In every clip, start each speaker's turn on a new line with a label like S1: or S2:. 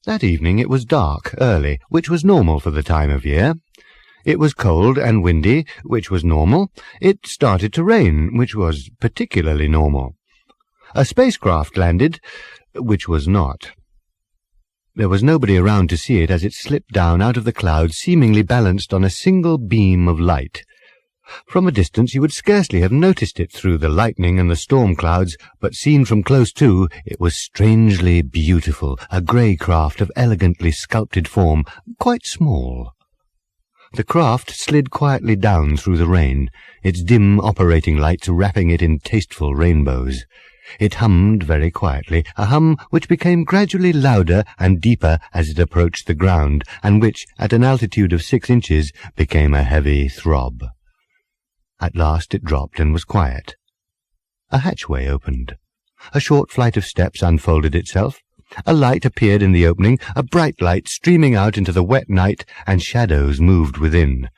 S1: That evening it was dark early, which was normal for the time of year. It was cold and windy, which was normal. It started to rain, which was particularly normal. A spacecraft landed, which was not. There was nobody around to see it as it slipped down out of the clouds, seemingly balanced on a single beam of light. From a distance you would scarcely have noticed it through the lightning and the storm clouds, but seen from close to, it was strangely beautiful, a grey craft of elegantly sculpted form, quite small. The craft slid quietly down through the rain, its dim operating lights wrapping it in tasteful rainbows. It hummed very quietly, a hum which became gradually louder and deeper as it approached the ground, and which, at an altitude of 6 inches, became a heavy throb. At last it dropped and was quiet. A hatchway opened. A short flight of steps unfolded itself. A light appeared in the opening, a bright light streaming out into the wet night, and shadows moved within.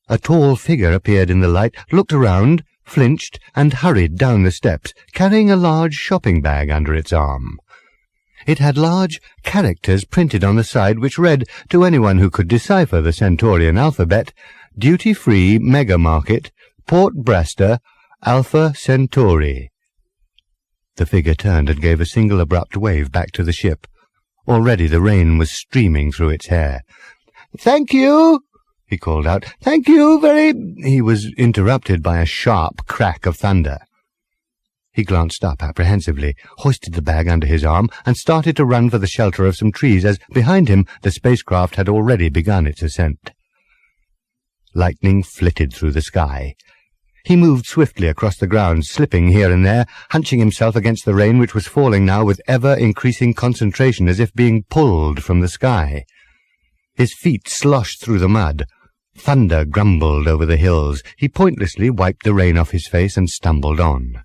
S1: A tall figure appeared in the light, looked around, flinched, and hurried down the steps, carrying a large shopping bag under its arm. It had large characters printed on the side which read, to anyone who could decipher the Centaurian alphabet, "Duty-free Mega Market, Port Bresta, Alpha Centauri." The figure turned and gave a single abrupt wave back to the ship. Already the rain was streaming through its hair. "Thank you," he called out. "Thank you very—" He was interrupted by a sharp crack of thunder. He glanced up apprehensively, hoisted the bag under his arm, and started to run for the shelter of some trees as, behind him, the spacecraft had already begun its ascent. Lightning flitted through the sky. He moved swiftly across the ground, slipping here and there, hunching himself against the rain which was falling now with ever-increasing concentration as if being pulled from the sky. His feet sloshed through the mud. Thunder grumbled over the hills. He pointlessly wiped the rain off his face and stumbled on.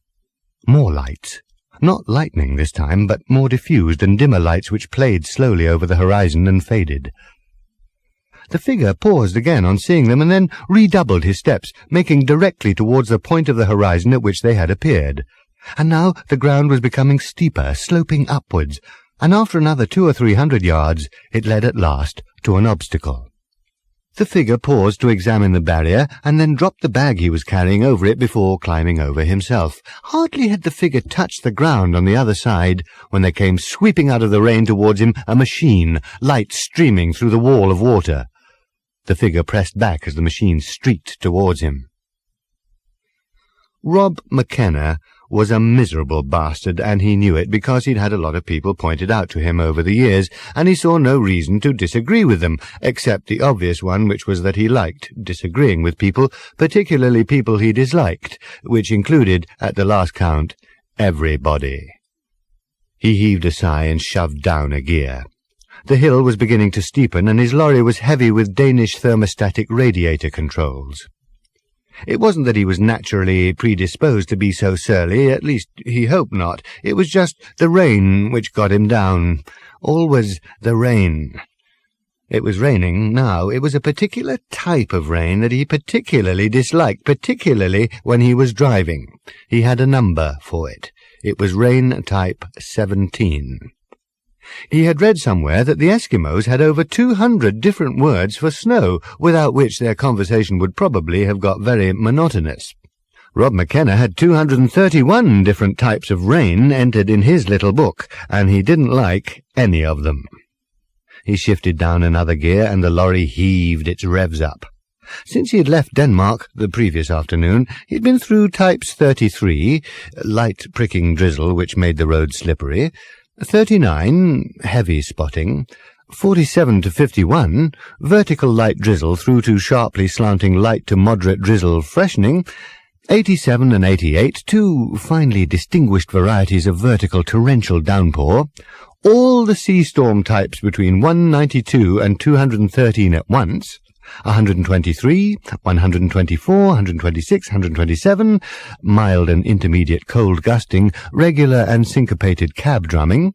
S1: More lights. Not lightning this time, but more diffused and dimmer lights which played slowly over the horizon and faded. The figure paused again on seeing them and then redoubled his steps, making directly towards the point of the horizon at which they had appeared. And now the ground was becoming steeper, sloping upwards, and after another 200 or 300 yards it led at last to an obstacle. The figure paused to examine the barrier, and then dropped the bag he was carrying over it before climbing over himself. Hardly had the figure touched the ground on the other side when there came sweeping out of the rain towards him a machine, light streaming through the wall of water. The figure pressed back as the machine streaked towards him. Rob McKenna was a miserable bastard, and he knew it because he'd had a lot of people pointed out to him over the years, and he saw no reason to disagree with them, except the obvious one, which was that he liked disagreeing with people, particularly people he disliked, which included, at the last count, everybody. He heaved a sigh and shoved down a gear. The hill was beginning to steepen, and his lorry was heavy with Danish thermostatic radiator controls. It wasn't that he was naturally predisposed to be so surly, at least he hoped not. It was just the rain which got him down. Always the rain. It was raining now. It was a particular type of rain that he particularly disliked, particularly when he was driving. He had a number for it. It was rain type 17. He had read somewhere that the Eskimos had over 200 different words for snow, without which their conversation would probably have got very monotonous. Rob McKenna had 231 different types of rain entered in his little book, and he didn't like any of them. He shifted down another gear, and the lorry heaved its revs up. Since he had left Denmark the previous afternoon, he had been through types 33, light pricking drizzle which made the road slippery, 39, heavy spotting, 47 to 51, vertical light drizzle through to sharply slanting light to moderate drizzle freshening, 87 and 88, two finely distinguished varieties of vertical torrential downpour, all the sea storm types between 192 and 213 at once, 123, 124, 126, 127, mild and intermediate cold gusting, regular and syncopated cab drumming,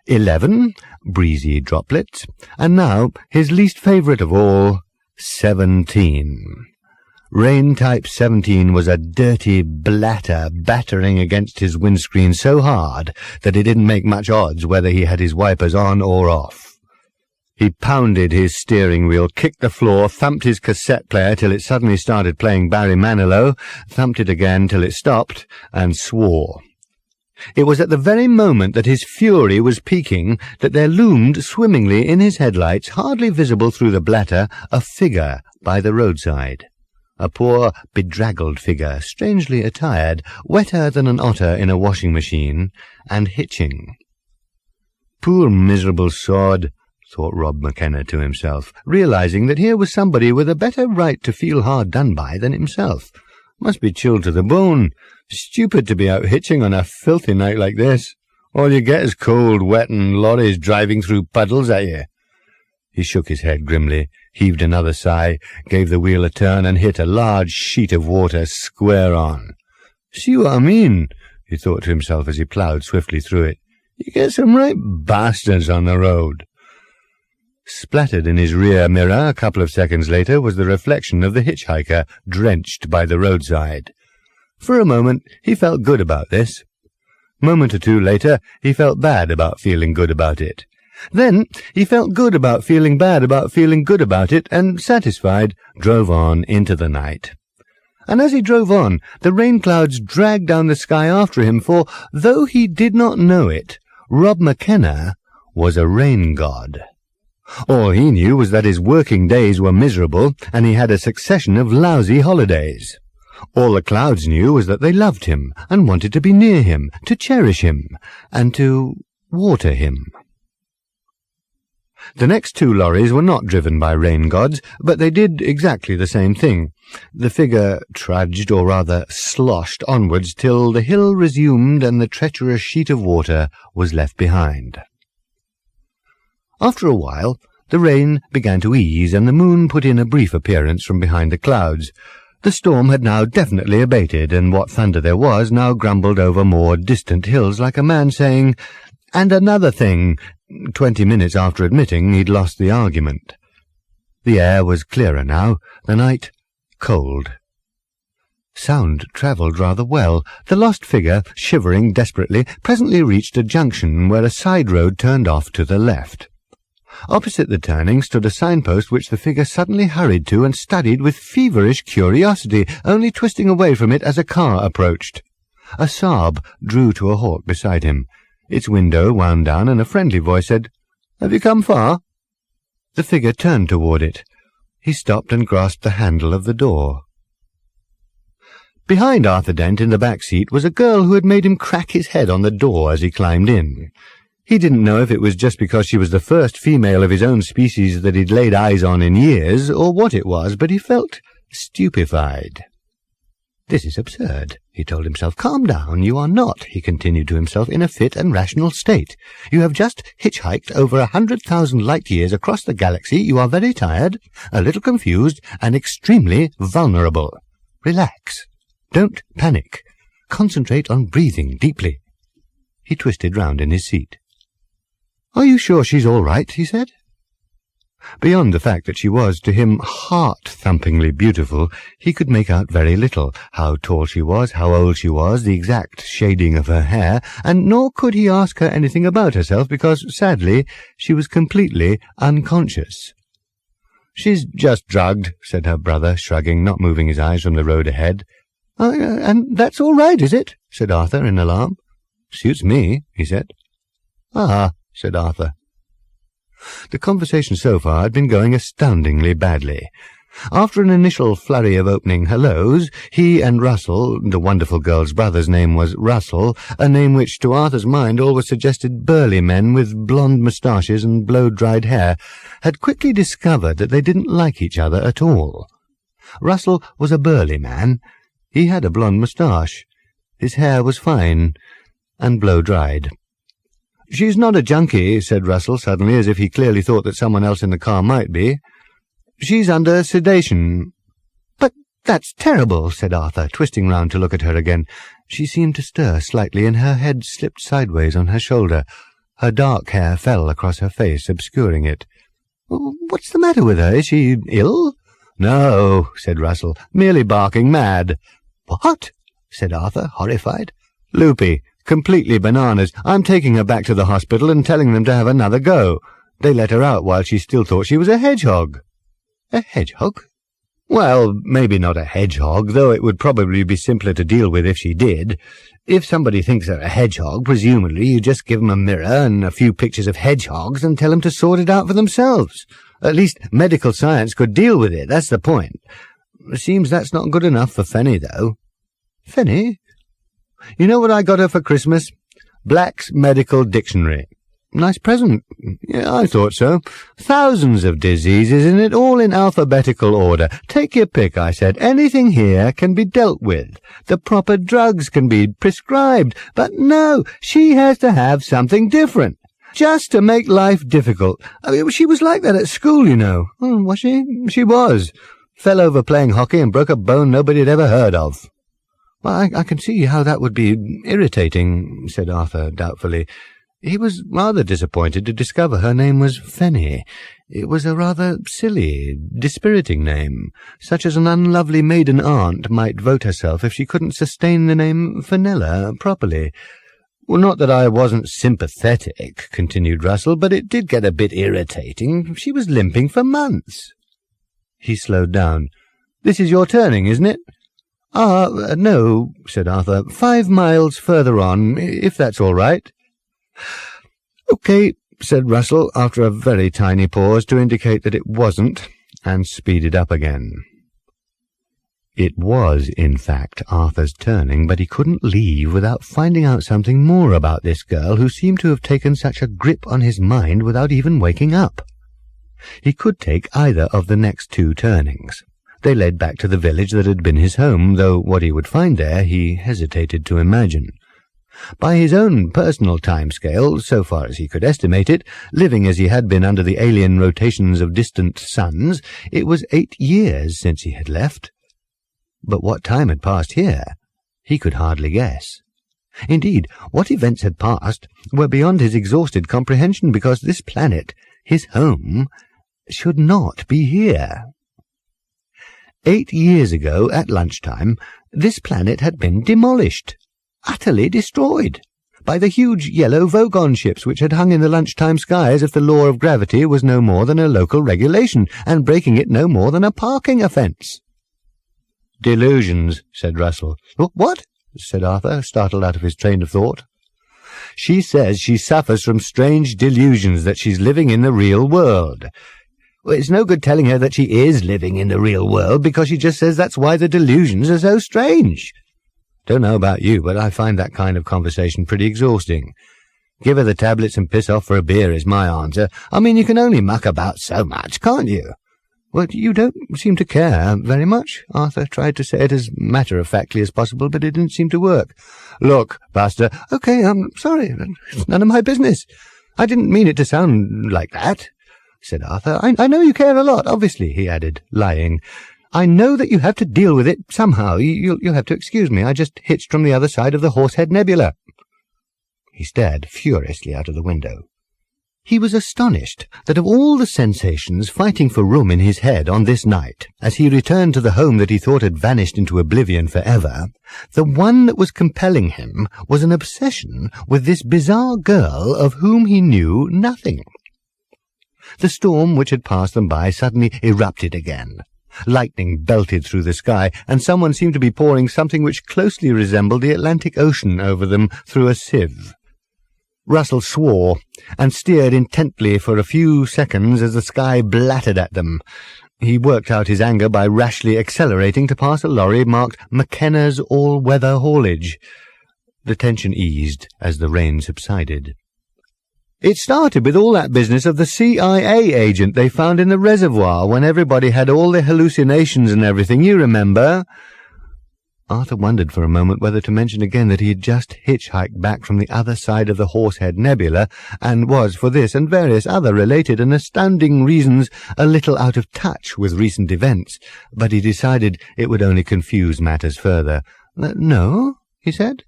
S1: 11, breezy droplets, and now, his least favourite of all, 17. Rain Type 17 was a dirty blatter battering against his windscreen so hard that it didn't make much odds whether he had his wipers on or off. He pounded his steering wheel, kicked the floor, thumped his cassette player till it suddenly started playing Barry Manilow, thumped it again till it stopped, and swore. It was at the very moment that his fury was peaking that there loomed swimmingly in his headlights, hardly visible through the blatter, a figure by the roadside. A poor, bedraggled figure, strangely attired, wetter than an otter in a washing machine, and hitching. Poor miserable sod, thought Rob McKenna to himself, realizing that here was somebody with a better right to feel hard done by than himself. Must be chilled to the bone. Stupid to be out hitching on a filthy night like this. All you get is cold, wet, and lorries driving through puddles at you. He shook his head grimly, heaved another sigh, gave the wheel a turn, and hit a large sheet of water square on. See what I mean? He thought to himself as he ploughed swiftly through it. You get some right bastards on the road. Splattered in his rear mirror a couple of seconds later was the reflection of the hitchhiker, drenched by the roadside. For a moment he felt good about this. Moment or two later he felt bad about feeling good about it. Then he felt good about feeling bad about feeling good about it, and, satisfied, drove on into the night. And as he drove on, the rain clouds dragged down the sky after him, for, though he did not know it, Rob McKenna was a rain god. All he knew was that his working days were miserable, and he had a succession of lousy holidays. All the clouds knew was that they loved him, and wanted to be near him, to cherish him, and to water him. The next two lorries were not driven by rain gods, but they did exactly the same thing. The figure trudged, or rather sloshed, onwards till the hill resumed and the treacherous sheet of water was left behind. After a while, the rain began to ease, and the moon put in a brief appearance from behind the clouds. The storm had now definitely abated, and what thunder there was now grumbled over more distant hills like a man saying, "And another thing," 20 minutes after admitting he'd lost the argument. The air was clearer now, the night cold. Sound travelled rather well. The lost figure, shivering desperately, presently reached a junction where a side road turned off to the left. Opposite the turning stood a signpost which the figure suddenly hurried to and studied with feverish curiosity, only twisting away from it as a car approached. A Saab drew to a halt beside him. Its window wound down, and a friendly voice said, "Have you come far?" The figure turned toward it. He stopped and grasped the handle of the door. Behind Arthur Dent in the back seat was a girl who had made him crack his head on the door as he climbed in. He didn't know if it was just because she was the first female of his own species that he'd laid eyes on in years, or what it was, but he felt stupefied. "This is absurd," he told himself. "Calm down. You are not," he continued to himself, "in a fit and rational state. You have just hitchhiked over 100,000 light-years across the galaxy. You are very tired, a little confused, and extremely vulnerable. Relax. Don't panic. Concentrate on breathing deeply." He twisted round in his seat. "Are you sure she's all right?" he said. Beyond the fact that she was, to him, heart-thumpingly beautiful, he could make out very little: how tall she was, how old she was, the exact shading of her hair, and nor could he ask her anything about herself because, sadly, she was completely unconscious. "She's just drugged," said her brother, shrugging, not moving his eyes from the road ahead. And that's all right, is it?" said Arthur in alarm. "Suits me," he said. "Ah," said Arthur. The conversation so far had been going astoundingly badly. After an initial flurry of opening hellos, he and Russell, the wonderful girl's brother's name was Russell, a name which to Arthur's mind always suggested burly men with blonde moustaches and blow-dried hair, had quickly discovered that they didn't like each other at all. Russell was a burly man. He had a blonde moustache. His hair was fine and blow-dried. "She's not a junkie," said Russell suddenly, as if he clearly thought that someone else in the car might be. "She's under sedation." "But that's terrible," said Arthur, twisting round to look at her again. She seemed to stir slightly, and her head slipped sideways on her shoulder. Her dark hair fell across her face, obscuring it. "What's the matter with her? Is she ill?" "No," said Russell, "merely barking mad." "What?" said Arthur, horrified. "Loopy. Completely bananas. I'm taking her back to the hospital and telling them to have another go. They let her out while she still thought she was a hedgehog." "A hedgehog?" "Well, maybe not a hedgehog, though it would probably be simpler to deal with if she did. If somebody thinks they're a hedgehog, presumably you just give them a mirror and a few pictures of hedgehogs and tell them to sort it out for themselves. At least medical science could deal with it, that's the point. Seems that's not good enough for Fenny, though." "Fenny?" "You know what I got her for Christmas? Black's Medical Dictionary. Nice present." "Yeah, I thought so. Thousands of diseases in it, all in alphabetical order. Take your pick," I said. "Anything here can be dealt with. The proper drugs can be prescribed. But no, she has to have something different, just to make life difficult. I mean, she was like that at school, you know." "Oh, was she?" "She was. Fell over playing hockey and broke a bone nobody had ever heard of." "Well, I can see how that would be irritating," said Arthur doubtfully. He was rather disappointed to discover her name was Fenny. It was a rather silly, dispiriting name, such as an unlovely maiden aunt might vote herself if she couldn't sustain the name Fenella properly. "Well, not that I wasn't sympathetic," continued Russell, "but it did get a bit irritating. She was limping for months." He slowed down. "This is your turning, isn't it?" No," said Arthur. 5 miles further on, if that's all right." "OK," said Russell, after a very tiny pause to indicate that it wasn't, and speeded up again. It was, in fact, Arthur's turning, but he couldn't leave without finding out something more about this girl who seemed to have taken such a grip on his mind without even waking up. He could take either of the next 2 turnings. They led back to the village that had been his home, though what he would find there he hesitated to imagine. By his own personal time-scale, so far as he could estimate it, living as he had been under the alien rotations of distant suns, it was 8 years since he had left. But what time had passed here, he could hardly guess. Indeed, what events had passed were beyond his exhausted comprehension, because this planet, his home, should not be here. 8 years ago, at lunchtime, this planet had been demolished, utterly destroyed, by the huge yellow Vogon ships which had hung in the lunchtime sky as if the law of gravity was no more than a local regulation, and breaking it no more than a parking offence. "Delusions," said Russell. "What?" said Arthur, startled out of his train of thought. "She says she suffers from strange delusions that she's living in the real world. Well, it's no good telling her that she is living in the real world, because she just says that's why the delusions are so strange. Don't know about you, but I find that kind of conversation pretty exhausting. Give her the tablets and piss off for a beer is my answer. I mean, you can only muck about so much, can't you?" "Well, you don't seem to care very much." Arthur tried to say it as matter-of-factly as possible, but it didn't seem to work. "Look, Buster." "OK, I'm sorry. It's none of my business. I didn't mean it to sound like that," said Arthur. I know you care a lot, obviously," he added, lying. "I know that you have to deal with it somehow. You'll have to excuse me. I just hitched from the other side of the Horsehead Nebula." He stared furiously out of the window. He was astonished that of all the sensations fighting for room in his head on this night, as he returned to the home that he thought had vanished into oblivion forever, the one that was compelling him was an obsession with this bizarre girl of whom he knew nothing. The storm which had passed them by suddenly erupted again. Lightning belted through the sky, and someone seemed to be pouring something which closely resembled the Atlantic Ocean over them through a sieve. Russell swore, and steered intently for a few seconds as the sky blattered at them. He worked out his anger by rashly accelerating to pass a lorry marked McKenna's All-Weather Haulage. The tension eased as the rain subsided. "It started with all that business of the CIA agent they found in the reservoir when everybody had all their hallucinations and everything, you remember?" Arthur wondered for a moment whether to mention again that he had just hitchhiked back from the other side of the Horsehead Nebula, and was, for this and various other related and astounding reasons, a little out of touch with recent events, but he decided it would only confuse matters further. "No," he said.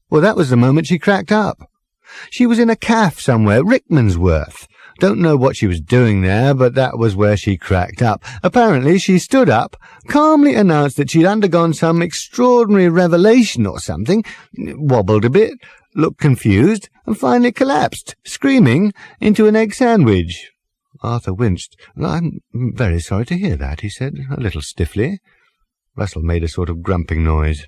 S1: "Well, that was the moment she cracked up. She was in a caff somewhere, Rickmansworth. Don't know what she was doing there, but that was where she cracked up. Apparently she stood up, calmly announced that she'd undergone some extraordinary revelation or something, wobbled a bit, looked confused, and finally collapsed, screaming, into an egg sandwich. Arthur winced. "I'm very sorry to hear that," he said, a little stiffly. Russell made a sort of grumping noise.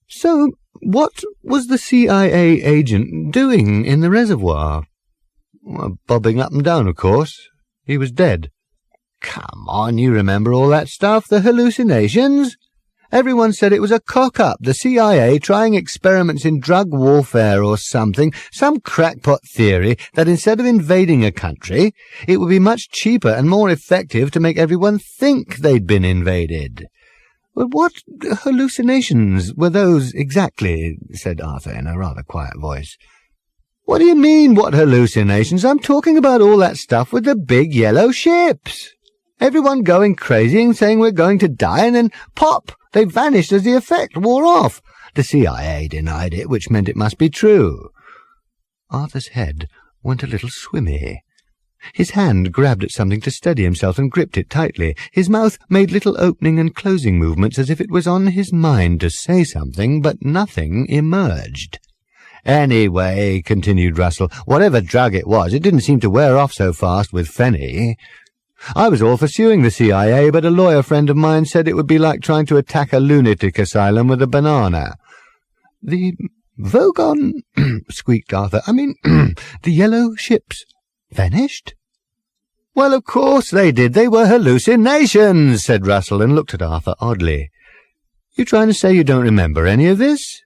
S1: "So, what was the CIA agent doing in the reservoir?" "Bobbing up and down, of course. He was dead." "Come on, you remember all that stuff, the hallucinations? Everyone said it was a cock-up, the CIA trying experiments in drug warfare or something, some crackpot theory that instead of invading a country, it would be much cheaper and more effective to make everyone think they'd been invaded." "But what hallucinations were those exactly?" said Arthur in a rather quiet voice. "What do you mean, what hallucinations? I'm talking about all that stuff with the big yellow ships. Everyone going crazy and saying we're going to die, and then pop, they vanished as the effect wore off. The CIA denied it, which meant it must be true." Arthur's head went a little swimmy. His hand grabbed at something to steady himself and gripped it tightly. His mouth made little opening and closing movements as if it was on his mind to say something, but nothing emerged. "Anyway," continued Russell, "whatever drug it was, it didn't seem to wear off so fast with Fenny. I was all for suing the CIA, but a lawyer friend of mine said it would be like trying to attack a lunatic asylum with a banana." "The Vogon," squeaked Arthur, the yellow ships vanished?" "Well, of course they did. They were hallucinations," said Russell, and looked at Arthur oddly. "You trying to say you don't remember any of this?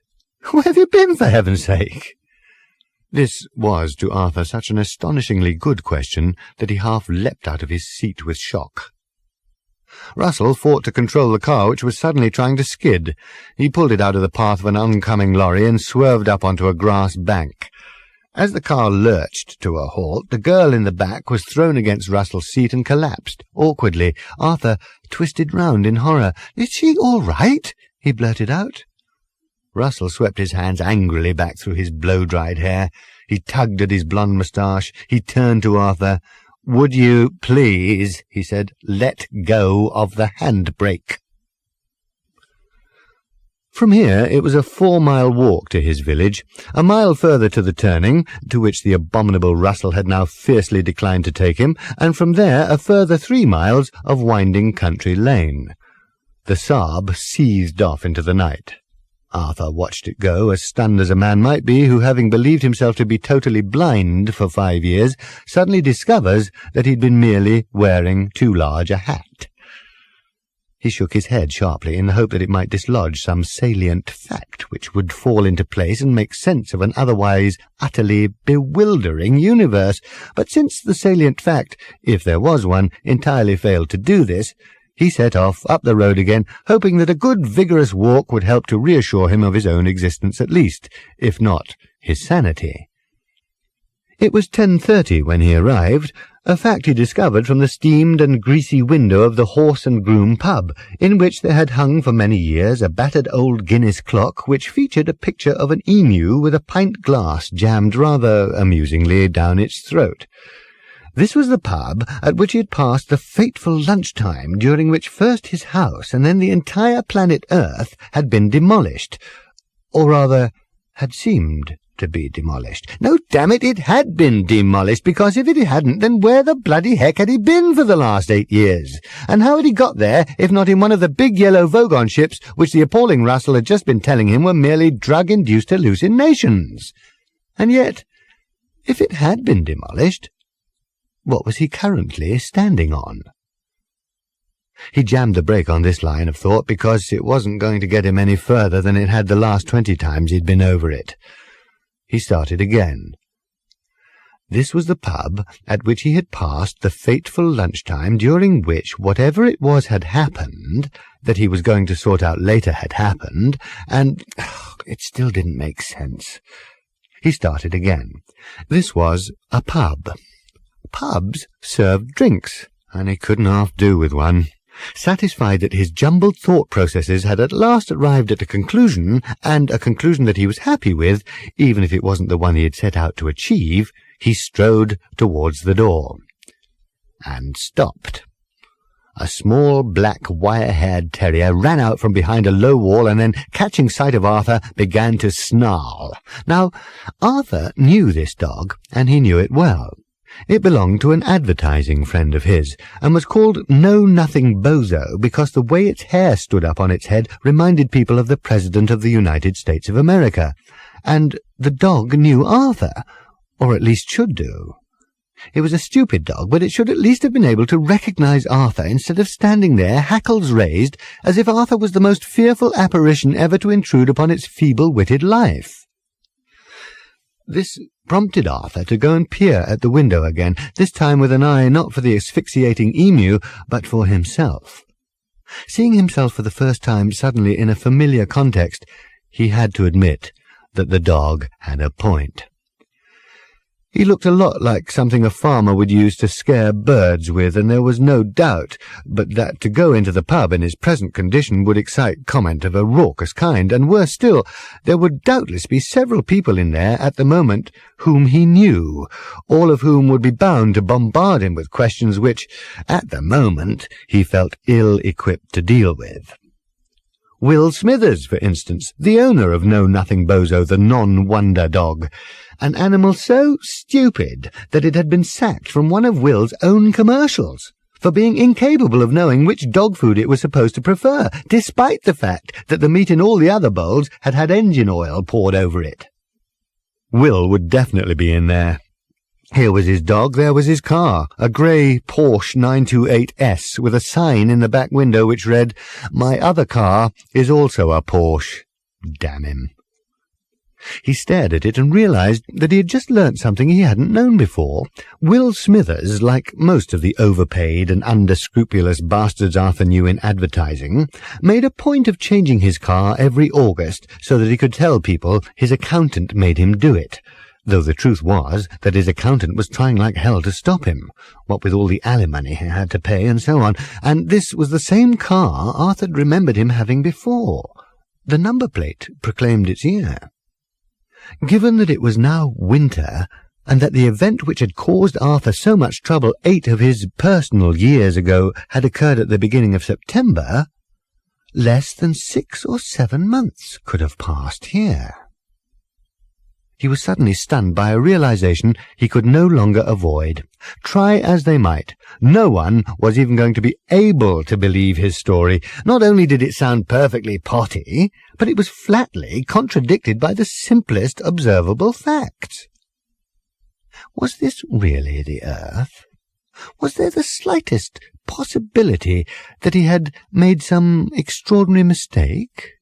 S1: Where have you been, for heaven's sake?" This was, to Arthur, such an astonishingly good question that he half leapt out of his seat with shock. Russell fought to control the car, which was suddenly trying to skid. He pulled it out of the path of an oncoming lorry and swerved up onto a grass bank. As the car lurched to a halt, the girl in the back was thrown against Russell's seat and collapsed, awkwardly. Arthur twisted round in horror. "Is she all right?" he blurted out. Russell swept his hands angrily back through his blow-dried hair. He tugged at his blonde moustache. He turned to Arthur. "Would you, please," he said, "let go of the handbrake?" From here it was a 4-mile walk to his village, a mile further to the turning, to which the abominable Russell had now fiercely declined to take him, and from there a further 3 miles of winding country lane. The Saab seethed off into the night. Arthur watched it go, as stunned as a man might be who, having believed himself to be totally blind for 5 years, suddenly discovers that he'd been merely wearing too large a hat. He shook his head sharply in the hope that it might dislodge some salient fact which would fall into place and make sense of an otherwise utterly bewildering universe. But since the salient fact, if there was one, entirely failed to do this, he set off up the road again, hoping that a good vigorous walk would help to reassure him of his own existence at least, if not his sanity. It was 10:30 when he arrived, a fact he discovered from the steamed and greasy window of the Horse and Groom pub, in which there had hung for many years a battered old Guinness clock which featured a picture of an emu with a pint glass jammed rather amusingly down its throat. This was the pub at which he had passed the fateful lunchtime during which first his house and then the entire planet Earth had been demolished, or rather had seemed to be demolished. No, damn it, it had been demolished, because if it hadn't, then where the bloody heck had he been for the last 8 years? And how had he got there, if not in one of the big yellow Vogon ships, which the appalling Russell had just been telling him were merely drug-induced hallucinations? And yet, if it had been demolished, what was he currently standing on? He jammed the brake on this line of thought, because it wasn't going to get him any further than it had the last 20 times he'd been over it. He started again. This was the pub at which he had passed the fateful lunchtime during which whatever it was had happened, that he was going to sort out later had happened, and it still didn't make sense. He started again. This was a pub. Pubs served drinks, and he couldn't half do with one. Satisfied that his jumbled thought processes had at last arrived at a conclusion, and a conclusion that he was happy with, even if it wasn't the one he had set out to achieve, he strode towards the door. And stopped. A small black wire-haired terrier ran out from behind a low wall and then, catching sight of Arthur, began to snarl. Now, Arthur knew this dog, and he knew it well. It belonged to an advertising friend of his, and was called Know-Nothing Bozo because the way its hair stood up on its head reminded people of the President of the United States of America. And the dog knew Arthur, or at least should do. It was a stupid dog, but it should at least have been able to recognize Arthur instead of standing there, hackles raised, as if Arthur was the most fearful apparition ever to intrude upon its feeble-witted life. This prompted Arthur to go and peer at the window again, this time with an eye not for the asphyxiating emu, but for himself. Seeing himself for the first time suddenly in a familiar context, he had to admit that the dog had a point. He looked a lot like something a farmer would use to scare birds with, and there was no doubt but that to go into the pub in his present condition would excite comment of a raucous kind, and worse still, there would doubtless be several people in there at the moment whom he knew, all of whom would be bound to bombard him with questions which, at the moment, he felt ill-equipped to deal with. Will Smithers, for instance, the owner of Know-Nothing Bozo, the non-wonder dog, an animal so stupid that it had been sacked from one of Will's own commercials for being incapable of knowing which dog food it was supposed to prefer, despite the fact that the meat in all the other bowls had had engine oil poured over it. Will would definitely be in there. Here was his dog, there was his car, a grey Porsche 928S with a sign in the back window which read, "My other car is also a Porsche." Damn him. He stared at it and realized that he had just learnt something he hadn't known before. Will Smithers, like most of the overpaid and under-scrupulous bastards Arthur knew in advertising, made a point of changing his car every August so that he could tell people his accountant made him do it, though the truth was that his accountant was trying like hell to stop him, what with all the alimony he had to pay and so on, and this was the same car Arthur remembered him having before. The number plate proclaimed its year. Given that it was now winter, and that the event which had caused Arthur so much trouble 8 of his personal years ago had occurred at the beginning of September, less than 6 or 7 months could have passed here. He was suddenly stunned by a realization he could no longer avoid. Try as they might, no one was even going to be able to believe his story. Not only did it sound perfectly potty, but it was flatly contradicted by the simplest observable facts. Was this really the earth? Was there the slightest possibility that he had made some extraordinary mistake?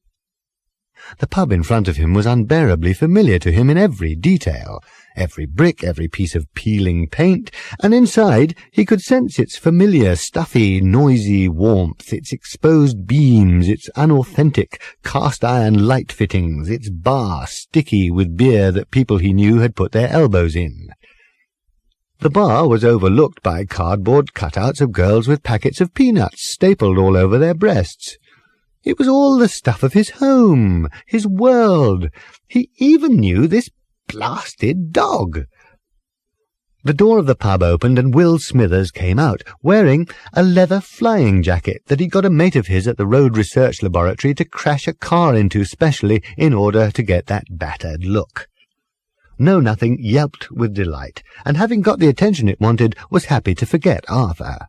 S1: The pub in front of him was unbearably familiar to him in every detail, every brick, every piece of peeling paint, and inside he could sense its familiar, stuffy, noisy warmth, its exposed beams, its unauthentic cast-iron light fittings, its bar sticky with beer that people he knew had put their elbows in. The bar was overlooked by cardboard cutouts of girls with packets of peanuts stapled all over their breasts. It was all the stuff of his home, his world. He even knew this blasted dog. The door of the pub opened and Will Smithers came out, wearing a leather flying jacket that he got a mate of his at the Road Research Laboratory to crash a car into specially in order to get that battered look. Know-Nothing yelped with delight, and having got the attention it wanted, was happy to forget Arthur.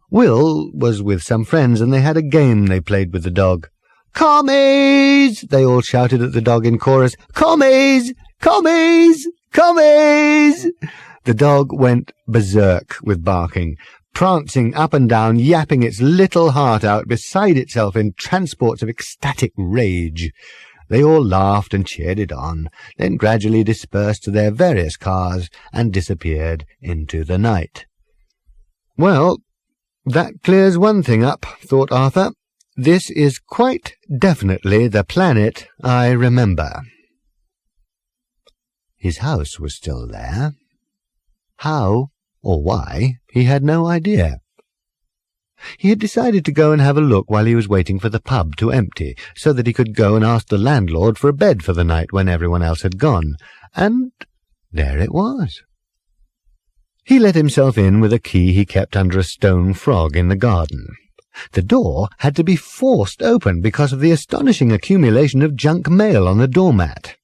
S1: Will was with some friends, and they had a game they played with the dog. "Commies!" they all shouted at the dog in chorus. "Commies! Commies! Commies!" The dog went berserk with barking, prancing up and down, yapping its little heart out beside itself in transports of ecstatic rage. They all laughed and cheered it on, then gradually dispersed to their various cars and disappeared into the night. Well, that clears one thing up, thought Arthur. This is quite definitely the planet I remember. His house was still there. How or why, he had no idea. He had decided to go and have a look while he was waiting for the pub to empty, so that he could go and ask the landlord for a bed for the night when everyone else had gone. And there it was. He let himself in with a key he kept under a stone frog in the garden. The door had to be forced open because of the astonishing accumulation of junk mail on the doormat.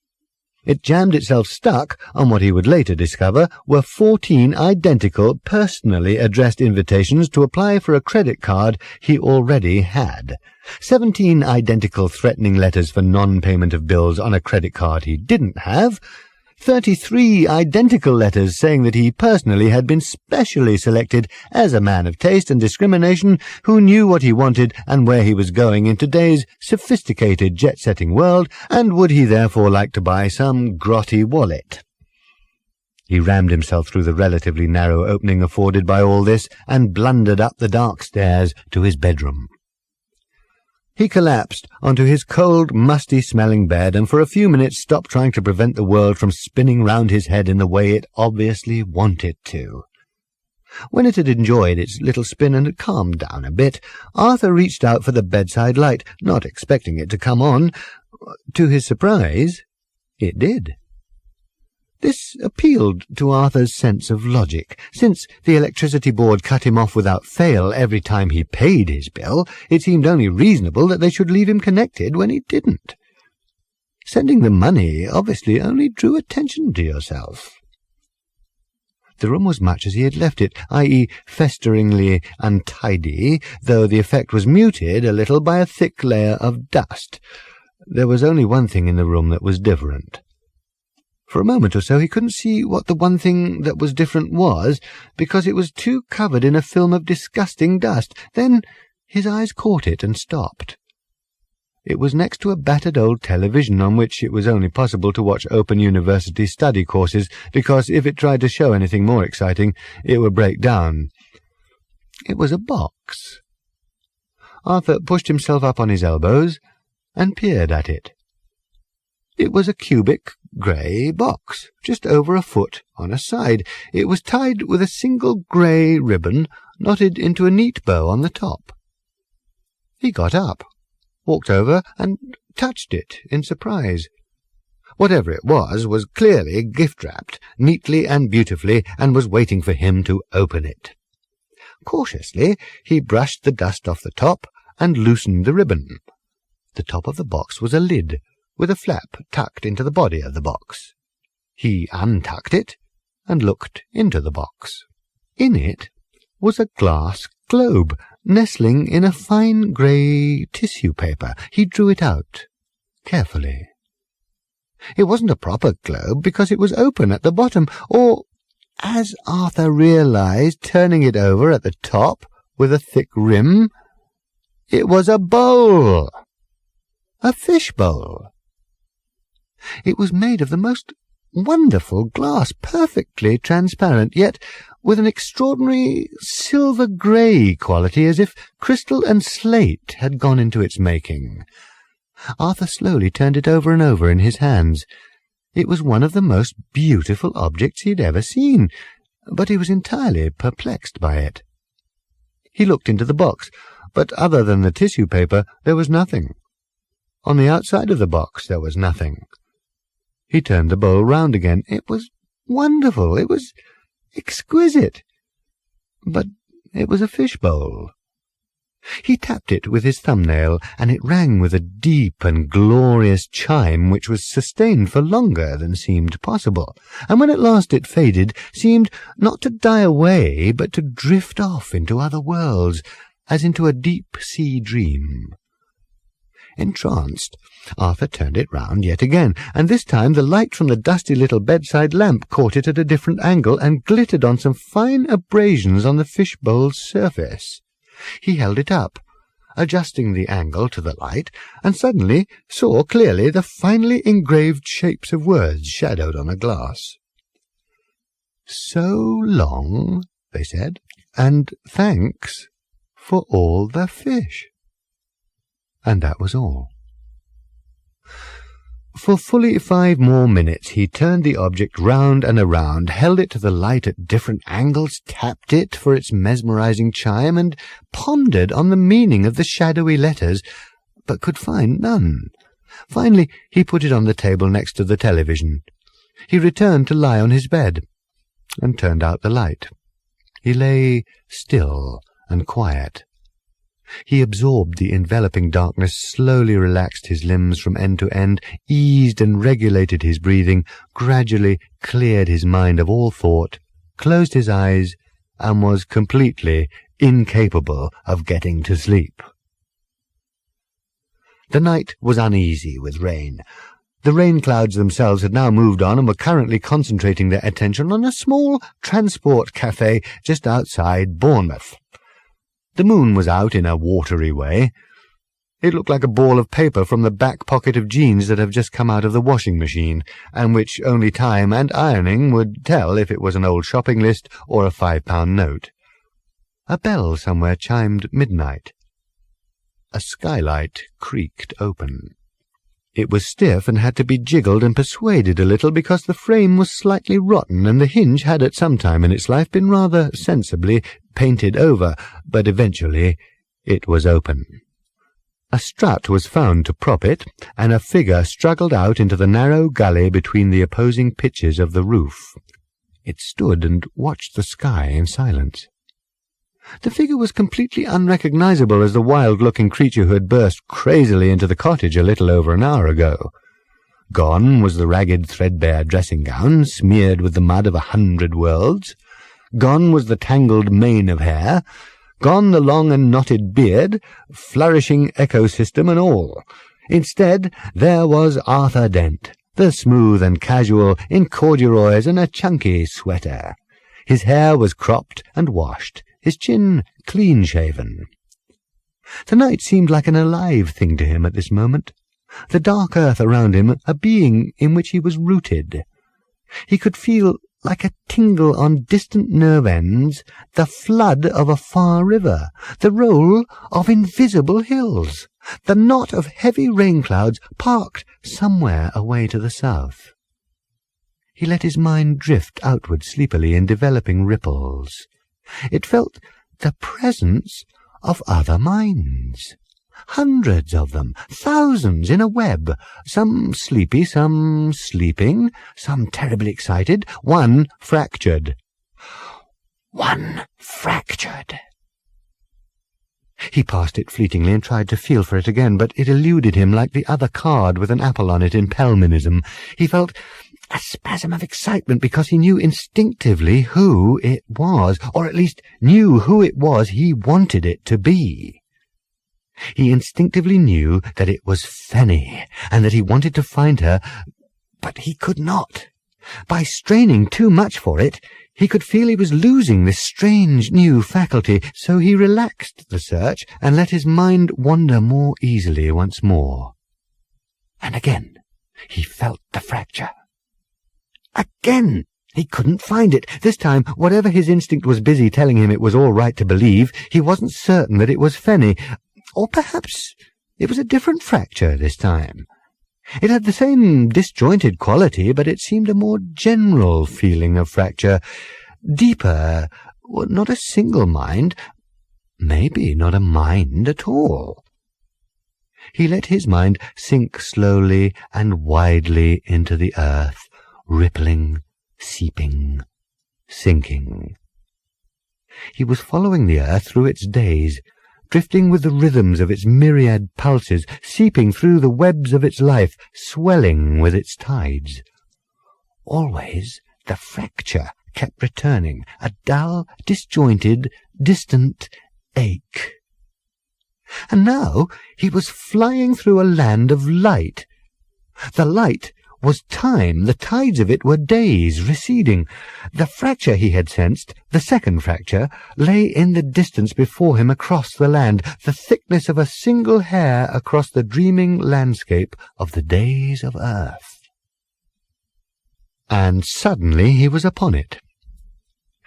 S1: It jammed itself stuck on what he would later discover were 14 identical, personally addressed invitations to apply for a credit card he already had. 17 identical threatening letters for non-payment of bills on a credit card he didn't have. 33 identical letters saying that he personally had been specially selected as a man of taste and discrimination who knew what he wanted and where he was going in today's sophisticated jet-setting world, and would he therefore like to buy some grotty wallet. He rammed himself through the relatively narrow opening afforded by all this and blundered up the dark stairs to his bedroom. He collapsed onto his cold, musty-smelling bed and for a few minutes stopped trying to prevent the world from spinning round his head in the way it obviously wanted to. When it had enjoyed its little spin and had calmed down a bit, Arthur reached out for the bedside light, not expecting it to come on. To his surprise, it did. This appealed to Arthur's sense of logic. Since the electricity board cut him off without fail every time he paid his bill, it seemed only reasonable that they should leave him connected when he didn't. Sending the money obviously only drew attention to yourself. The room was much as he had left it, i.e. festeringly untidy, though the effect was muted a little by a thick layer of dust. There was only one thing in the room that was different. For a moment or so he couldn't see what the one thing that was different was, because it was too covered in a film of disgusting dust. Then his eyes caught it and stopped. It was next to a battered old television on which it was only possible to watch Open University study courses, because if it tried to show anything more exciting, it would break down. It was a box. Arthur pushed himself up on his elbows and peered at it. It was a cubic, grey box, just over a foot on a side. It was tied with a single grey ribbon knotted into a neat bow on the top. He got up, walked over, and touched it in surprise. Whatever it was clearly gift-wrapped, neatly and beautifully, and was waiting for him to open it. Cautiously, he brushed the dust off the top and loosened the ribbon. The top of the box was a lid, with a flap tucked into the body of the box. He untucked it and looked into the box. In it was a glass globe, nestling in a fine grey tissue paper. He drew it out carefully. It wasn't a proper globe because it was open at the bottom, or, as Arthur realized, turning it over at the top with a thick rim, it was a bowl. A fish bowl. It was made of the most wonderful glass, perfectly transparent, yet with an extraordinary silver-grey quality, as if crystal and slate had gone into its making. Arthur slowly turned it over and over in his hands. It was one of the most beautiful objects he had ever seen, but he was entirely perplexed by it. He looked into the box, but other than the tissue paper there was nothing. On the outside of the box there was nothing. He turned the bowl round again. It was wonderful. It was exquisite. But it was a fish bowl. He tapped it with his thumbnail, and it rang with a deep and glorious chime which was sustained for longer than seemed possible, and when at last it faded, seemed not to die away, but to drift off into other worlds, as into a deep-sea dream. Entranced, Arthur turned it round yet again, and this time the light from the dusty little bedside lamp caught it at a different angle and glittered on some fine abrasions on the fish-bowl's surface. He held it up, adjusting the angle to the light, and suddenly saw clearly the finely engraved shapes of words shadowed on a glass. "So long," they said, "and thanks for all the fish." And that was all. For fully 5 more minutes he turned the object round and around, held it to the light at different angles, tapped it for its mesmerizing chime, and pondered on the meaning of the shadowy letters, but could find none. Finally he put it on the table next to the television. He returned to lie on his bed, and turned out the light. He lay still and quiet. He absorbed the enveloping darkness, slowly relaxed his limbs from end to end, eased and regulated his breathing, gradually cleared his mind of all thought, closed his eyes, and was completely incapable of getting to sleep. The night was uneasy with rain. The rain clouds themselves had now moved on and were currently concentrating their attention on a small transport cafe just outside Bournemouth. The moon was out in a watery way. It looked like a ball of paper from the back pocket of jeans that have just come out of the washing machine, and which only time and ironing would tell if it was an old shopping list or a £5 note. A bell somewhere chimed midnight. A skylight creaked open. It was stiff and had to be jiggled and persuaded a little because the frame was slightly rotten and the hinge had at some time in its life been rather sensibly painted over, but eventually it was open. A strut was found to prop it, and a figure struggled out into the narrow gully between the opposing pitches of the roof. It stood and watched the sky in silence. The figure was completely unrecognizable as the wild-looking creature who had burst crazily into the cottage a little over an hour ago. Gone was the ragged, threadbare dressing-gown, smeared with the mud of 100 worlds. Gone was the tangled mane of hair. Gone the long and knotted beard, flourishing ecosystem and all. Instead, there was Arthur Dent, the smooth and casual, in corduroys and a chunky sweater. His hair was cropped and washed, his chin clean-shaven. The night seemed like an alive thing to him at this moment, the dark earth around him a being in which he was rooted. He could feel, like a tingle on distant nerve ends, the flood of a far river, the roll of invisible hills, the knot of heavy rain clouds parked somewhere away to the south. He let his mind drift outward sleepily in developing ripples. It felt the presence of other minds. Hundreds of them, thousands in a web, some sleepy, some sleeping, some terribly excited, one fractured. One fractured. He passed it fleetingly and tried to feel for it again, but it eluded him like the other card with an apple on it in Pelmanism. He felt a spasm of excitement because he knew instinctively who it was, or at least knew who it was he wanted it to be. He instinctively knew that it was Fanny, and that he wanted to find her, but he could not. By straining too much for it, he could feel he was losing this strange new faculty, so he relaxed the search and let his mind wander more easily once more. And again he felt the fracture. Again he couldn't find it. This time, whatever his instinct was busy telling him it was all right to believe, he wasn't certain that it was Fanny. Or perhaps it was a different fracture this time. It had the same disjointed quality, but it seemed a more general feeling of fracture, deeper, not a single mind, maybe not a mind at all. He let his mind sink slowly and widely into the earth, rippling, seeping, sinking. He was following the earth through its days, drifting with the rhythms of its myriad pulses, seeping through the webs of its life, swelling with its tides. Always the fracture kept returning, a dull, disjointed, distant ache. And now he was flying through a land of light. The light was time, the tides of it were days receding. The fracture he had sensed, the second fracture, lay in the distance before him across the land, the thickness of a single hair across the dreaming landscape of the days of earth. And suddenly he was upon it.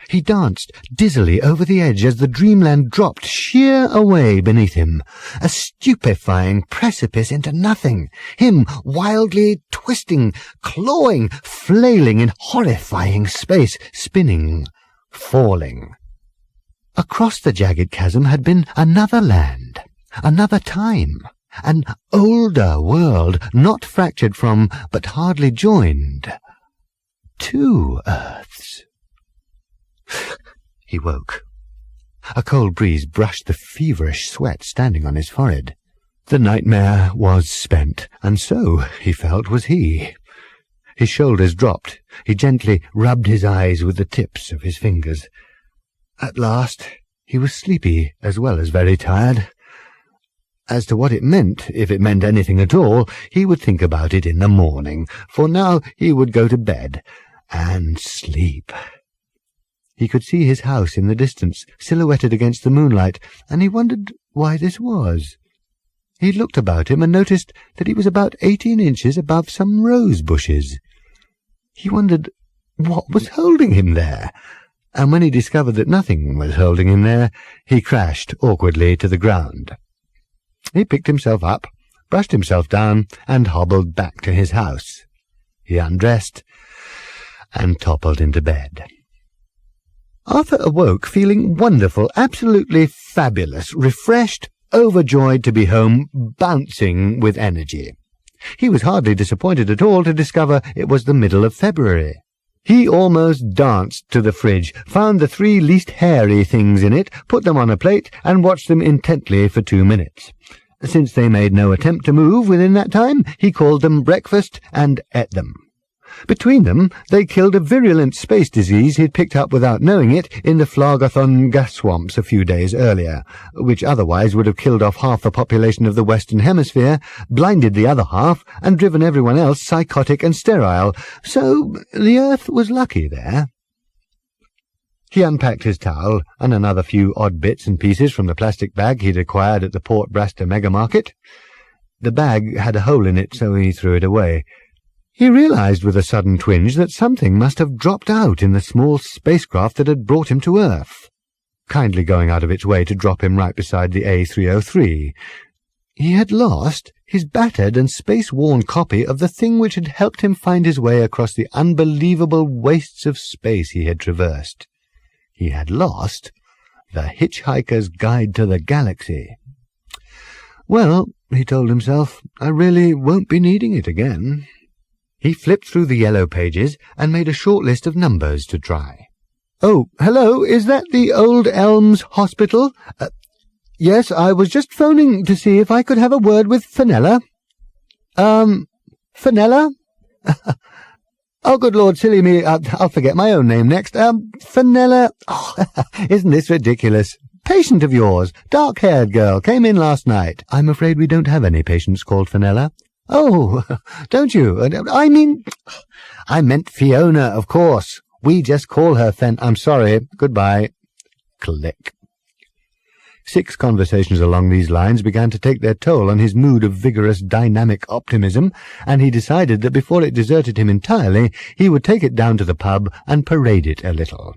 S1: He danced dizzily over the edge as the dreamland dropped sheer away beneath him, a stupefying precipice into nothing, him wildly twisting, clawing, flailing in horrifying space, spinning, falling. Across the jagged chasm had been another land, another time, an older world, not fractured from, but hardly joined. 2 Earths. He woke. A cold breeze brushed the feverish sweat standing on his forehead. The nightmare was spent, and so, he felt, was he. His shoulders dropped. He gently rubbed his eyes with the tips of his fingers. At last, he was sleepy as well as very tired. As to what it meant, if it meant anything at all, he would think about it in the morning, for now he would go to bed and sleep. He could see his house in the distance, silhouetted against the moonlight, and he wondered why this was. He looked about him and noticed that he was about 18 inches above some rose bushes. He wondered what was holding him there, and when he discovered that nothing was holding him there, he crashed awkwardly to the ground. He picked himself up, brushed himself down, and hobbled back to his house. He undressed and toppled into bed. Arthur awoke feeling wonderful, absolutely fabulous, refreshed, overjoyed to be home, bouncing with energy. He was hardly disappointed at all to discover it was the middle of February. He almost danced to the fridge, found the 3 least hairy things in it, put them on a plate, and watched them intently for 2 minutes. Since they made no attempt to move within that time, he called them breakfast and ate them. Between them, they killed a virulent space disease he'd picked up without knowing it in the Phlargathon gas swamps a few days earlier, which otherwise would have killed off half the population of the Western Hemisphere, blinded the other half, and driven everyone else psychotic and sterile. So the Earth was lucky there. He unpacked his towel and another few odd bits and pieces from the plastic bag he'd acquired at the Port Brasta megamarket. The bag had a hole in it, so he threw it away. He realized with a sudden twinge that something must have dropped out in the small spacecraft that had brought him to Earth, kindly going out of its way to drop him right beside the A303. He had lost his battered and space-worn copy of the thing which had helped him find his way across the unbelievable wastes of space he had traversed. He had lost the Hitchhiker's Guide to the Galaxy. Well, he told himself, I really won't be needing it again. He flipped through the yellow pages and made a short list of numbers to try. Oh, hello, is that the Old Elms Hospital? Yes, I was just phoning to see if I could have a word with Fenella. Fenella? Oh, good Lord, silly me, I'll forget my own name next. Fenella, oh, isn't this ridiculous? Patient of yours, dark-haired girl, came in last night. I'm afraid we don't have any patients called Fenella. Oh, don't you? I meant Fiona, of course. We just call her I'm sorry. Goodbye. Click. 6 conversations along these lines began to take their toll on his mood of vigorous, dynamic optimism, and he decided that before it deserted him entirely, he would take it down to the pub and parade it a little.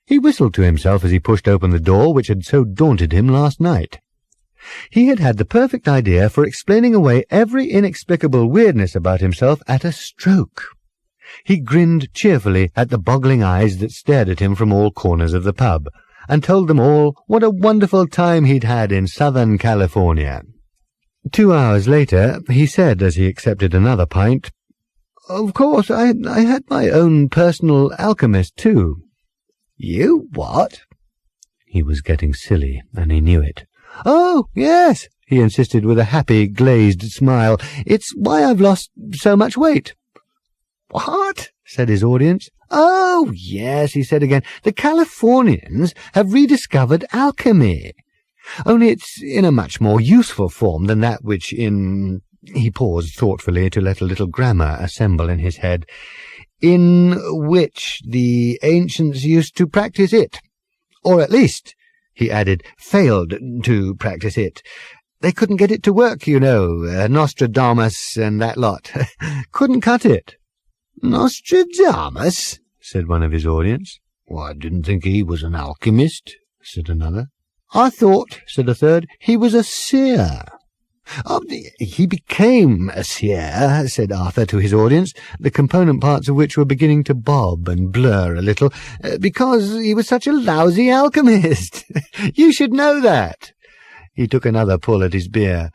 S1: He whistled to himself as he pushed open the door which had so daunted him last night. He had had the perfect idea for explaining away every inexplicable weirdness about himself at a stroke. He grinned cheerfully at the boggling eyes that stared at him from all corners of the pub, and told them all what a wonderful time he'd had in Southern California. 2 hours later, he said as he accepted another pint, Of course, I had my own personal alchemist, too. You what? He was getting silly, and he knew it. Oh, yes, he insisted with a happy, glazed smile. It's why I've lost so much weight. What? Said his audience. Oh, yes, he said again. The Californians have rediscovered alchemy. Only it's in a much more useful form than that which He paused thoughtfully to let a little grammar assemble in his head. In which the ancients used to practice it. Or at least, he added, failed to practice it. They couldn't get it to work, you know, Nostradamus and that lot. Couldn't cut it. Nostradamus? Said one of his audience. "Well, I didn't think he was an alchemist," said another. "I thought," said a third, "he was a seer." "Oh, he became a seer," said Arthur to his audience, the component parts of which were beginning to bob and blur a little, "because he was such a lousy alchemist. You should know that." He took another pull at his beer.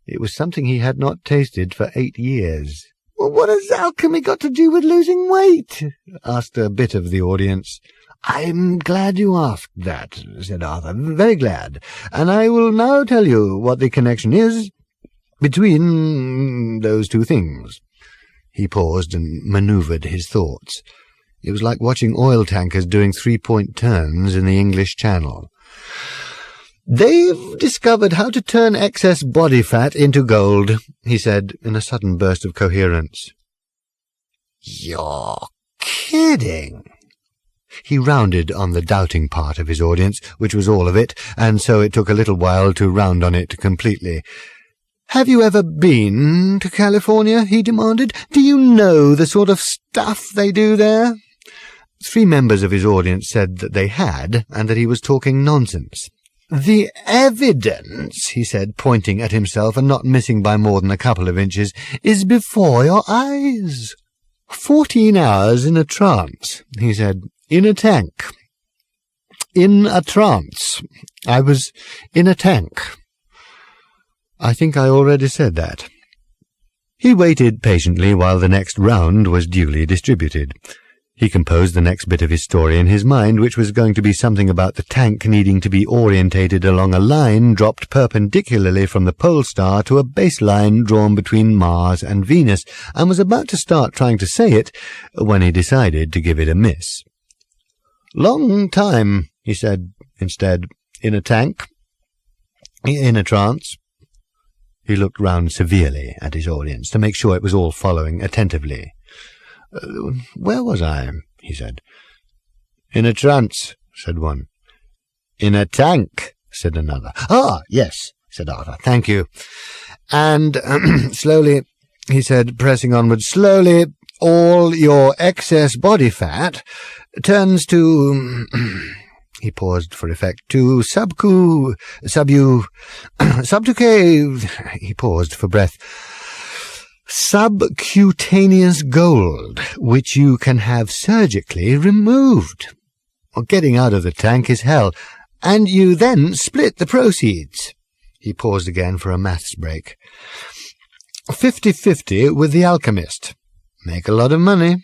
S1: It was something he had not tasted for 8 years. "Well, what has alchemy got to do with losing weight?" asked a bit of the audience. "I'm glad you asked that," said Arthur, "very glad, and I will now tell you what the connection is between those two things." He paused and manoeuvred his thoughts. It was like watching oil tankers doing 3-point turns in the English Channel. "They've discovered how to turn excess body fat into gold," he said in a sudden burst of coherence. "You're kidding!" He rounded on the doubting part of his audience, which was all of it, and so it took a little while to round on it completely. "Have you ever been to California?" he demanded. "Do you know the sort of stuff they do there?" 3 members of his audience said that they had, and that he was talking nonsense. "The evidence," he said, pointing at himself and not missing by more than a couple of inches, "is before your eyes." 14 hours in a trance," he said. "In a tank. In a trance. I was in a tank. I think I already said that." He waited patiently while the next round was duly distributed. He composed the next bit of his story in his mind, which was going to be something about the tank needing to be orientated along a line dropped perpendicularly from the pole star to a base line drawn between Mars and Venus, and was about to start trying to say it when he decided to give it a miss. "Long time," he said instead. "In a tank. In a trance." He looked round severely at his audience to make sure it was all following attentively. "Where was I?" he said. "In a trance," said one. "In a tank," said another. "Ah, yes," said Arthur. "Thank you." "And slowly," he said, pressing onward, "slowly all your excess body fat turns to—" he paused for effect, "to subtuque," he paused for breath, "subcutaneous gold, which you can have surgically removed. Getting out of the tank is hell, and you then split the proceeds." He paused again for a maths break. 50-50 with the alchemist. Make a lot of money."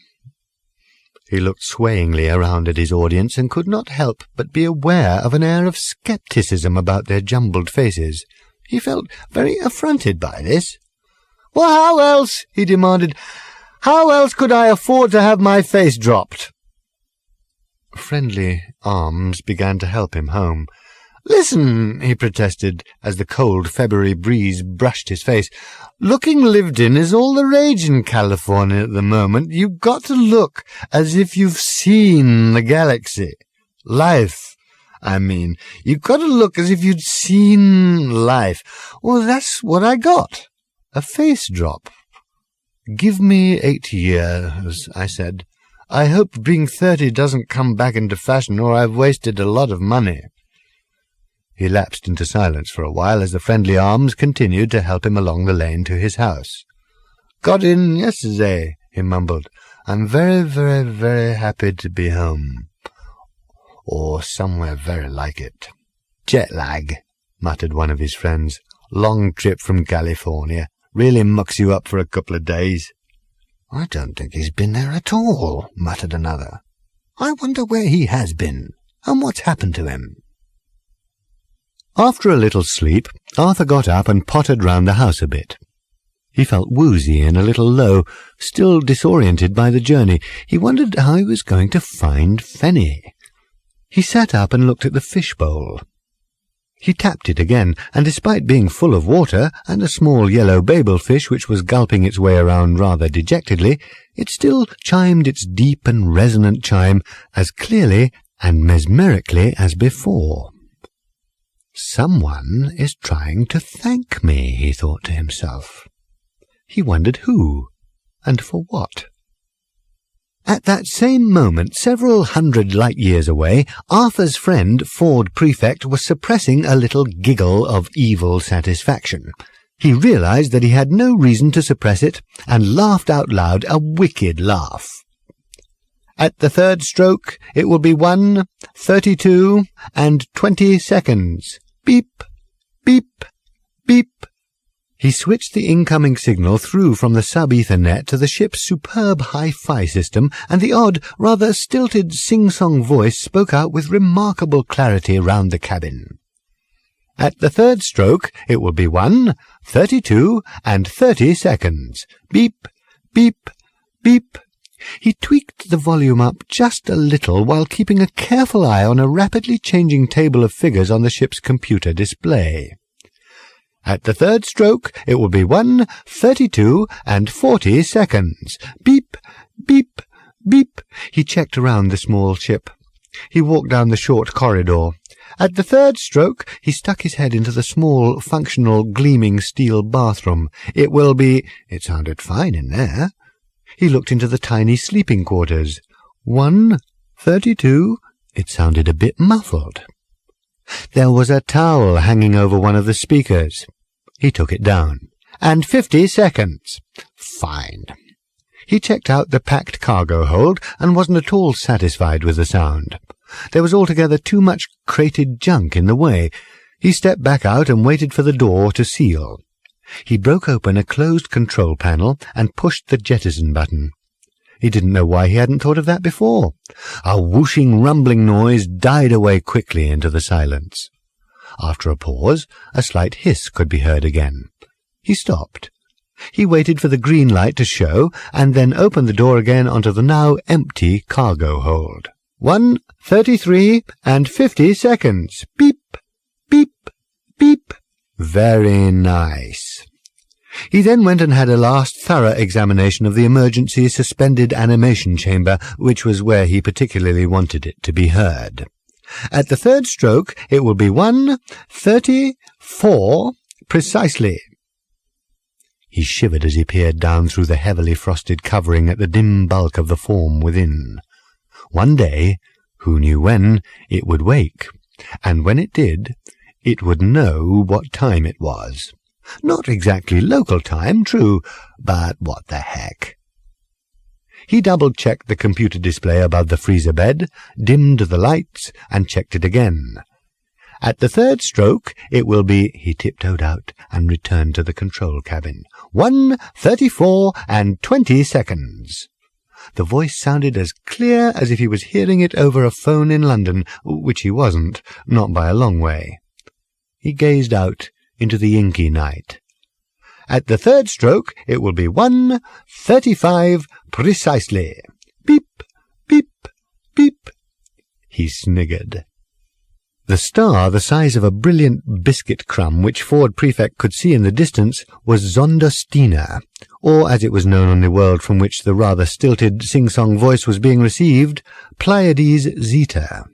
S1: He looked swayingly around at his audience and could not help but be aware of an air of scepticism about their jumbled faces. He felt very affronted by this. "Well, how else?" he demanded. "How else could I afford to have my face dropped?" Friendly arms began to help him home. "Listen," he protested, as the cold February breeze brushed his face. "Looking lived in is all the rage in California at the moment. You've got to look as if you've seen the galaxy. Life, I mean. You've got to look as if you'd seen life. Well, that's what I got. A face drop. 'Give me 8 years,' I said. 'I hope being 30 doesn't come back into fashion, or I've wasted a lot of money.'" He lapsed into silence for a while as the friendly arms continued to help him along the lane to his house. "Got in yesterday," he mumbled. "I'm very, very, very happy to be home. Or somewhere very like it." "Jet lag," muttered one of his friends. "Long trip from California. Really mucks you up for a couple of days." "I don't think he's been there at all," muttered another. "I wonder where he has been, and what's happened to him." After a little sleep, Arthur got up and pottered round the house a bit. He felt woozy and a little low, still disoriented by the journey. He wondered how he was going to find Fenny. He sat up and looked at the fishbowl. He tapped it again, and despite being full of water and a small yellow babel fish which was gulping its way around rather dejectedly, it still chimed its deep and resonant chime as clearly and mesmerically as before. "Someone is trying to thank me," he thought to himself. He wondered who, and for what. At that same moment, several hundred light-years away, Arthur's friend, Ford Prefect, was suppressing a little giggle of evil satisfaction. He realized that he had no reason to suppress it, and laughed out loud a wicked laugh. At the third stroke, it will be 1, 32, and 20 seconds. Beep, beep, beep. He switched the incoming signal through from the sub-Ethernet to the ship's superb hi-fi system, and the odd, rather stilted sing-song voice spoke out with remarkable clarity round the cabin. At the third stroke, it will be 1, 32, and 30 seconds. Beep, beep, beep. He tweaked the volume up just a little while keeping a careful eye on a rapidly changing table of figures on the ship's computer display. At the third stroke, it will be 1, 32, and 40 seconds. Beep, beep, beep. He checked around the small ship. He walked down the short corridor. At the third stroke, he stuck his head into the small, functional, gleaming steel bathroom. It will be— It sounded fine in there. He looked into the tiny sleeping quarters. 1, 32. It sounded a bit muffled. There was a towel hanging over one of the speakers. He took it down. And 50 seconds. Fine. He checked out the packed cargo hold and wasn't at all satisfied with the sound. There was altogether too much crated junk in the way. He stepped back out and waited for the door to seal. He broke open a closed control panel and pushed the jettison button. He didn't know why he hadn't thought of that before. A whooshing, rumbling noise died away quickly into the silence. After a pause, a slight hiss could be heard again. He stopped. He waited for the green light to show, and then opened the door again onto the now empty cargo hold. 1, 33, and 50 seconds. Beep, beep, beep. Very nice. He then went and had a last thorough examination of the emergency suspended animation chamber, which was where he particularly wanted it to be heard. At the third stroke, it will be 1, 34, precisely. He shivered as he peered down through the heavily frosted covering at the dim bulk of the form within. One day, who knew when, it would wake, and when it did, it would know what time it was. Not exactly local time, true, but what the heck. He double-checked the computer display above the freezer bed, dimmed the lights, and checked it again. At the third stroke, it will be— He tiptoed out and returned to the control cabin. 1, 34, and 20 seconds. The voice sounded as clear as if he was hearing it over a phone in London, which he wasn't, not by a long way. He gazed out into the inky night. At the third stroke, it will be 1, 35, precisely. Beep, beep, beep. He sniggered. The star, the size of a brilliant biscuit crumb which Ford Prefect could see in the distance, was Zondostina, or, as it was known in the world from which the rather stilted sing-song voice was being received, Pleiades Zeta.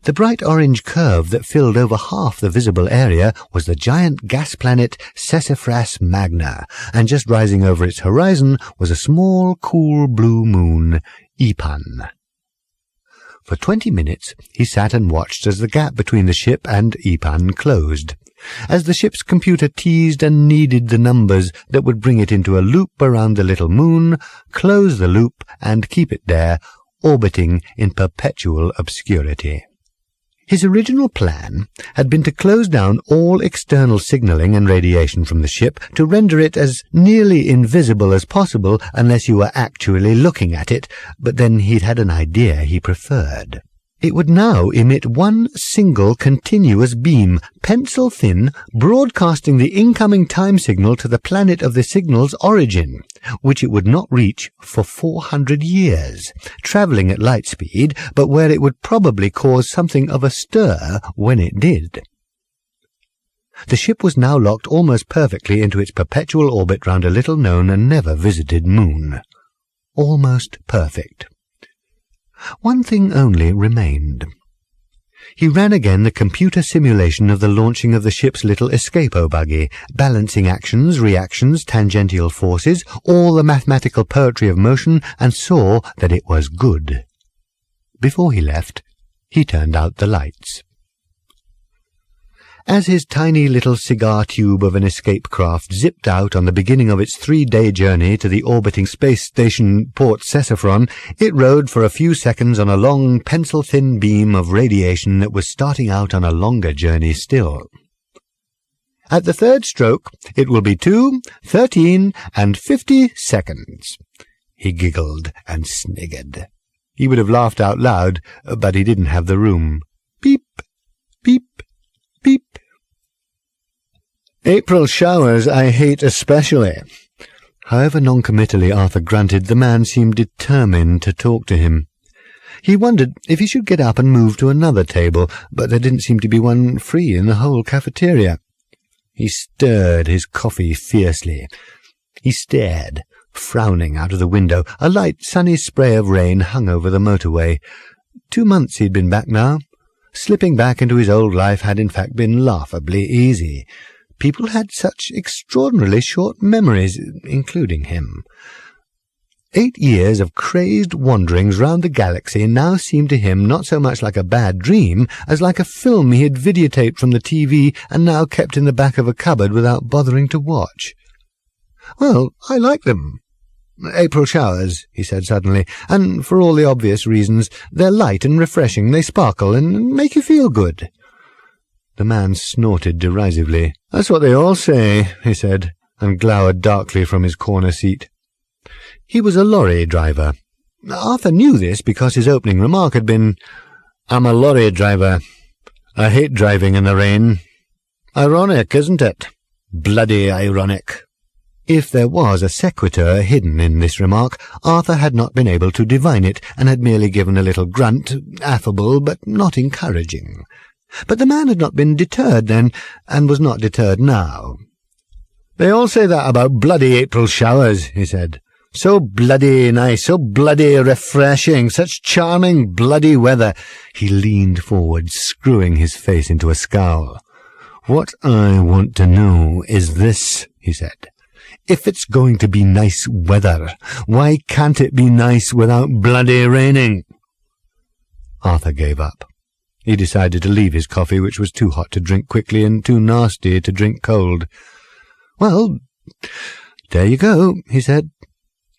S1: The bright orange curve that filled over half the visible area was the giant gas planet Sassafras Magna, and just rising over its horizon was a small, cool blue moon, Ipan. For 20 minutes he sat and watched as the gap between the ship and Ipan closed, as the ship's computer teased and kneaded the numbers that would bring it into a loop around the little moon, close the loop, and keep it there, orbiting in perpetual obscurity. His original plan had been to close down all external signaling and radiation from the ship to render it as nearly invisible as possible unless you were actually looking at it, but then he'd had an idea he preferred. It would now emit one single continuous beam, pencil-thin, broadcasting the incoming time signal to the planet of the signal's origin, which it would not reach for 400 years, travelling at light speed, but where it would probably cause something of a stir when it did. The ship was now locked almost perfectly into its perpetual orbit round a little-known and never-visited moon. Almost perfect. One thing only remained. He ran again the computer simulation of the launching of the ship's little escapo buggy, balancing actions, reactions, tangential forces, all the mathematical poetry of motion, and saw that it was good. Before he left, he turned out the lights. As his tiny little cigar tube of an escape craft zipped out on the beginning of its 3-day journey to the orbiting space station Port Cesiphron, it rode for a few seconds on a long, pencil-thin beam of radiation that was starting out on a longer journey still. At the third stroke, it will be 2, 13, and 50 seconds. He giggled and sniggered. He would have laughed out loud, but he didn't have the room. Beep, beep, beep. April showers I hate especially. However noncommittally Arthur grunted, the man seemed determined to talk to him. He wondered if he should get up and move to another table, but there didn't seem to be one free in the whole cafeteria. He stirred his coffee fiercely. He stared, frowning out of the window. A light, sunny spray of rain hung over the motorway. 2 months he'd been back now. Slipping back into his old life had in fact been laughably easy. People had such extraordinarily short memories, including him. 8 years of crazed wanderings round the galaxy now seemed to him not so much like a bad dream as like a film he had videotaped from the TV and now kept in the back of a cupboard without bothering to watch. "Well, I like them. April showers," he said suddenly, "and for all the obvious reasons. They're light and refreshing, they sparkle and make you feel good." The man snorted derisively. "That's what they all say," he said, and glowered darkly from his corner seat. He was a lorry driver. Arthur knew this because his opening remark had been, "I'm a lorry driver. I hate driving in the rain." Ironic, isn't it? Bloody ironic. If there was a sequitur hidden in this remark, Arthur had not been able to divine it, and had merely given a little grunt, affable but not encouraging. But the man had not been deterred then, and was not deterred now. "They all say that about bloody April showers," he said. "So bloody nice, so bloody refreshing, such charming bloody weather." He leaned forward, screwing his face into a scowl. "What I want to know is this," he said. "If it's going to be nice weather, why can't it be nice without bloody raining?" Arthur gave up. He decided to leave his coffee, which was too hot to drink quickly and too nasty to drink cold. "Well, there you go," he said,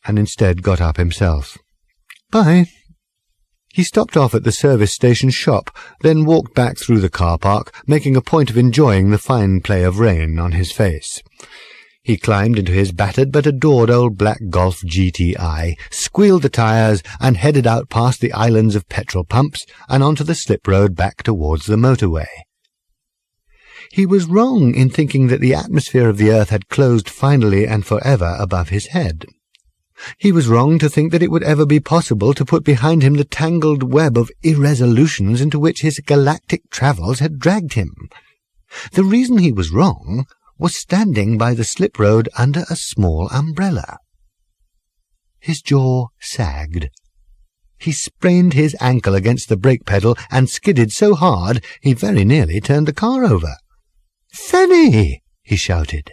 S1: and instead got up himself. "Bye." He stopped off at the service station shop, then walked back through the car park, making a point of enjoying the fine play of rain on his face. He climbed into his battered but adored old black Golf GTI, squealed the tires, and headed out past the islands of petrol pumps and onto the slip road back towards the motorway. He was wrong in thinking that the atmosphere of the earth had closed finally and forever above his head. He was wrong to think that it would ever be possible to put behind him the tangled web of irresolutions into which his galactic travels had dragged him. The reason he was wrong was standing by the slip road under a small umbrella. His jaw sagged. He sprained his ankle against the brake pedal and skidded so hard he very nearly turned the car over. "Fanny!" he shouted.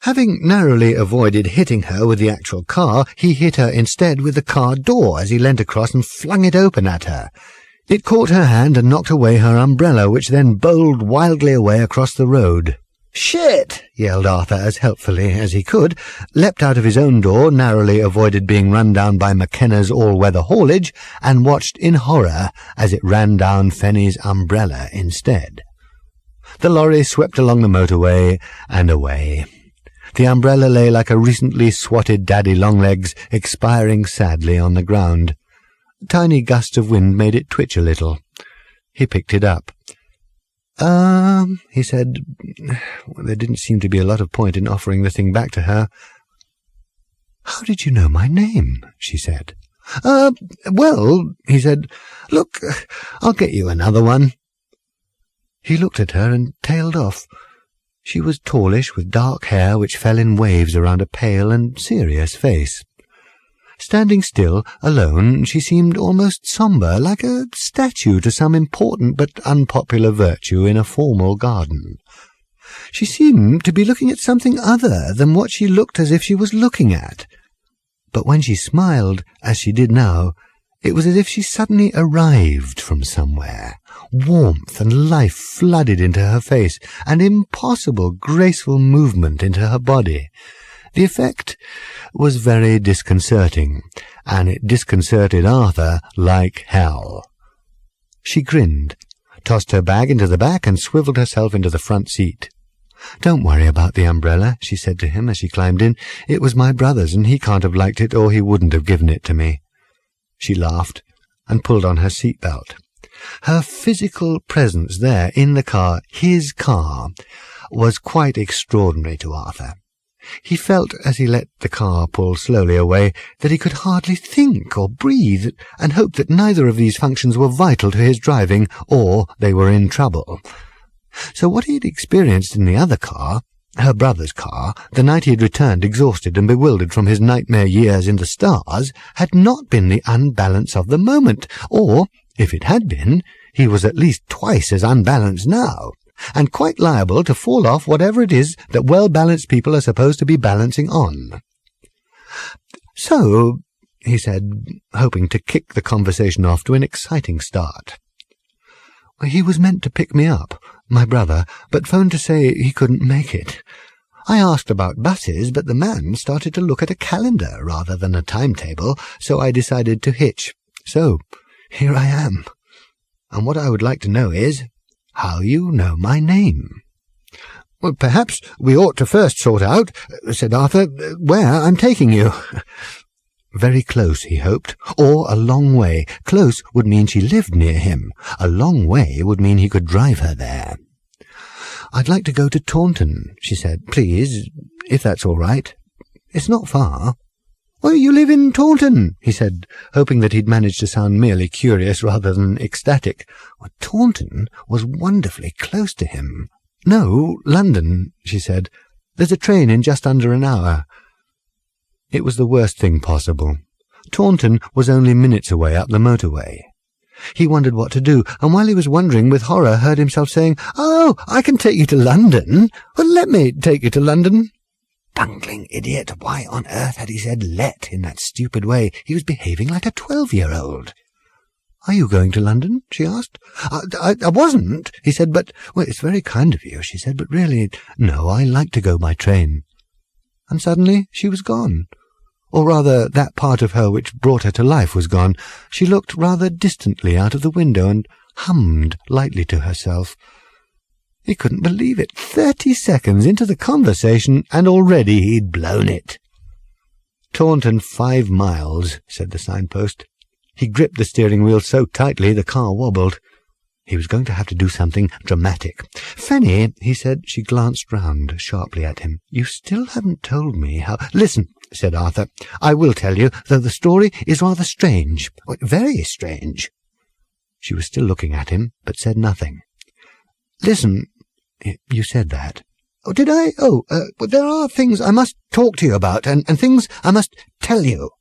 S1: Having narrowly avoided hitting her with the actual car, he hit her instead with the car door as he leant across and flung it open at her. It caught her hand and knocked away her umbrella, which then bowled wildly away across the road. "Shit!" yelled Arthur as helpfully as he could, leapt out of his own door, narrowly avoided being run down by McKenna's all-weather haulage, and watched in horror as it ran down Fanny's umbrella instead. The lorry swept along the motorway and away. The umbrella lay like a recently swatted daddy-long-legs, expiring sadly on the ground. Tiny gusts of wind made it twitch a little. He picked it up. He said. There didn't seem to be a lot of point in offering the thing back to her. "How did you know my name?" she said. Well," he said, "look, I'll get you another one." He looked at her and tailed off. She was tallish, with dark hair which fell in waves around a pale and serious face. Standing still, alone, she seemed almost sombre, like a statue to some important but unpopular virtue in a formal garden. She seemed to be looking at something other than what she looked as if she was looking at. But when she smiled, as she did now, it was as if she suddenly arrived from somewhere. Warmth and life flooded into her face, and impossible graceful movement into her body. The effect was very disconcerting, and it disconcerted Arthur like hell. She grinned, tossed her bag into the back, and swiveled herself into the front seat. "Don't worry about the umbrella," she said to him as she climbed in. "It was my brother's, and he can't have liked it, or he wouldn't have given it to me." She laughed and pulled on her seat-belt. Her physical presence there in the car, his car, was quite extraordinary to Arthur. He felt, as he let the car pull slowly away, that he could hardly think or breathe, and hoped that neither of these functions were vital to his driving, or they were in trouble. So what he had experienced in the other car, her brother's car, the night he had returned exhausted and bewildered from his nightmare years in the stars, had not been the unbalance of the moment, or, if it had been, he was at least twice as unbalanced now, and quite liable to fall off whatever it is that well-balanced people are supposed to be balancing on. "So," he said, hoping to kick the conversation off to an exciting start, "he was meant to pick me up, my brother, but phoned to say he couldn't make it. I asked about buses, but the man started to look at a calendar rather than a timetable, so I decided to hitch. So, here I am. And what I would like to know is how you know my name." "Well, perhaps we ought to first sort out," said Arthur, "where I'm taking you." Very close, he hoped, or a long way. Close would mean she lived near him. A long way would mean he could drive her there. "I'd like to go to Taunton," she said, "please, if that's all right. It's not far." "Well, you live in Taunton," he said, hoping that he'd managed to sound merely curious rather than ecstatic. Well, Taunton was wonderfully close to him. "No, London," she said. "There's a train in just under an hour." It was the worst thing possible. Taunton was only minutes away up the motorway. He wondered what to do, and while he was wondering, with horror, heard himself saying, "Oh, I can take you to London. Well, let me take you to London." Bungling idiot! Why on earth had he said "let" in that stupid way? He was behaving like a 12-year-old. "Are you going to London?" she asked. I wasn't," he said, "but—" "Well, it's very kind of you," she said, "but really, no, I like to go by train." And suddenly she was gone. Or rather, that part of her which brought her to life was gone. She looked rather distantly out of the window and hummed lightly to herself. He couldn't believe it. 30 seconds into the conversation, and already he'd blown it. "Taunton 5 miles, said the signpost. He gripped the steering wheel so tightly the car wobbled. He was going to have to do something dramatic. "Fanny," he said. She glanced round sharply at him. "You still haven't told me how—" "Listen," said Arthur. "I will tell you, though the story is rather strange. Very strange." She was still looking at him, but said nothing. "Listen, you said that." "Oh, did I? There are things I must talk to you about, and things I must tell you.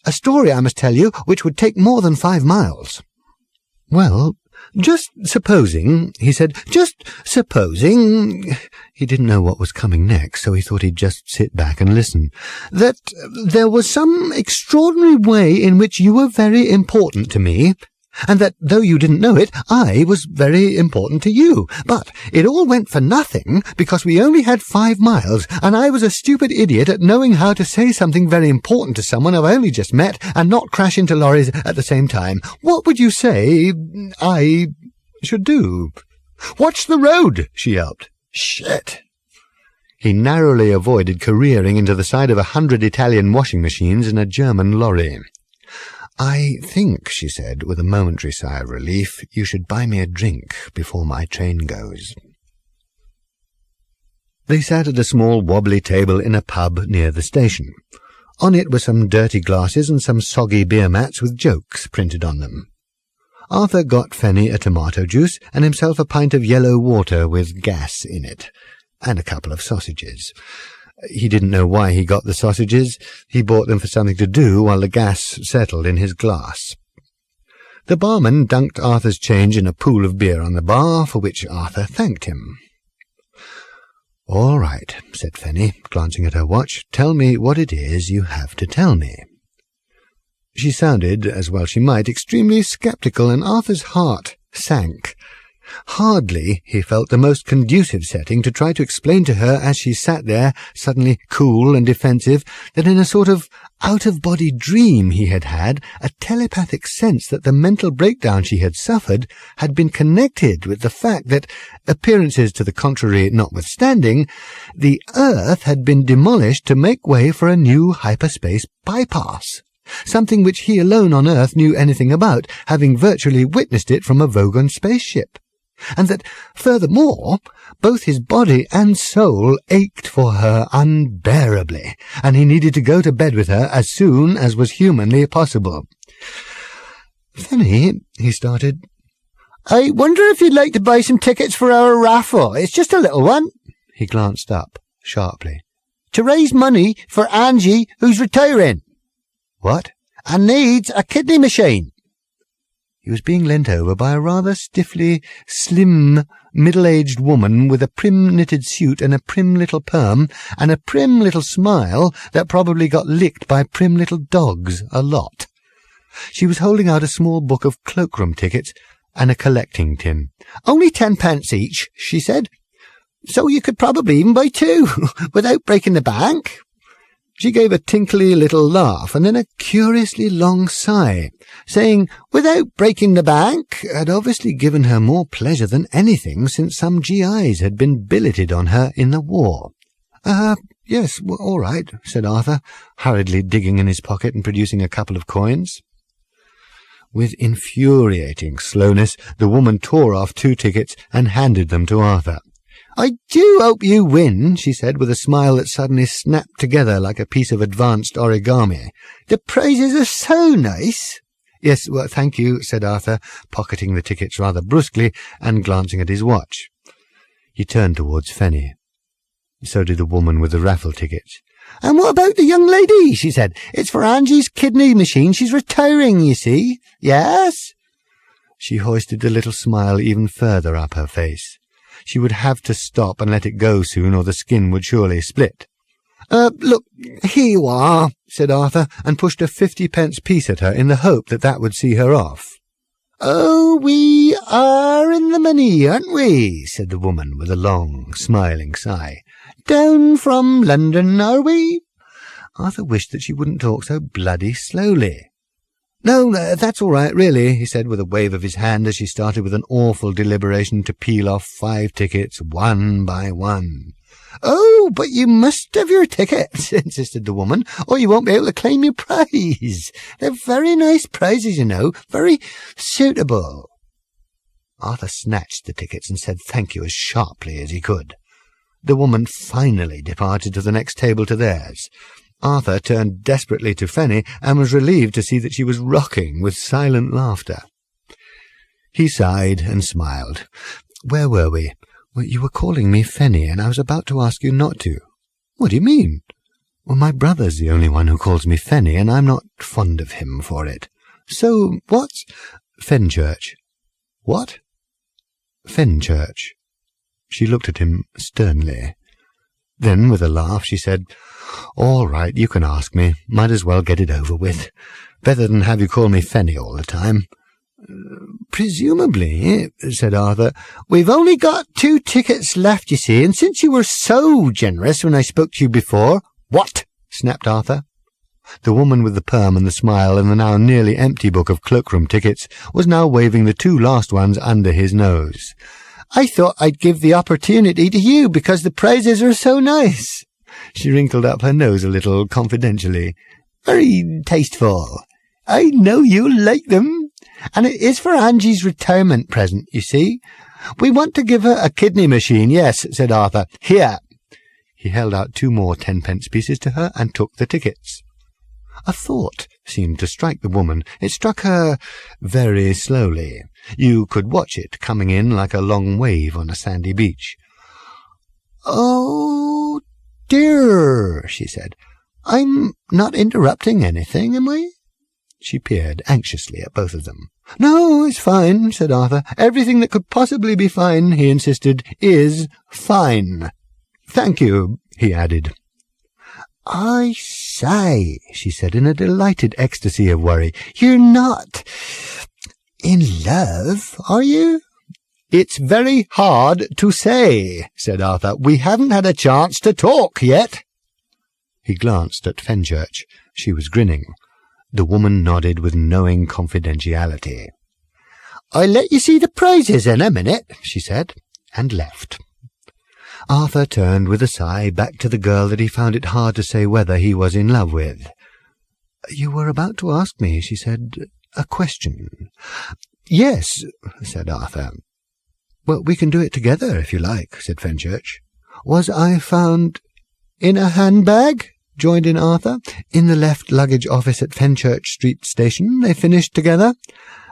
S1: A story I must tell you, which would take more than 5 miles. "Well, just supposing," he said, "just supposing—" He didn't know what was coming next, so he thought he'd just sit back and listen. "That there was some extraordinary way in which you were very important to me, and that, though you didn't know it, I was very important to you. But it all went for nothing, because we only had 5 miles, and I was a stupid idiot at knowing how to say something very important to someone I've only just met, and not crash into lorries at the same time. What would you say I should do?" "Watch the road," she yelped. "Shit." He narrowly avoided careering into the side of 100 Italian washing machines in a German lorry. "I think," she said, with a momentary sigh of relief, "you should buy me a drink before my train goes." They sat at a small wobbly table in a pub near the station. On it were some dirty glasses and some soggy beer mats with jokes printed on them. Arthur got Fanny a tomato juice and himself a pint of yellow water with gas in it, and a couple of sausages. He didn't know why he got the sausages. He bought them for something to do while the gas settled in his glass. The barman dunked Arthur's change in a pool of beer on the bar, for which Arthur thanked him. "All right," said Fanny, glancing at her watch. "Tell me what it is you have to tell me." She sounded, as well she might, extremely sceptical, and Arthur's heart sank. Hardly, he felt, the most conducive setting to try to explain to her, as she sat there, suddenly cool and defensive, that in a sort of out-of-body dream he had had a telepathic sense that the mental breakdown she had suffered had been connected with the fact that, appearances to the contrary notwithstanding, the Earth had been demolished to make way for a new hyperspace bypass, something which he alone on Earth knew anything about, having virtually witnessed it from a Vogon spaceship. And that, furthermore, both his body and soul ached for her unbearably, and he needed to go to bed with her as soon as was humanly possible. "Fanny," he started, "I wonder if you'd like to buy some tickets for our raffle. It's just a little one." He glanced up sharply. "To raise money for Angie, who's retiring." "What?" "And needs a kidney machine." He was being leant over by a rather stiffly slim, middle-aged woman with a prim knitted suit and a prim little perm and a prim little smile that probably got licked by prim little dogs a lot. She was holding out a small book of cloakroom tickets and a collecting tin. "Only 10 pence each," she said, "so you could probably even buy two, without breaking the bank." She gave a tinkly little laugh, and then a curiously long sigh, saying "without breaking the bank" had obviously given her more pleasure than anything since some GIs had been billeted on her in the war. Yes, all right," said Arthur, hurriedly digging in his pocket and producing a couple of coins. With infuriating slowness, the woman tore off 2 tickets and handed them to Arthur. "I do hope you win," she said, with a smile that suddenly snapped together like a piece of advanced origami. "The prizes are so nice." "Yes, well, thank you," said Arthur, pocketing the tickets rather brusquely and glancing at his watch. He turned towards Fanny. So did the woman with the raffle tickets. "And what about the young lady?" she said. "It's for Angie's kidney machine. She's retiring, you see." "Yes?" She hoisted the little smile even further up her face. She would have to stop and let it go soon, or the skin would surely split. "Look, here you are," said Arthur, and pushed a 50-pence piece at her in the hope that that would see her off. "Oh, we are in the money, aren't we?" said the woman with a long, smiling sigh. "Down from London, are we?" Arthur wished that she wouldn't talk so bloody slowly. "No, that's all right, really," he said with a wave of his hand as she started with an awful deliberation to peel off 5 tickets one by one. "Oh, but you must have your tickets," insisted the woman, "or you won't be able to claim your prize. They're very nice prizes, you know, very suitable." Arthur snatched the tickets and said thank you as sharply as he could. The woman finally departed to the next table to theirs. Arthur turned desperately to Fanny and was relieved to see that she was rocking with silent laughter. He sighed and smiled. "Where were we?" "Well, you were calling me Fanny, and I was about to ask you not to." "What do you mean?" "Well, my brother's the only one who calls me Fanny, and I'm not fond of him for it." "So what's—" "Fenchurch." "What?" "Fenchurch." She looked at him sternly. Then, with a laugh, she said, "All right, you can ask me. Might as well get it over with. Better than have you call me Fanny all the time." "Presumably," said Arthur, "we've only got 2 tickets left, you see, and since you were so generous when I spoke to you before—" "What?" snapped Arthur. The woman with the perm and the smile and the now nearly empty book of cloakroom tickets was now waving the 2 last ones under his nose. "I thought I'd give the opportunity to you because the prizes are so nice." She wrinkled up her nose a little confidentially. "Very tasteful. I know you'll like them. And it is for Angie's retirement present, you see. We want to give her a kidney machine, yes," said Arthur. "Here." He held out 2 more 10-pence pieces to her and took the tickets. A thought seemed to strike the woman. It struck her very slowly. You could watch it coming in like a long wave on a sandy beach. "Oh, dear, she said. I'm not interrupting anything, am I? She peered anxiously at both of them. No, it's fine, said Arthur. Everything that could possibly be fine, he insisted, is fine. Thank you, he added. I say, she said in a delighted ecstasy of worry, you're not in love, are you? It's very hard to say, said Arthur. We haven't had a chance to talk yet. He glanced at Fenchurch. She was grinning. The woman nodded with knowing confidentiality. I'll let you see the prizes in a minute, she said, and left. Arthur turned with a sigh back to the girl that he found it hard to say whether he was in love with. You were about to ask me, she said, a question. Yes, said Arthur. Well, we can do it together, if you like, said Fenchurch. Was I found in a handbag? Joined in Arthur. In the left luggage office at Fenchurch Street Station. They finished together.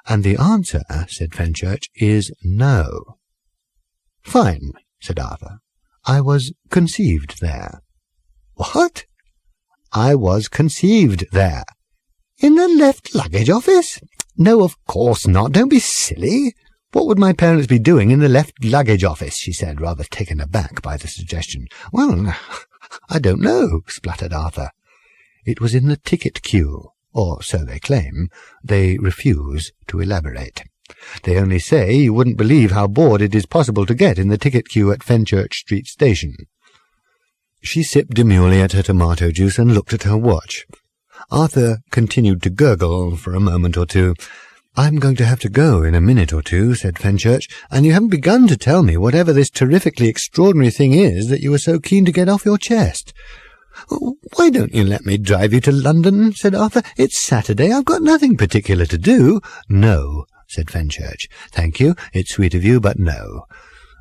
S1: And the answer, said Fenchurch, is no. Fine, said Arthur. I was conceived there. What? I was conceived there. In the left luggage office? No, of course not. Don't be silly. What would my parents be doing in the left luggage office? She said, rather taken aback by the suggestion. Well, I don't know, spluttered Arthur. It was in the ticket queue, or so they claim. They refuse to elaborate. They only say you wouldn't believe how bored it is possible to get in the ticket queue at Fenchurch Street Station. She sipped demurely at her tomato juice and looked at her watch. Arthur continued to gurgle for a moment or two. I'm going to have to go in a minute or two, said Fenchurch, and you haven't begun to tell me whatever this terrifically extraordinary thing is that you were so keen to get off your chest. Why don't you let me drive you to London, said Arthur. It's Saturday. I've got nothing particular to do. No, said Fenchurch. Thank you. It's sweet of you, but no.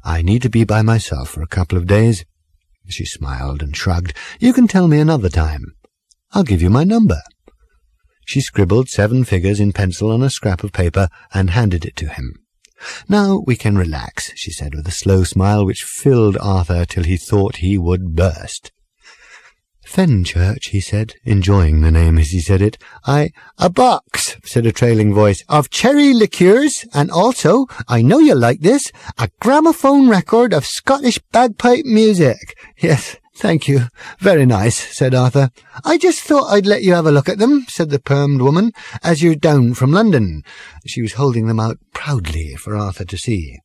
S1: I need to be by myself for a couple of days. She smiled and shrugged. You can tell me another time. I'll give you my number. She scribbled 7 figures in pencil on a scrap of paper and handed it to him. Now we can relax, she said with a slow smile which filled Arthur till he thought he would burst. Fenchurch, he said, enjoying the name as he said it. A box, said a trailing voice, of cherry liqueurs, and also, I know you'll like this, a gramophone record of Scottish bagpipe music. Yes, thank you. Very nice, said Arthur. I just thought I'd let you have a look at them, said the permed woman, as you're down from London. She was holding them out proudly for Arthur to see.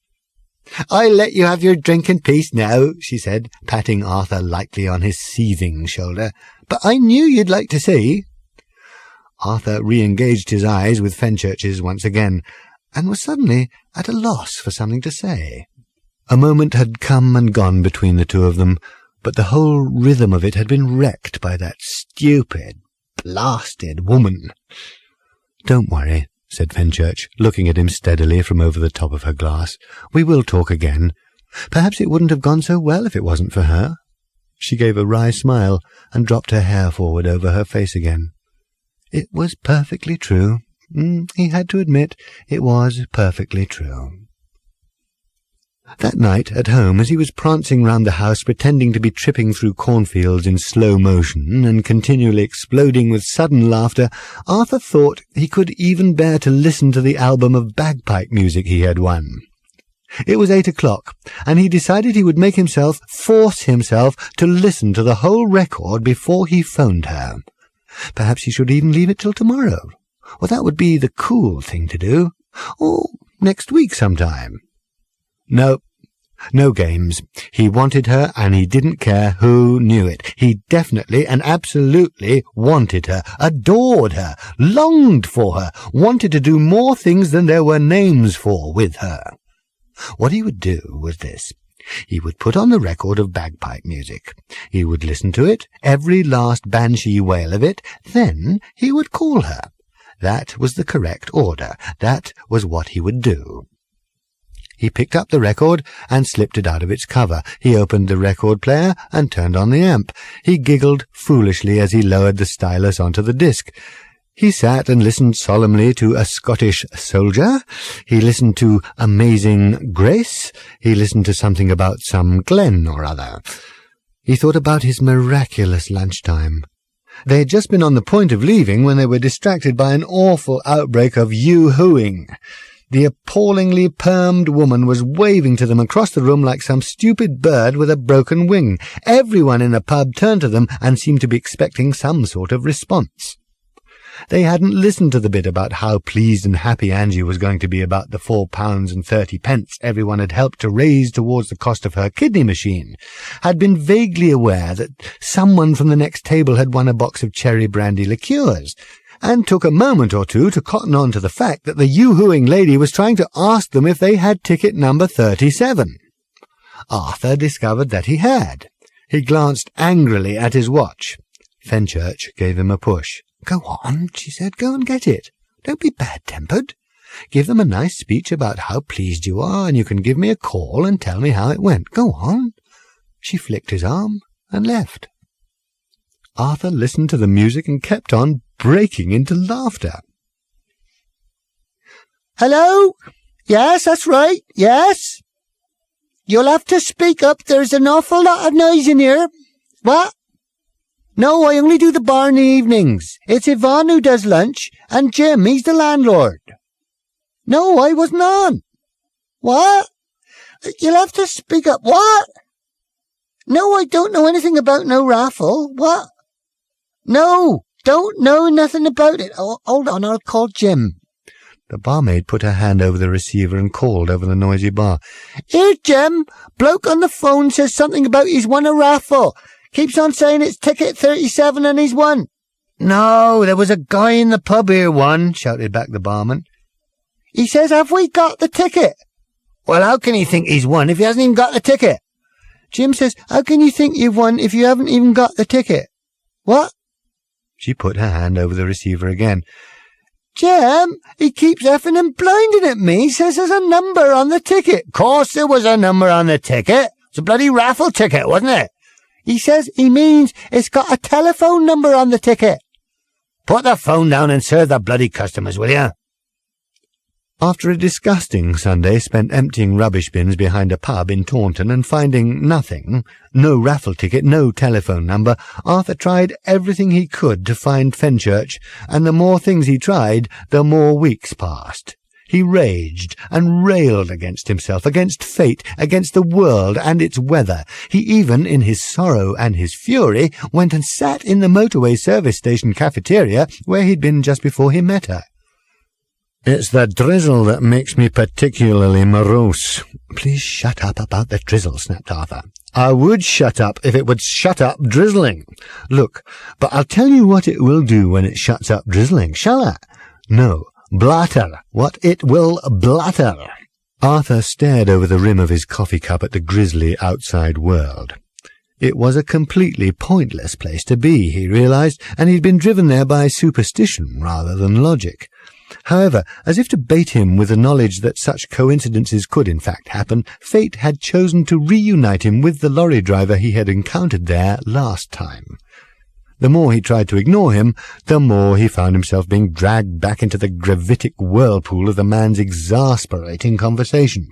S1: I'll let you have your drink in peace now, she said, patting Arthur lightly on his seething shoulder. But I knew you'd like to see. Arthur re-engaged his eyes with Fenchurch's once again, and was suddenly at a loss for something to say. A moment had come and gone between the two of them, but the whole rhythm of it had been wrecked by that stupid, blasted woman. Don't worry, said Fenchurch, looking at him steadily from over the top of her glass. We will talk again. Perhaps it wouldn't have gone so well if it wasn't for her. She gave a wry smile and dropped her hair forward over her face again. It was perfectly true. He had to admit it was perfectly true. That night, at home, as he was prancing round the house, pretending to be tripping through cornfields in slow motion, and continually exploding with sudden laughter, Arthur thought he could even bear to listen to the album of bagpipe music he had won. It was 8 o'clock, and he decided he would force himself to listen to the whole record before he phoned her. Perhaps he should even leave it till tomorrow. Well, that would be the cool thing to do. Or next week sometime. No games. He wanted her, and he didn't care who knew it. He definitely and absolutely wanted her, adored her, longed for her, wanted to do more things than there were names for with her. What he would do was this. He would put on the record of bagpipe music. He would listen to it, every last banshee wail of it. Then he would call her. That was the correct order. That was what he would do. He picked up the record and slipped it out of its cover. He opened the record player and turned on the amp. He giggled foolishly as he lowered the stylus onto the disc. He sat and listened solemnly to A Scottish Soldier. He listened to Amazing Grace. He listened to something about some glen or other. He thought about his miraculous lunchtime. They had just been on the point of leaving when they were distracted by an awful outbreak of yoo-hooing. The appallingly permed woman was waving to them across the room like some stupid bird with a broken wing. Everyone in the pub turned to them and seemed to be expecting some sort of response. They hadn't listened to the bit about how pleased and happy Angie was going to be about the £4.30 everyone had helped to raise towards the cost of her kidney machine, had been vaguely aware that someone from the next table had won a box of cherry brandy liqueurs, and took a moment or two to cotton on to the fact that the yoo-hooing lady was trying to ask them if they had ticket number 37. Arthur discovered that he had. He glanced angrily at his watch. Fenchurch gave him a push. "Go on," she said. "Go and get it. Don't be bad-tempered. Give them a nice speech about how pleased you are, and you can give me a call and tell me how it went. Go on." She flicked his arm and left. Arthur listened to the music and kept on breaking into laughter.
S2: "Hello? Yes, that's right. Yes? You'll have to speak up. There's an awful lot of noise in here. What? No, I only do the bar in the evenings. It's Yvonne who does lunch, and Jim, he's the landlord. No, I wasn't on. What? You'll have to speak up. What? No, I don't know anything about no raffle. What? No, don't know nothing about it. Oh, hold on, I'll call Jim."
S1: The barmaid put her hand over the receiver and called over the noisy bar.
S2: "Here, Jim. Bloke on the phone says something about he's won a raffle. Keeps on saying it's ticket 37 and he's won."
S1: "No, there was a guy in the pub here won," shouted back the barman.
S2: "He says, have we got the ticket?"
S1: "Well, how can he think he's won if he hasn't even got the ticket?"
S2: Jim says, "How can you think you've won if you haven't even got the ticket?" "What?"
S1: She put her hand over the receiver again.
S2: "Jim, he keeps effing and blinding at me. He says there's a number on the ticket."
S1: "Course there was a number on the ticket. It's a bloody raffle ticket, wasn't it?"
S2: "He says he means it's got a telephone number on the ticket."
S1: "Put the phone down and serve the bloody customers, will you?" After a disgusting Sunday spent emptying rubbish bins behind a pub in Taunton and finding nothing, no raffle ticket, no telephone number, Arthur tried everything he could to find Fenchurch, and the more things he tried, the more weeks passed. He raged and railed against himself, against fate, against the world and its weather. He even, in his sorrow and his fury, went and sat in the motorway service station cafeteria where he'd been just before he met her. "It's the drizzle that makes me particularly morose." "Please shut up about the drizzle," snapped Arthur. "I would shut up if it would shut up drizzling. Look, but I'll tell you what it will do when it shuts up drizzling, shall I? No, blatter. What it will blatter." Arthur stared over the rim of his coffee cup at the grisly outside world. It was a completely pointless place to be, he realized, and he'd been driven there by superstition rather than logic. However, as if to bait him with the knowledge that such coincidences could in fact happen, fate had chosen to reunite him with the lorry driver he had encountered there last time. The more he tried to ignore him, the more he found himself being dragged back into the gravitic whirlpool of the man's exasperating conversation.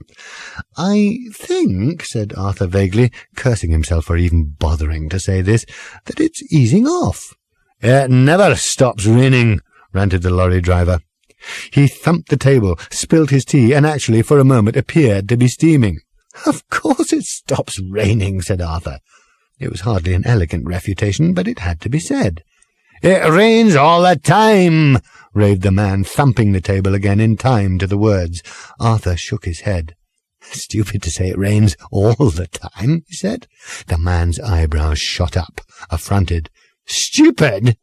S1: "I think," said Arthur vaguely, cursing himself for even bothering to say this, "that it's easing off." "It never stops raining," ranted the lorry driver. He thumped the table, spilt his tea, and actually for a moment appeared to be steaming. "Of course it stops raining," said Arthur. It was hardly an elegant refutation, but it had to be said. "It rains all the time," raved the man, thumping the table again in time to the words. Arthur shook his head. "Stupid to say it rains all the time," he said. The man's eyebrows shot up, affronted. "Stupid?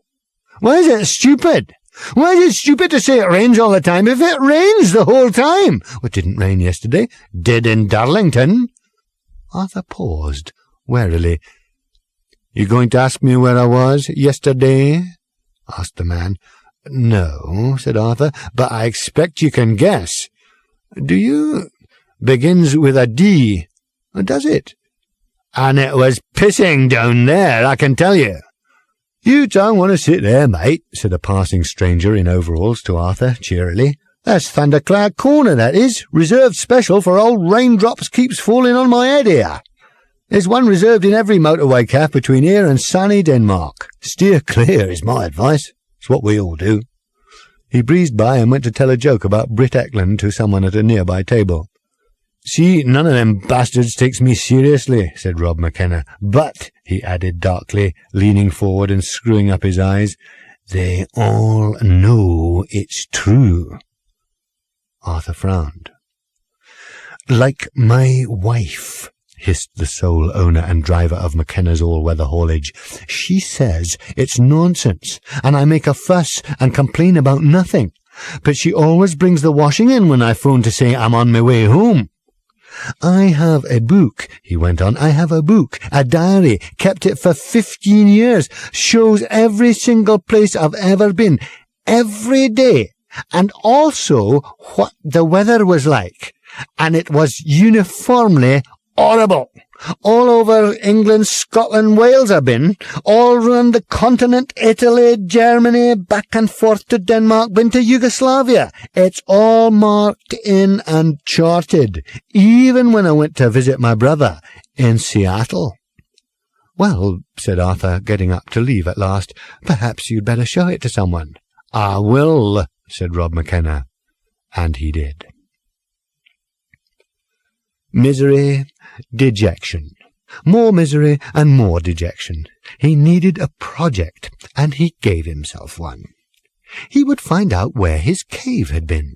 S1: Why is it stupid? Why is it stupid to say it rains all the time if it rains the whole time? It didn't rain yesterday. Did in Darlington." Arthur paused, warily. "You going to ask me where I was yesterday?" asked the man. "No," said Arthur, "but I expect you can guess." "Do you? Begins with a D." "Does it?" "And it was pissing down there, I can tell you." "You don't want to sit there, mate," said a passing stranger in overalls to Arthur, cheerily. "That's Thundercloud Corner, that is. Reserved special for old raindrops keeps falling on my head here."
S2: There's one reserved in every motorway calf between here and sunny Denmark. Steer clear is my advice. It's what we all do. He breezed by and went to tell a joke about Britt Ekland to someone at a nearby table. See, none of them bastards takes me seriously, said Rob McKenna. But, he added darkly, leaning forward and screwing up his eyes, they all know it's true. Arthur frowned. Like my wife, hissed the sole owner and driver of McKenna's all-weather haulage. She says it's nonsense, and I make a fuss and complain about nothing. But she always brings the washing in when I phone to say I'm on my way home. I have a book, he went on. I have a book, a diary, kept it for 15 years, shows every single place I've ever been, every day, and also what the weather was like. And it was uniformly horrible. All over England, Scotland, Wales I've been. All round the continent, Italy, Germany, back and forth to Denmark, been to Yugoslavia. It's all marked in and charted, even when I went to visit my brother in Seattle. Well, said Arthur, getting up to leave at last, perhaps you'd better show it to someone. I will, said Rob McKenna, and he did. Misery, dejection. More misery and more dejection. He needed a project, and he gave himself one. He would find out where his cave had been.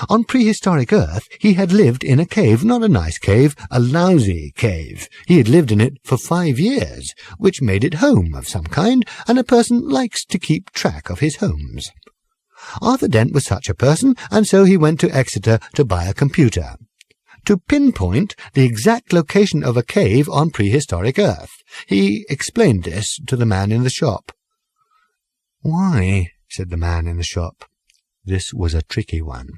S2: On prehistoric Earth, he had lived in a cave, not a nice cave, a lousy cave. He had lived in it for 5 years, which made it home of some kind, and a person likes to keep track of his homes. Arthur Dent was such a person, and so he went to Exeter to buy a computer. To pinpoint the exact location of a cave on prehistoric Earth. He explained this to the man in the shop. Why, said the man in the shop. This was a tricky one.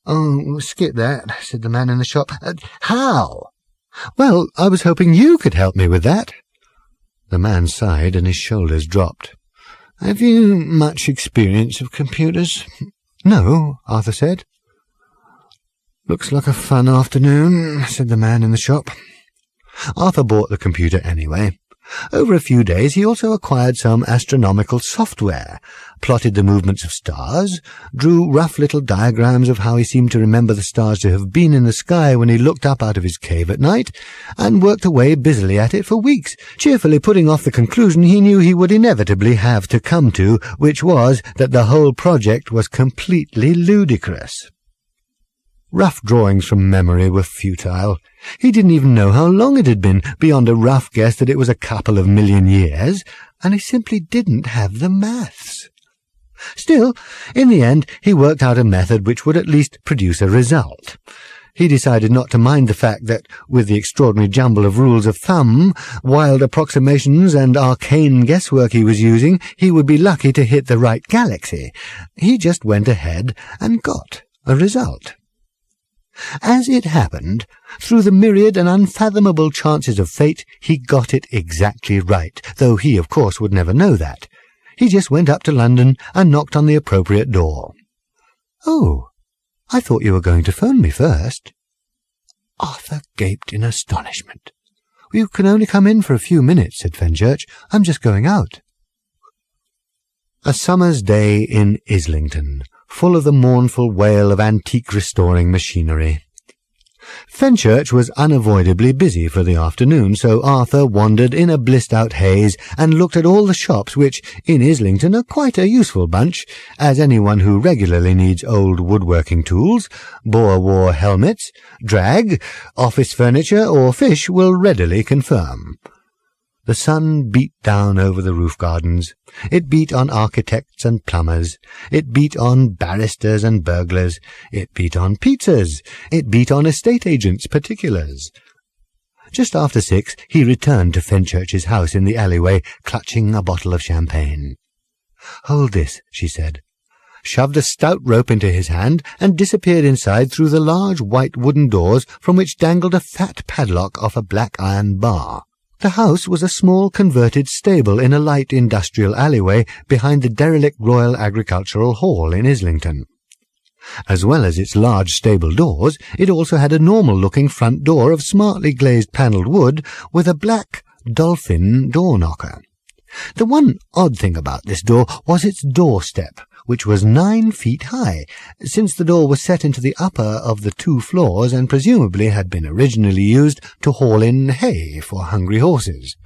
S2: Oh, skip that, said the man in the shop. How? Well, I was hoping you could help me with that. The man sighed and his shoulders dropped. Have you much experience of computers? No, Arthur said. Looks like a fun afternoon, said the man in the shop. Arthur bought the computer anyway. Over a few days he also acquired some astronomical software, plotted the movements of stars, drew rough little diagrams of how he seemed to remember the stars to have been in the sky when he looked up out of his cave at night, and worked away busily at it for weeks, cheerfully putting off the conclusion he knew he would inevitably have to come to, which was that the whole project was completely ludicrous. Rough drawings from memory were futile. He didn't even know how long it had been, beyond a rough guess that it was a couple of million years, and he simply didn't have the maths. Still, in the end, he worked out a method which would at least produce a result. He decided not to mind the fact that, with the extraordinary jumble of rules of thumb, wild approximations, and arcane guesswork he was using, he would be lucky to hit the right galaxy. He just went ahead and got a result. As it happened, through the myriad and unfathomable chances of fate, he got it exactly right, though he, of course, would never know that. He just went up to London and knocked on the appropriate door. Oh, I thought you were going to phone me first. Arthur gaped in astonishment. You can only come in for a few minutes, said Fenchurch. I'm just going out. A summer's day in Islington, full of the mournful wail of antique restoring machinery. Fenchurch was unavoidably busy for the afternoon, so Arthur wandered in a blissed-out haze and looked at all the shops which, in Islington, are quite a useful bunch, as anyone who regularly needs old woodworking tools, Boer War helmets, drag, office furniture, or fish will readily confirm. The sun beat down over the roof gardens. It beat on architects and plumbers. It beat on barristers and burglars. It beat on pizzas. It beat on estate agents' particulars. Just after 6, he returned to Fenchurch's house in the alleyway, clutching a bottle of champagne. "Hold this," she said, shoved a stout rope into his hand, and disappeared inside through the large white wooden doors from which dangled a fat padlock off a black iron bar. The house was a small converted stable in a light industrial alleyway behind the derelict Royal Agricultural Hall in Islington.
S1: As well as its large stable doors, it also had a normal-looking front door of smartly glazed panelled wood with a black dolphin door knocker. The one odd thing about this door was its doorstep, which was 9 feet high, since the door was set into the upper of the 2 floors and presumably had been originally used to haul in hay for hungry horses.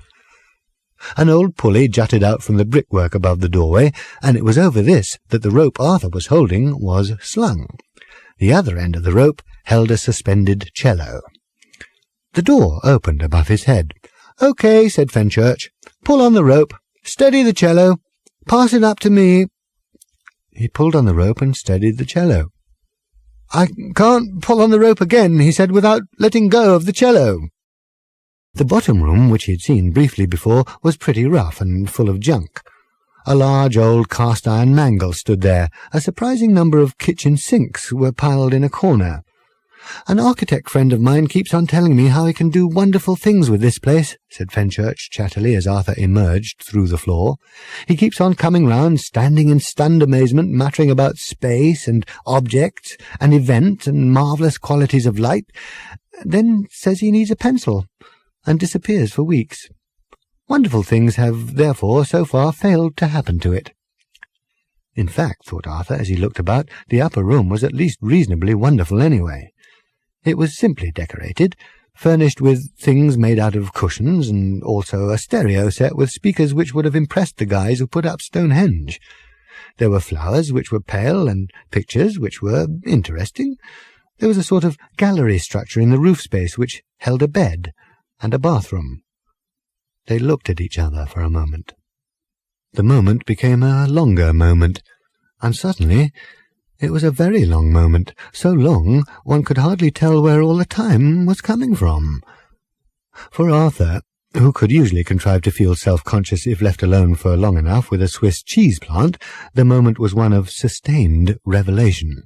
S1: An old pulley jutted out from the brickwork above the doorway, and it was over this that the rope Arthur was holding was slung. The other end of the rope held a suspended cello. The door opened above his head. "Okay," said Fenchurch. "Pull on the rope. Steady the cello. Pass it up to me." He pulled on the rope and steadied the cello. "I can't pull on the rope again," he said, "without letting go of the cello." The bottom room, which he had seen briefly before, was pretty rough and full of junk. A large old cast-iron mangle stood there. A surprising number of kitchen sinks were piled in a corner. "An architect friend of mine keeps on telling me how he can do wonderful things with this place," said Fenchurch chattily as Arthur emerged through the floor. "He keeps on coming round, standing in stunned amazement, muttering about space and objects and event and marvellous qualities of light, then says he needs a pencil, and disappears for weeks. Wonderful things have, therefore, so far failed to happen to it." In fact, thought Arthur as he looked about, the upper room was at least reasonably wonderful anyway. It was simply decorated, furnished with things made out of cushions, and also a stereo set with speakers which would have impressed the guys who put up Stonehenge. There were flowers which were pale, and pictures which were interesting. There was a sort of gallery structure in the roof space which held a bed and a bathroom. They looked at each other for a moment. The moment became a longer moment, and suddenly it was a very long moment, so long one could hardly tell where all the time was coming from. For Arthur, who could usually contrive to feel self-conscious if left alone for long enough with a Swiss cheese plant, the moment was one of sustained revelation.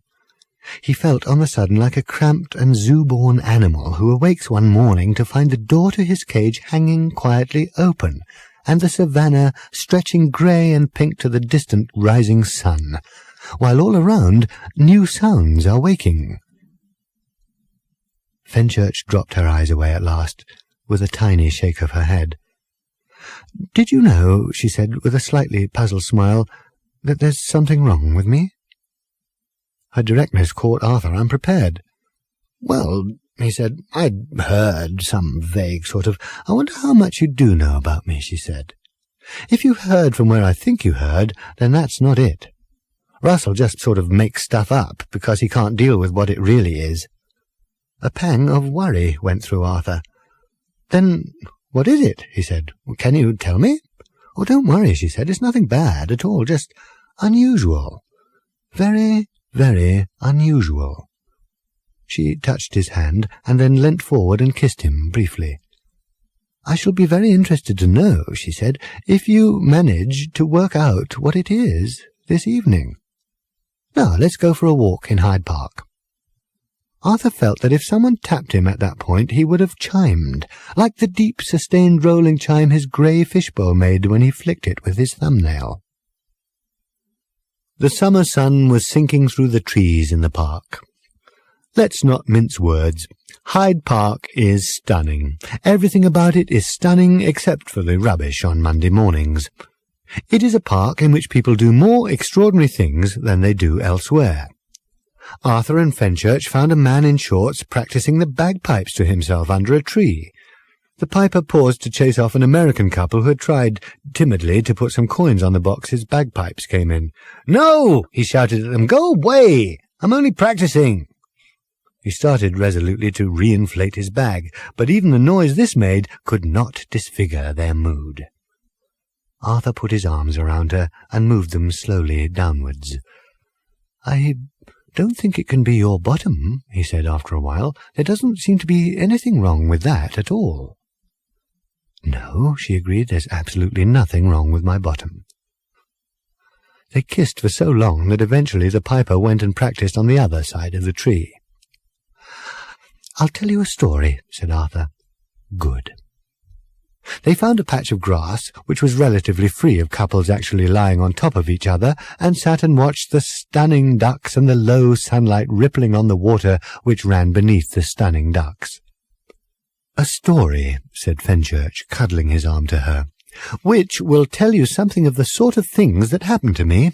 S1: He felt on the sudden like a cramped and zoo-born animal who awakes one morning to find the door to his cage hanging quietly open, and the savannah stretching grey and pink to the distant rising sun, while all around new sounds are waking. Fenchurch dropped her eyes away at last, with a tiny shake of her head. "Did you know," she said, with a slightly puzzled smile, "that there's something wrong with me?" Her directness caught Arthur unprepared. "Well," he said, "I'd heard some vague sort of— I wonder how much you do know about me," she said. "If you heard from where I think you heard, then that's not it. Russell just sort of makes stuff up because he can't deal with what it really is." A pang of worry went through Arthur. "Then what is it?" he said. "Can you tell me?" "Oh, don't worry," she said. "It's nothing bad at all, just unusual. Very, very unusual." She touched his hand and then leant forward and kissed him briefly. "I shall be very interested to know," she said, "if you manage to work out what it is this evening. Now, let's go for a walk in Hyde Park." Arthur felt that if someone tapped him at that point he would have chimed, like the deep, sustained rolling chime his grey fishbowl made when he flicked it with his thumbnail. The summer sun was sinking through the trees in the park. Let's not mince words. Hyde Park is stunning. Everything about it is stunning except for the rubbish on Monday mornings. It is a park in which people do more extraordinary things than they do elsewhere. Arthur and Fenchurch found a man in shorts practising the bagpipes to himself under a tree. The piper paused to chase off an American couple who had tried timidly to put some coins on the box his bagpipes came in. "No!" he shouted at them. "Go away! I'm only practising." He started resolutely to re-inflate his bag, but even the noise this made could not disfigure their mood. Arthur put his arms around her and moved them slowly downwards. "I don't think it can be your bottom," he said after a while. "There doesn't seem to be anything wrong with that at all." "No," she agreed, "there's absolutely nothing wrong with my bottom." They kissed for so long that eventually the piper went and practised on the other side of the tree. "I'll tell you a story," said Arthur. "Good." They found a patch of grass which was relatively free of couples actually lying on top of each other, and sat and watched the stunning ducks and the low sunlight rippling on the water which ran beneath the stunning ducks. "A story," said Fenchurch, cuddling his arm to her, "which will tell you something of the sort of things that happened to me.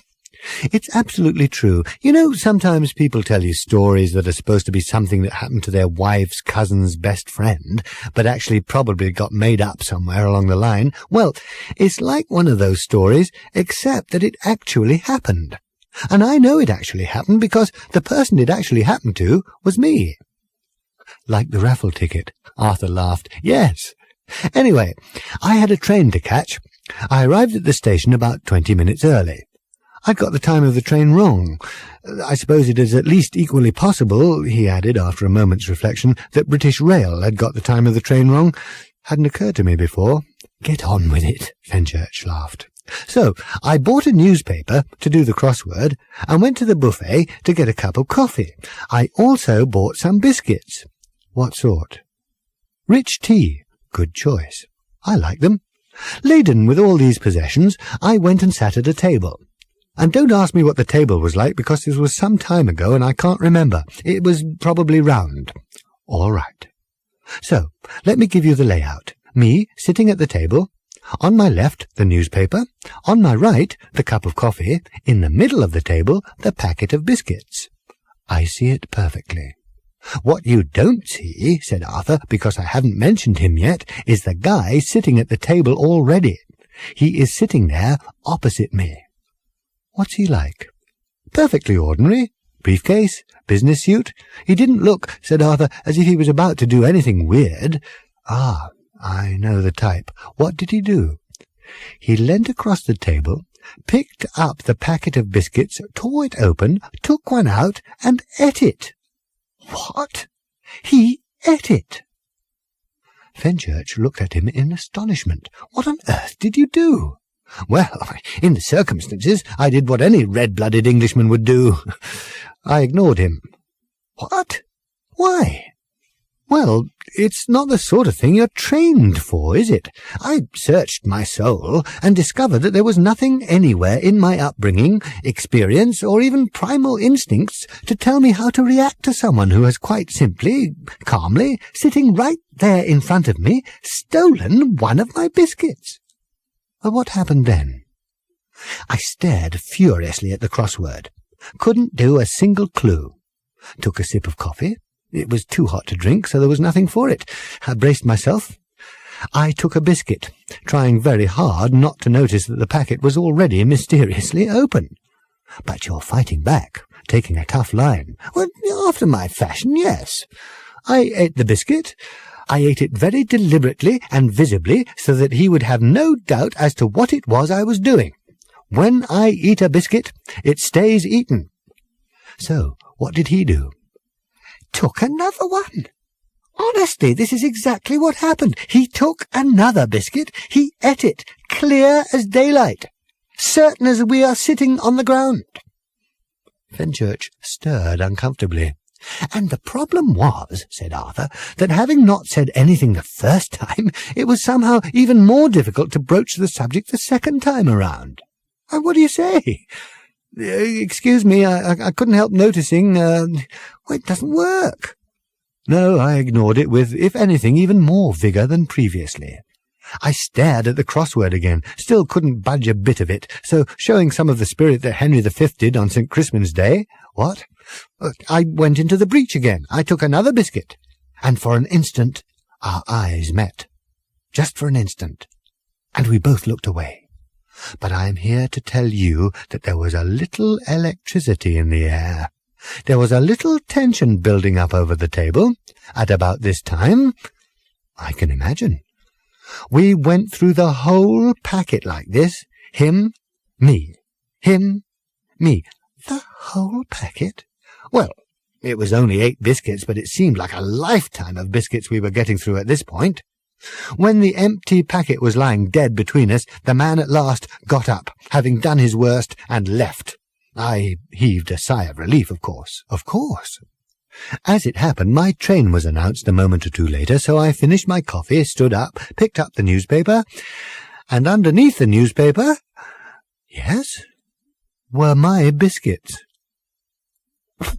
S1: It's absolutely true. You know, sometimes people tell you stories that are supposed to be something that happened to their wife's cousin's best friend, but actually probably got made up somewhere along the line. Well, it's like one of those stories, except that it actually happened. And I know it actually happened because the person it actually happened to was me." "Like the raffle ticket?" Arthur laughed. "Yes. Anyway, I had a train to catch. I arrived at the station about 20 minutes early. I'd got the time of the train wrong. I suppose it is at least equally possible," he added after a moment's reflection, "that British Rail had got the time of the train wrong. Hadn't occurred to me before." "Get on with it," Fenchurch laughed. "So I bought a newspaper to do the crossword and went to the buffet to get a cup of coffee. I also bought some biscuits." "What sort?" "Rich tea. Good choice. I like them. Laden with all these possessions, I went and sat at a table. And don't ask me what the table was like, because this was some time ago and I can't remember. It was probably round." "All right. So, let me give you the layout. Me sitting at the table. On my left, the newspaper. On my right, the cup of coffee. In the middle of the table, the packet of biscuits." "I see it perfectly." "What you don't see," said Arthur, "because I haven't mentioned him yet, is the guy sitting at the table already. He is sitting there opposite me." "What's he like?" "Perfectly ordinary. Briefcase, business suit. He didn't look," said Arthur, "as if he was about to do anything weird." "Ah, I know the type. What did he do?" "He leant across the table, picked up the packet of biscuits, tore it open, took one out, and ate it." "What? He ate it?" Fenchurch looked at him in astonishment. "What on earth did you do?" "Well, in the circumstances, I did what any red-blooded Englishman would do. I ignored him." "What? Why?" "Well, it's not the sort of thing you're trained for, is it? I searched my soul and discovered that there was nothing anywhere in my upbringing, experience, or even primal instincts to tell me how to react to someone who has quite simply, calmly, sitting right there in front of me, stolen one of my biscuits." "Well, what happened then?" "I stared furiously at the crossword. Couldn't do a single clue. Took a sip of coffee. It was too hot to drink, so there was nothing for it. I braced myself. I took a biscuit, trying very hard not to notice that the packet was already mysteriously open. But you're fighting back, taking a tough line. Well, after my fashion, yes. I ate the biscuit. I ate it very deliberately and visibly, so that he would have no doubt as to what it was I was doing. When I eat a biscuit, it stays eaten." "So, what did he do?" "Took another one. Honestly, this is exactly what happened. He took another biscuit. He ate it, clear as daylight, certain as we are sitting on the ground." Fenchurch stirred uncomfortably. "And the problem was," said Arthur, "that having not said anything the first time, it was somehow even more difficult to broach the subject the second time around." "What do you say?" "Excuse me, I couldn't help noticing, it doesn't work." "No, I ignored it with, if anything, even more vigour than previously. I stared at the crossword again, still couldn't budge a bit of it, so showing some of the spirit that Henry V did on St. Crispin's Day, what? I went into the breach again. I took another biscuit, and for an instant our eyes met. Just for an instant, and we both looked away. But I am here to tell you that there was a little electricity in the air. There was a little tension building up over the table at about this time. I can imagine. We went through the whole packet like this. Him, me. Him, me. The whole packet? Well, it was only 8 biscuits, but it seemed like a lifetime of biscuits we were getting through at this point. When the empty packet was lying dead between us, the man at last got up, having done his worst, and left. I heaved a sigh of relief, of course. As it happened, my train was announced a moment or two later, so I finished my coffee, stood up, picked up the newspaper, and underneath the newspaper, yes, were my biscuits.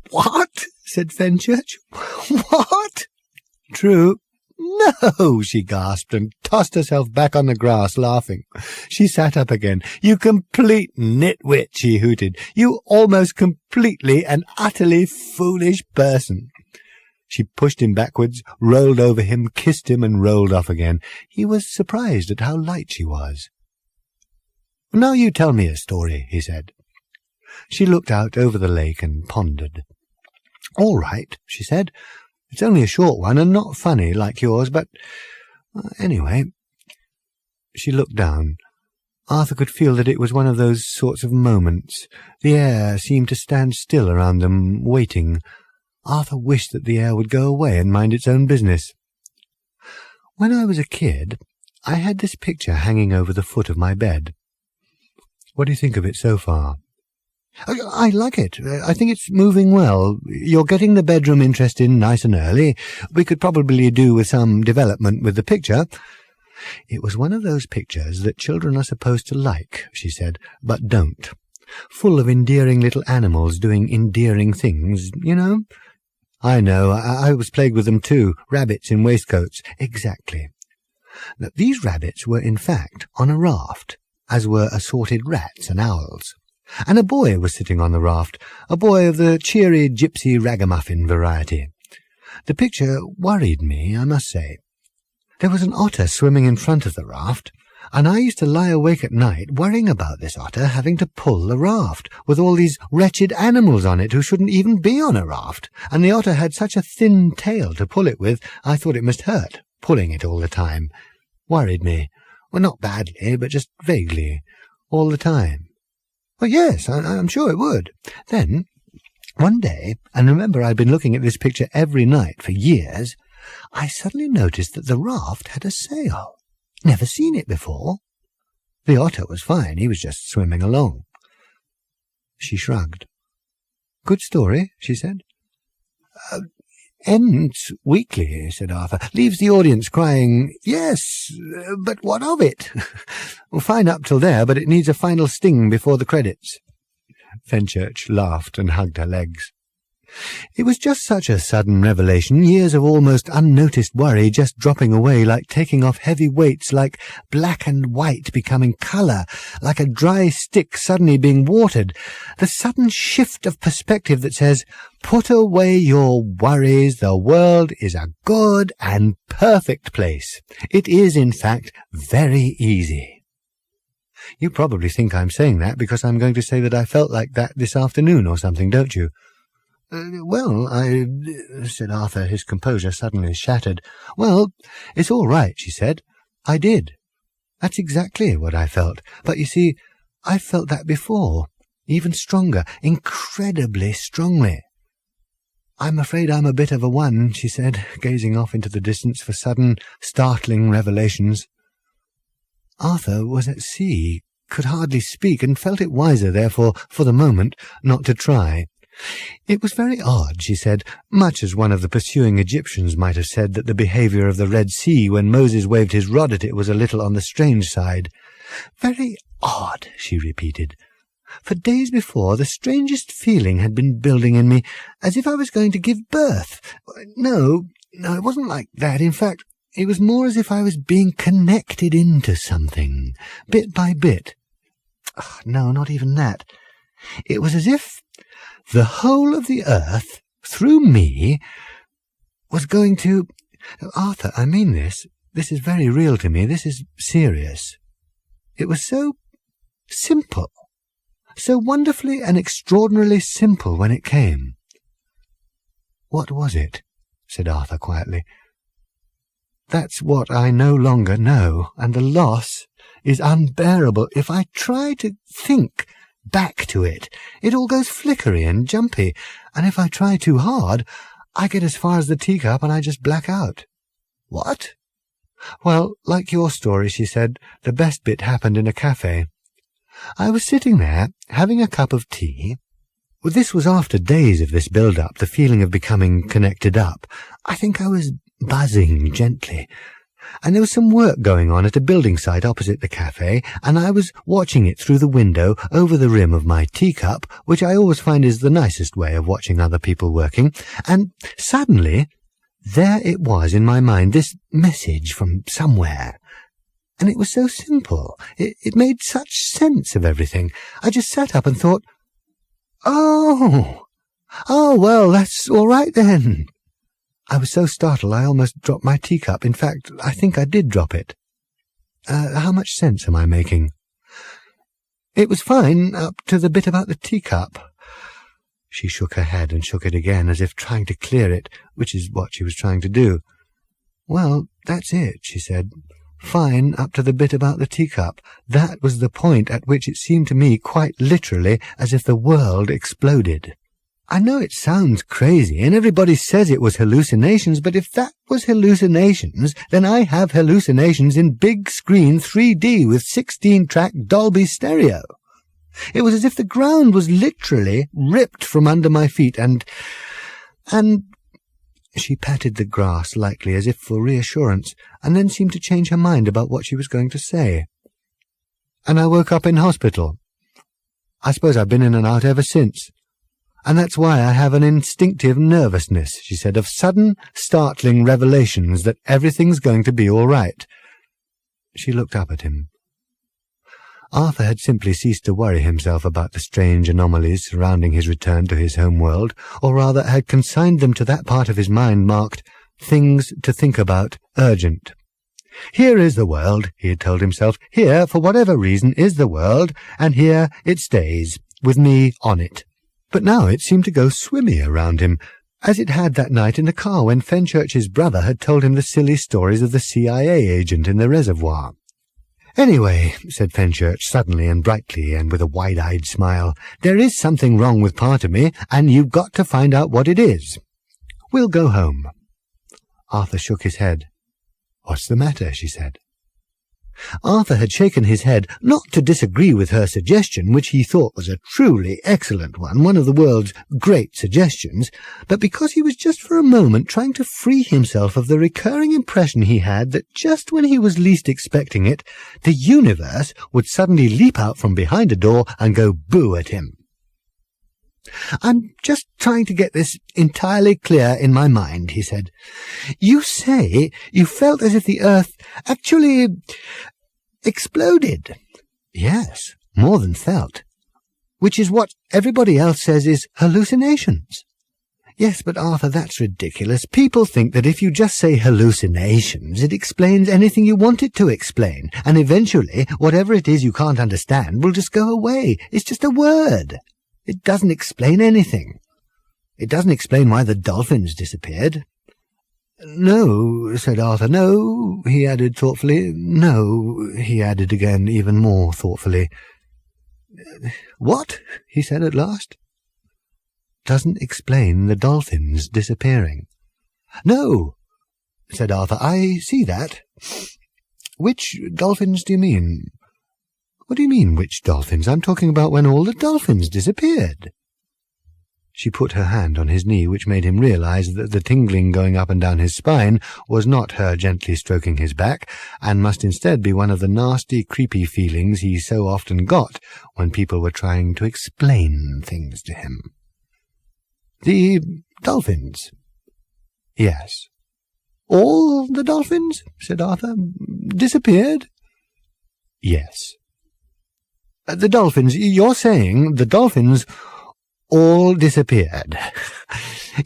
S1: "What?" said Fenchurch. "What?" "True." "No," she gasped, and tossed herself back on the grass, laughing. She sat up again. "You complete nitwit," she hooted. "You almost completely and utterly foolish person." She pushed him backwards, rolled over him, kissed him, and rolled off again. He was surprised at how light she was. "Now you tell me a story," he said. She looked out over the lake and pondered. "All right," she said. "It's only a short one and not funny like yours, but anyway." She looked down. Arthur could feel that it was one of those sorts of moments. The air seemed to stand still around them, waiting. Arthur wished that the air would go away and mind its own business. "When I was a kid, I had this picture hanging over the foot of my bed. What do you think of it so far?" "I like it. I think it's moving well. You're getting the bedroom interest in nice and early. We could probably do with some development with the picture." "It was one of those pictures that children are supposed to like," she said, "but don't. Full of endearing little animals doing endearing things, you know." "I know. I was plagued with them too. Rabbits in waistcoats." "Exactly. Now, these rabbits were in fact on a raft, as were assorted rats and owls. And a boy was sitting on the raft, a boy of the cheery gypsy ragamuffin variety. The picture worried me, I must say. There was an otter swimming in front of the raft, and I used to lie awake at night worrying about this otter having to pull the raft, with all these wretched animals on it who shouldn't even be on a raft, and the otter had such a thin tail to pull it with, I thought it must hurt, pulling it all the time. Worried me. Well, not badly, but just vaguely, all the time. Well, yes, I'm sure it would. Then, one day, and remember I'd been looking at this picture every night for years, I suddenly noticed that the raft had a sail. Never seen it before. The otter was fine, he was just swimming along. She shrugged. "Good story," she said. "Ends weakly," said Arthur. "Leaves the audience crying, 'Yes, but what of it?' Fine up till there, but it needs a final sting before the credits." Fenchurch laughed and hugged her legs. It was just such a sudden revelation, years of almost unnoticed worry just dropping away like taking off heavy weights, like black and white becoming colour, like a dry stick suddenly being watered. The sudden shift of perspective that says, "Put away your worries, the world is a good and perfect place. It is, in fact, very easy." You probably think I'm saying that because I'm going to say that I felt like that this afternoon or something, don't you? "Well, said Arthur, his composure suddenly shattered. "Well, it's all right," she said. "I did. That's exactly what I felt. But you see, I've felt that before, even stronger, incredibly strongly." "I'm afraid I'm a bit of a one," she said, gazing off into the distance for sudden, startling revelations. Arthur was at sea, could hardly speak, and felt it wiser, therefore, for the moment, not to try. It was very odd, she said, much as one of the pursuing Egyptians might have said that the behaviour of the Red Sea when Moses waved his rod at it was a little on the strange side. "Very odd," she repeated. "For days before, the strangest feeling had been building in me, as if I was going to give birth. No, it wasn't like that. In fact, it was more as if I was being connected into something, bit by bit. No, not even that. It was as if the whole of the earth, through me, was going to— Arthur, I mean this. This is very real to me. This is serious. It was so simple, so wonderfully and extraordinarily simple when it came." "What was it?" said Arthur quietly. "That's what I no longer know, and the loss is unbearable. If I try to think back to it, it all goes flickery and jumpy, and if I try too hard, I get as far as the teacup and I just black out." "What?" "Well, like your story," she said, "the best bit happened in a cafe. I was sitting there, having a cup of tea. Well, this was after days of this build-up, the feeling of becoming connected up. I think I was buzzing gently. And there was some work going on at a building site opposite the cafe, and I was watching it through the window over the rim of my teacup, which I always find is the nicest way of watching other people working, and suddenly there it was in my mind, this message from somewhere. And it was so simple. It made such sense of everything. I just sat up and thought, Oh, well, that's all right then. I was so startled I almost dropped my teacup. In fact, I think I did drop it. How much sense am I making? It was fine up to the bit about the teacup. She shook her head and shook it again, as if trying to clear it, which is what she was trying to do. Well, that's it, she said. Fine up to the bit about the teacup. That was the point at which it seemed to me quite literally as if the world exploded. I know it sounds crazy, and everybody says it was hallucinations, but if that was hallucinations, then I have hallucinations in big screen 3D with 16-track Dolby stereo. It was as if the ground was literally ripped from under my feet, and she patted the grass lightly as if for reassurance, and then seemed to change her mind about what she was going to say. And I woke up in hospital. I suppose I've been in and out ever since. And that's why I have an instinctive nervousness, she said, of sudden, startling revelations that everything's going to be all right. She looked up at him. Arthur had simply ceased to worry himself about the strange anomalies surrounding his return to his home world, or rather had consigned them to that part of his mind marked, things to think about, urgent. Here is the world, he had told himself. Here, for whatever reason, is the world, and here it stays, with me on it. But now it seemed to go swimmy around him, as it had that night in the car when Fenchurch's brother had told him the silly stories of the CIA agent in the reservoir. Anyway, said Fenchurch suddenly and brightly and with a wide-eyed smile, there is something wrong with part of me, and you've got to find out what it is. We'll go home. Arthur shook his head. What's the matter? She said. Arthur had shaken his head, not to disagree with her suggestion, which he thought was a truly excellent one of the world's great suggestions, but because he was just for a moment trying to free himself of the recurring impression he had that just when he was least expecting it, the universe would suddenly leap out from behind a door and go boo at him. I'm just trying to get this entirely clear in my mind, he said. You say you felt as if the earth actually exploded. Yes, more than felt. Which is what everybody else says is hallucinations. Yes, but Arthur, that's ridiculous. People think that if you just say hallucinations, it explains anything you want it to explain, and eventually, whatever it is you can't understand will just go away. It's just a word. It doesn't explain anything. It doesn't explain why the dolphins disappeared. No, said Arthur. No, he added thoughtfully. No, he added again, even more thoughtfully. What? He said at last. Doesn't explain the dolphins disappearing. No, said Arthur. I see that. Which dolphins do you mean? What do you mean, which dolphins? I'm talking about when all the dolphins disappeared. She put her hand on his knee, which made him realize that the tingling going up and down his spine was not her gently stroking his back, and must instead be one of the nasty, creepy feelings he so often got when people were trying to explain things to him. The dolphins? Yes. All the dolphins? Said Arthur. Disappeared? Yes. The dolphins, you're saying the dolphins all disappeared.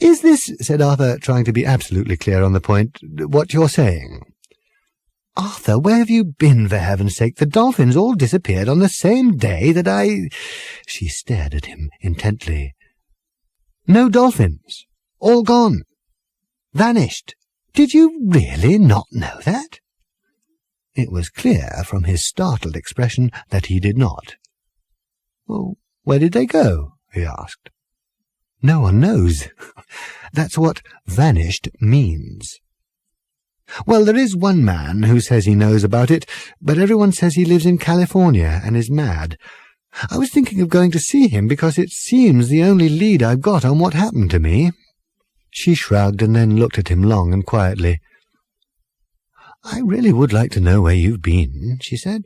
S1: Is this, said Arthur, trying to be absolutely clear on the point, what you're saying? Arthur, where have you been, for heaven's sake? The dolphins all disappeared on the same day that I... She stared at him intently. No dolphins. All gone. Vanished. Did you really not know that? It was clear from his startled expression that he did not. Well, where did they go? He asked. No one knows. That's what vanished means. Well, there is one man who says he knows about it, but everyone says he lives in California and is mad. I was thinking of going to see him because it seems the only lead I've got on what happened to me." She shrugged and then looked at him long and quietly. "I really would like to know where you've been," she said.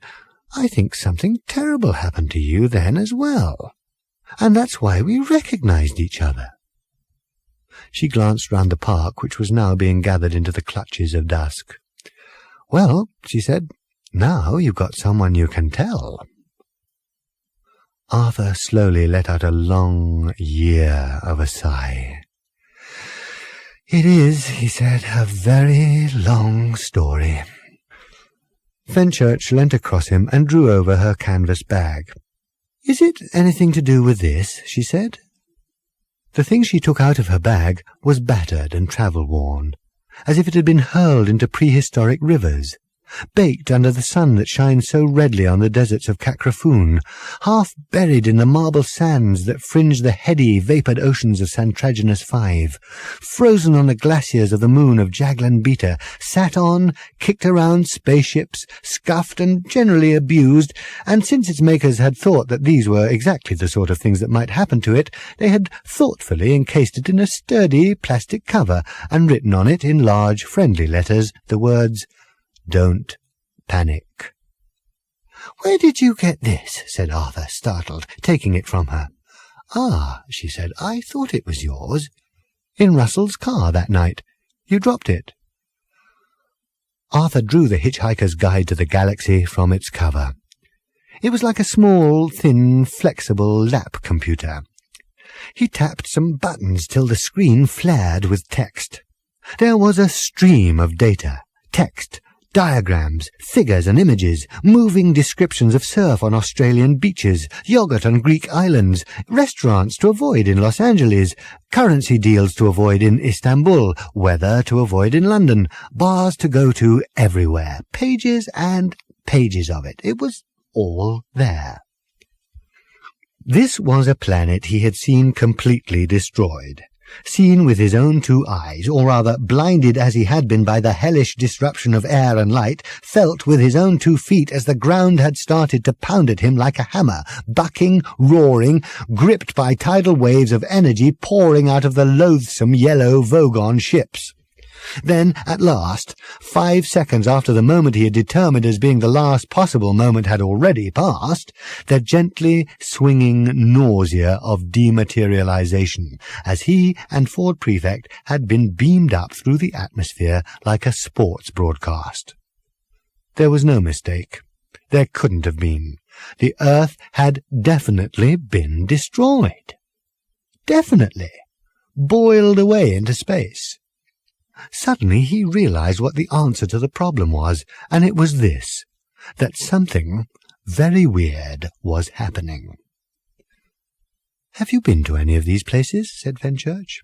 S1: "I think something terrible happened to you then as well, and that's why we recognized each other." She glanced round the park, which was now being gathered into the clutches of dusk. "Well," she said, "now you've got someone you can tell." Arthur slowly let out a long year of a sigh. "It is," he said, "a very long story." Fenchurch leant across him and drew over her canvas bag. "Is it anything to do with this?" she said. The thing she took out of her bag was battered and travel-worn, as if it had been hurled into prehistoric rivers, baked under the sun that shines so redly on the deserts of Kakrafoon, half buried in the marble sands that fringe the heady, vapoured oceans of Santraginus V, frozen on the glaciers of the moon of Jaglan Beta, sat on, kicked around spaceships, scuffed and generally abused, and since its makers had thought that these were exactly the sort of things that might happen to it, they had thoughtfully encased it in a sturdy plastic cover and written on it in large, friendly letters the words, "Don't panic." "Where did you get this?" said Arthur, startled, taking it from her. "Ah," she said, "I thought it was yours. In Russell's car that night. You dropped it." Arthur drew The Hitchhiker's Guide to the Galaxy from its cover. It was like a small, thin, flexible lap computer. He tapped some buttons till the screen flared with text. There was a stream of data, text, diagrams, figures and images, moving descriptions of surf on Australian beaches, yogurt on Greek islands, restaurants to avoid in Los Angeles, currency deals to avoid in Istanbul, weather to avoid in London, bars to go to everywhere, pages and pages of it. It was all there. This was a planet he had seen completely destroyed. Seen with his own 2 eyes, or rather blinded as he had been by the hellish disruption of air and light, felt with his own 2 feet as the ground had started to pound at him like a hammer, bucking, roaring, gripped by tidal waves of energy pouring out of the loathsome yellow Vogon ships. Then, at last, 5 seconds after the moment he had determined as being the last possible moment had already passed, the gently swinging nausea of dematerialization, as he and Ford Prefect had been beamed up through the atmosphere like a sports broadcast. There was no mistake. There couldn't have been. The Earth had definitely been destroyed. Definitely. Boiled away into space. Suddenly he realized what the answer to the problem was, and it was this, that something very weird was happening. "Have you been to any of these places?" said Fenchurch.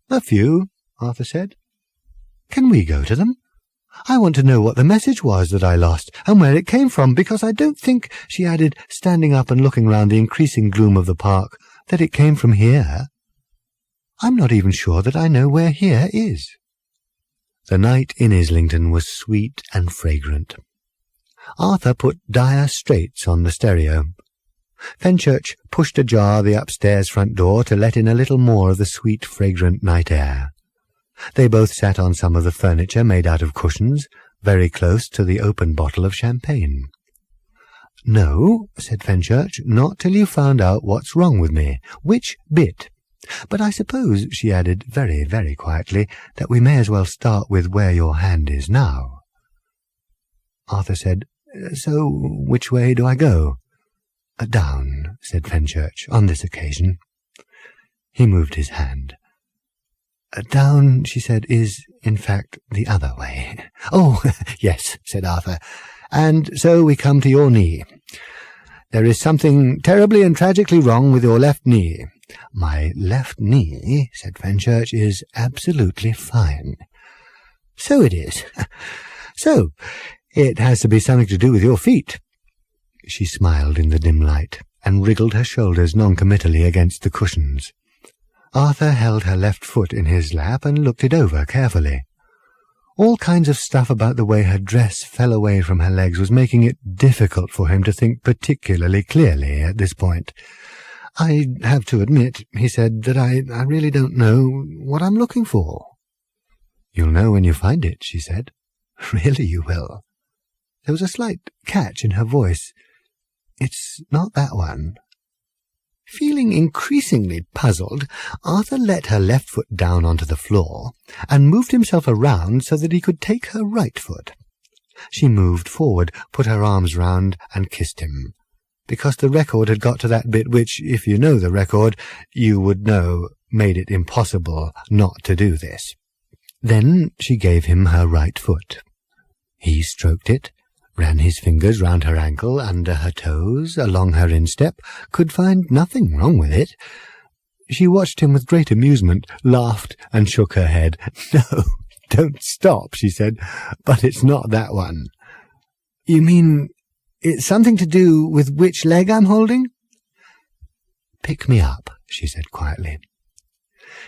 S1: "A few," Arthur said. "Can we go to them? I want to know what the message was that I lost, and where it came from, because I don't think," she added, standing up and looking round the increasing gloom of the park, "that it came from here. I'm not even sure that I know where here is." The night in Islington was sweet and fragrant. Arthur put Dire Straits on the stereo. Fenchurch pushed ajar the upstairs front door to let in a little more of the sweet, fragrant night air. They both sat on some of the furniture made out of cushions, very close to the open bottle of champagne. "No," said Fenchurch, "not till you found out what's wrong with me. Which bit? But I suppose," she added very, very quietly, "that we may as well start with where your hand is now." Arthur said, "So which way do I go?" "Down," said Fenchurch, "on this occasion." He moved his hand. "Down," she said, "is, in fact, the other way." "Oh, yes," said Arthur. "And so we come to your knee. There is something terribly and tragically wrong with your left knee." "My left knee," said Fenchurch, "is absolutely fine." "So it is. So it has to be something to do with your feet." She smiled in the dim light, and wriggled her shoulders noncommittally against the cushions. Arthur held her left foot in his lap and looked it over carefully. All kinds of stuff about the way her dress fell away from her legs was making it difficult for him to think particularly clearly at this point. "I have to admit," he said, "that I really don't know what I'm looking for." "You'll know when you find it," she said. "Really you will." There was a slight catch in her voice. "It's not that one." Feeling increasingly puzzled, Arthur let her left foot down onto the floor and moved himself around so that he could take her right foot. She moved forward, put her arms round, and kissed him, because the record had got to that bit which, if you know the record, you would know made it impossible not to do this. Then she gave him her right foot. He stroked it, ran his fingers round her ankle, under her toes, along her instep, could find nothing wrong with it. She watched him with great amusement, laughed, and shook her head. "No, don't stop," she said, "but it's not that one." "You mean it's something to do with which leg I'm holding?" "Pick me up," she said quietly.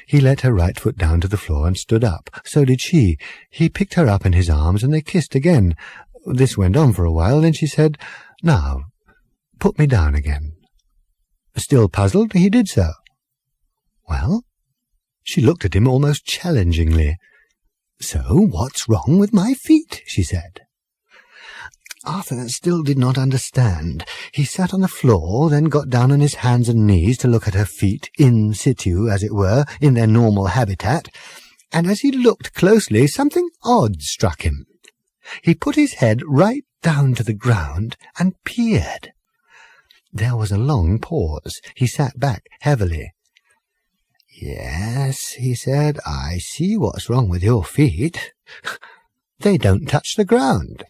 S1: He let her right foot down to the floor and stood up. So did she. He picked her up in his arms, and they kissed again. This went on for a while, then she said, "Now, put me down again." Still puzzled, he did so. "Well?" She looked at him almost challengingly. "So what's wrong with my feet?" she said. Arthur still did not understand. He sat on the floor, then got down on his hands and knees to look at her feet, in situ, as it were, in their normal habitat, and as he looked closely, something odd struck him. He put his head right down to the ground and peered. There was a long pause. He sat back heavily. "Yes," he said, "I see what's wrong with your feet. They don't touch the ground."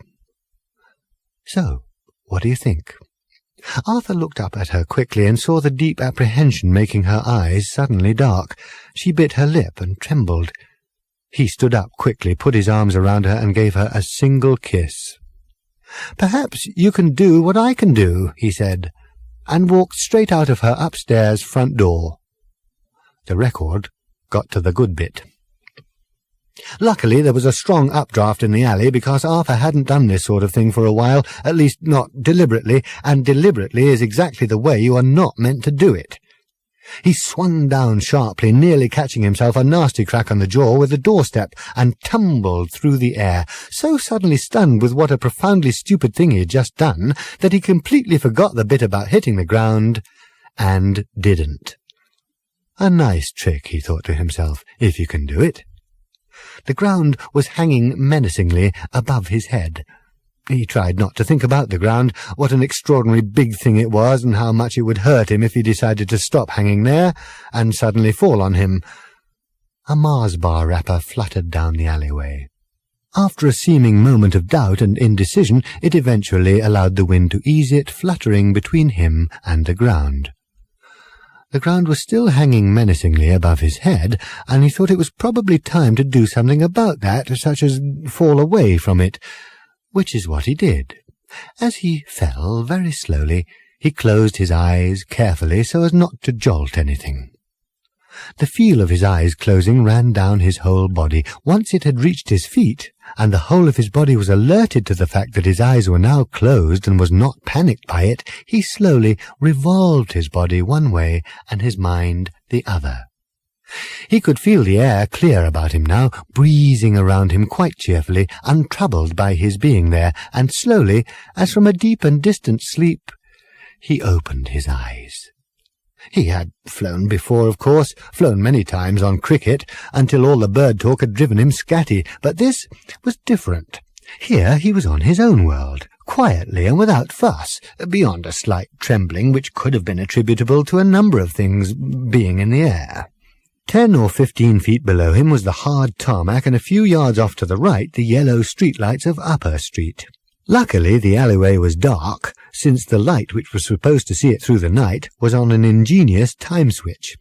S1: "So, what do you think?" Arthur looked up at her quickly and saw the deep apprehension making her eyes suddenly dark. She bit her lip and trembled. He stood up quickly, put his arms around her, and gave her a single kiss. "Perhaps you can do what I can do," he said, and walked straight out of her upstairs front door. The record got to the good bit. Luckily there was a strong updraft in the alley, because Arthur hadn't done this sort of thing for a while, at least not deliberately, and deliberately is exactly the way you are not meant to do it. He swung down sharply, nearly catching himself a nasty crack on the jaw with the doorstep, and tumbled through the air, so suddenly stunned with what a profoundly stupid thing he had just done, that he completely forgot the bit about hitting the ground, and didn't. A nice trick, he thought to himself, if you can do it. The ground was hanging menacingly above his head. He tried not to think about the ground, what an extraordinary big thing it was, and how much it would hurt him if he decided to stop hanging there, and suddenly fall on him. A Mars bar wrapper fluttered down the alleyway. After a seeming moment of doubt and indecision, it eventually allowed the wind to ease it, fluttering between him and the ground. The ground was still hanging menacingly above his head, and he thought it was probably time to do something about that, such as fall away from it, which is what he did. As he fell very slowly, he closed his eyes carefully so as not to jolt anything. The feel of his eyes closing ran down his whole body. Once it had reached his feet, and the whole of his body was alerted to the fact that his eyes were now closed and was not panicked by it, he slowly revolved his body one way and his mind the other. He could feel the air clear about him now, breezing around him quite cheerfully, untroubled by his being there, and slowly, as from a deep and distant sleep, he opened his eyes. He had flown before, of course, flown many times on cricket, until all the bird talk had driven him scatty, but this was different. Here he was on his own world, quietly and without fuss, beyond a slight trembling which could have been attributable to a number of things being in the air. 10 or 15 feet below him was the hard tarmac, and a few yards off to the right the yellow streetlights of Upper Street. Luckily the alleyway was dark, since the light which was supposed to see it through the night was on an ingenious time switch,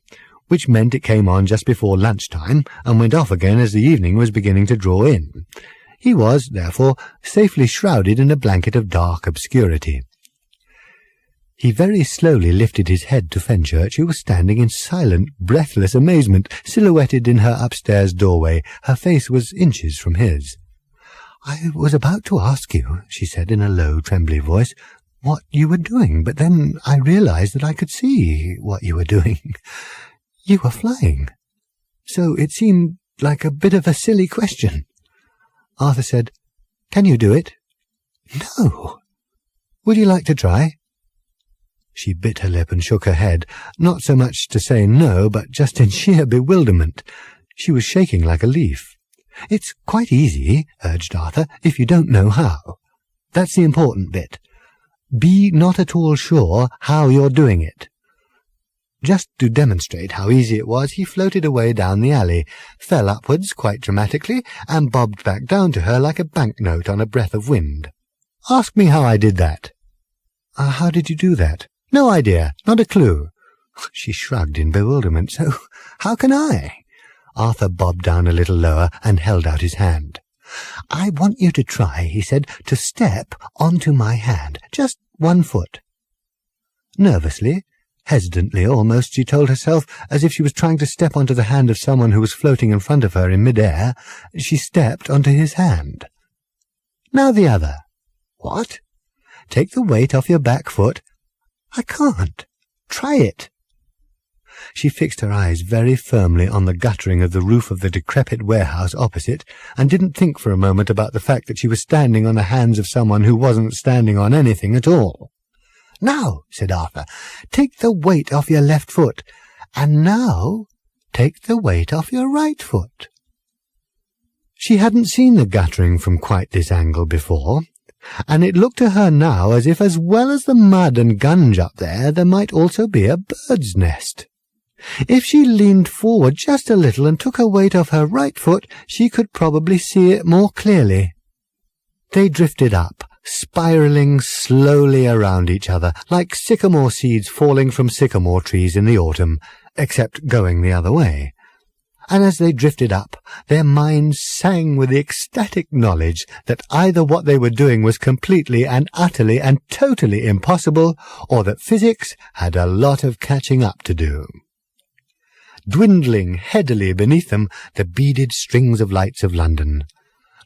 S1: which meant it came on just before lunchtime and went off again as the evening was beginning to draw in. He was, therefore, safely shrouded in a blanket of dark obscurity. He very slowly lifted his head to Fenchurch, who was standing in silent, breathless amazement, silhouetted in her upstairs doorway. Her face was inches from his. "I was about to ask you," she said in a low, trembly voice, "what you were doing, but then I realized that I could see what you were doing. You were flying. So it seemed like a bit of a silly question." Arthur said, "Can you do it?" "No." "Would you like to try?" She bit her lip and shook her head, not so much to say no, but just in sheer bewilderment. She was shaking like a leaf. "It's quite easy," urged Arthur, "if you don't know how. That's the important bit. Be not at all sure how you're doing it." Just to demonstrate how easy it was, he floated away down the alley, fell upwards quite dramatically, and bobbed back down to her like a banknote on a breath of wind. "Ask me how I did that." "How did you do that?" "No idea, not a clue." She shrugged in bewilderment. "So how can I?" Arthur bobbed down a little lower and held out his hand. "I want you to try," he said, "to step onto my hand, just 1 foot." Nervously, hesitantly almost, she told herself, as if she was trying to step onto the hand of someone who was floating in front of her in mid-air, she stepped onto his hand. "Now the other." "What?" "Take the weight off your back foot." "I can't." "Try it." She fixed her eyes very firmly on the guttering of the roof of the decrepit warehouse opposite, and didn't think for a moment about the fact that she was standing on the hands of someone who wasn't standing on anything at all. "Now," said Arthur, "take the weight off your left foot. And now take the weight off your right foot." She hadn't seen the guttering from quite this angle before, and it looked to her now as if, as well as the mud and gunge up there might also be a bird's nest. If she leaned forward just a little and took her weight off her right foot, she could probably see it more clearly. They drifted up, spiralling slowly around each other, like sycamore seeds falling from sycamore trees in the autumn, except going the other way. And as they drifted up, their minds sang with the ecstatic knowledge that either what they were doing was completely and utterly and totally impossible, or that physics had a lot of catching up to do. Dwindling headily beneath them, the beaded strings of lights of London.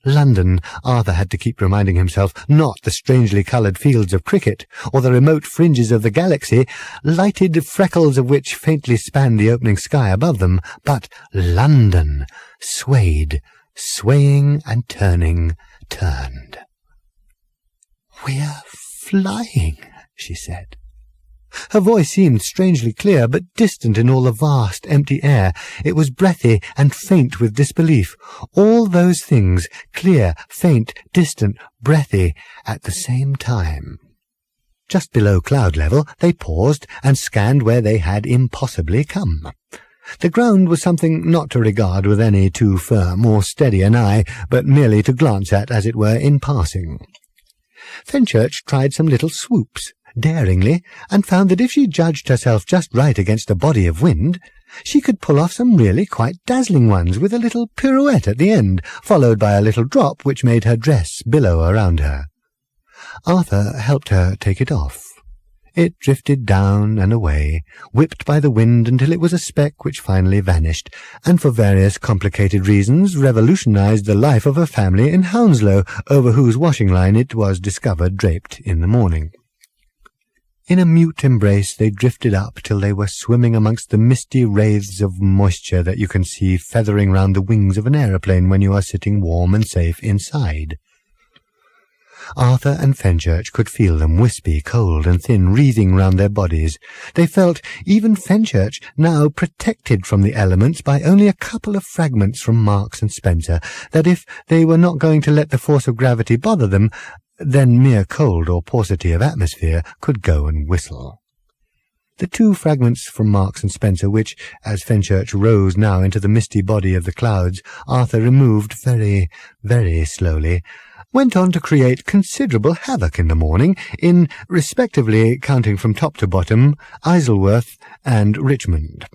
S1: London, Arthur had to keep reminding himself, not the strangely coloured fields of cricket, or the remote fringes of the galaxy, lighted freckles of which faintly spanned the opening sky above them, but London, swayed, swaying and turning, turned. "We're flying," she said. Her voice seemed strangely clear, but distant in all the vast, empty air. It was breathy and faint with disbelief. All those things, clear, faint, distant, breathy, at the same time. Just below cloud level, they paused and scanned where they had impossibly come. The ground was something not to regard with any too firm or steady an eye, but merely to glance at, as it were, in passing. Fenchurch tried some little swoops, daringly, and found that if she judged herself just right against a body of wind, she could pull off some really quite dazzling ones with a little pirouette at the end, followed by a little drop which made her dress billow around her. Arthur helped her take it off. It drifted down and away, whipped by the wind until it was a speck which finally vanished, and for various complicated reasons revolutionized the life of a family in Hounslow, over whose washing line it was discovered draped in the morning. In a mute embrace they drifted up till they were swimming amongst the misty wraiths of moisture that you can see feathering round the wings of an aeroplane when you are sitting warm and safe inside. Arthur and Fenchurch could feel them wispy, cold and thin, wreathing round their bodies. They felt, even Fenchurch, now protected from the elements by only a couple of fragments from Marks and Spencer, that if they were not going to let the force of gravity bother them, then mere cold or paucity of atmosphere could go and whistle. The 2 fragments from Marks and Spencer which, as Fenchurch rose now into the misty body of the clouds, Arthur removed very, very slowly, went on to create considerable havoc in the morning, in, respectively, counting from top to bottom, Isleworth and Richmond.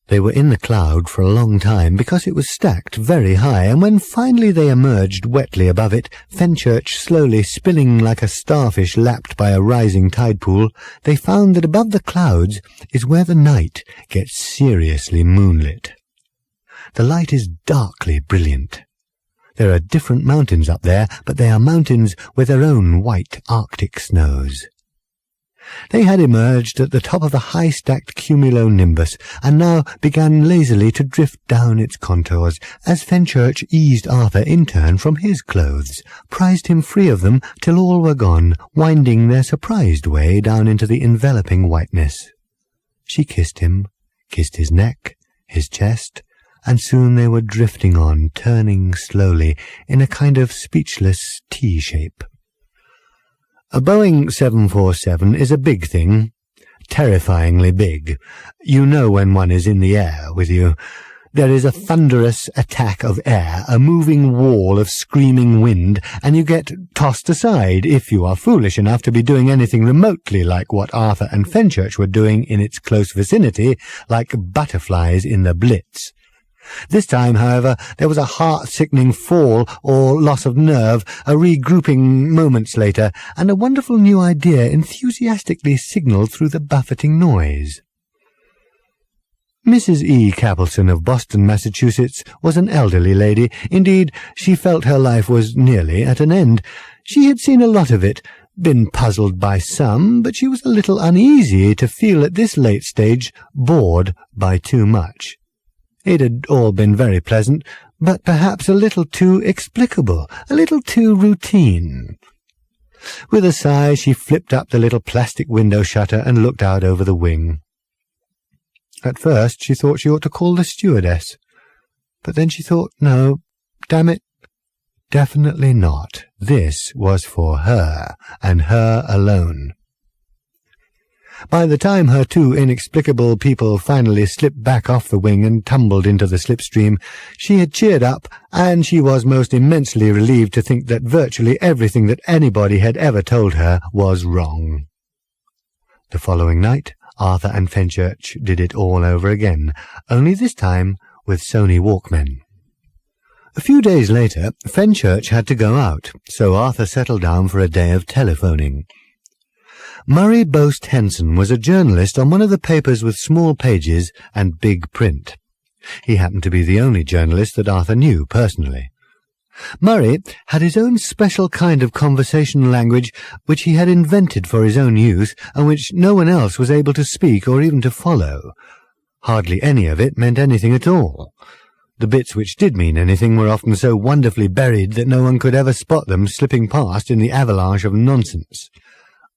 S1: They were in the cloud for a long time because it was stacked very high, and when finally they emerged wetly above it, Fenchurch slowly spilling like a starfish lapped by a rising tide pool, they found that above the clouds is where the night gets seriously moonlit. The light is darkly brilliant. There are different mountains up there, but they are mountains with their own white Arctic snows. They had emerged at the top of the high-stacked cumulonimbus, and now began lazily to drift down its contours, as Fenchurch eased Arthur in turn from his clothes, prized him free of them till all were gone, winding their surprised way down into the enveloping whiteness. She kissed him, kissed his neck, his chest, and soon they were drifting on, turning slowly, in a kind of speechless T-shape. A Boeing 747 is a big thing, terrifyingly big. You know when one is in the air with you. There is a thunderous attack of air, a moving wall of screaming wind, and you get tossed aside if you are foolish enough to be doing anything remotely like what Arthur and Fenchurch were doing in its close vicinity, like butterflies in the Blitz. This time, however, there was a heart-sickening fall or loss of nerve, a regrouping moments later, and a wonderful new idea enthusiastically signalled through the buffeting noise. Mrs. E. Capelson of Boston, Massachusetts, was an elderly lady. Indeed, she felt her life was nearly at an end. She had seen a lot of it, been puzzled by some, but she was a little uneasy to feel at this late stage bored by too much. It had all been very pleasant, but perhaps a little too explicable, a little too routine. With a sigh, she flipped up the little plastic window shutter and looked out over the wing. At first she thought she ought to call the stewardess, but then she thought, no, damn it, definitely not. This was for her, and her alone. By the time her two inexplicable people finally slipped back off the wing and tumbled into the slipstream, she had cheered up, and she was most immensely relieved to think that virtually everything that anybody had ever told her was wrong. The following night, Arthur and Fenchurch did it all over again, only this time with Sony Walkmen. A few days later, Fenchurch had to go out, so Arthur settled down for a day of telephoning. Murray Boast Henson was a journalist on one of the papers with small pages and big print. He happened to be the only journalist that Arthur knew personally. Murray had his own special kind of conversational language which he had invented for his own use and which no one else was able to speak or even to follow. Hardly any of it meant anything at all. The bits which did mean anything were often so wonderfully buried that no one could ever spot them slipping past in the avalanche of nonsense.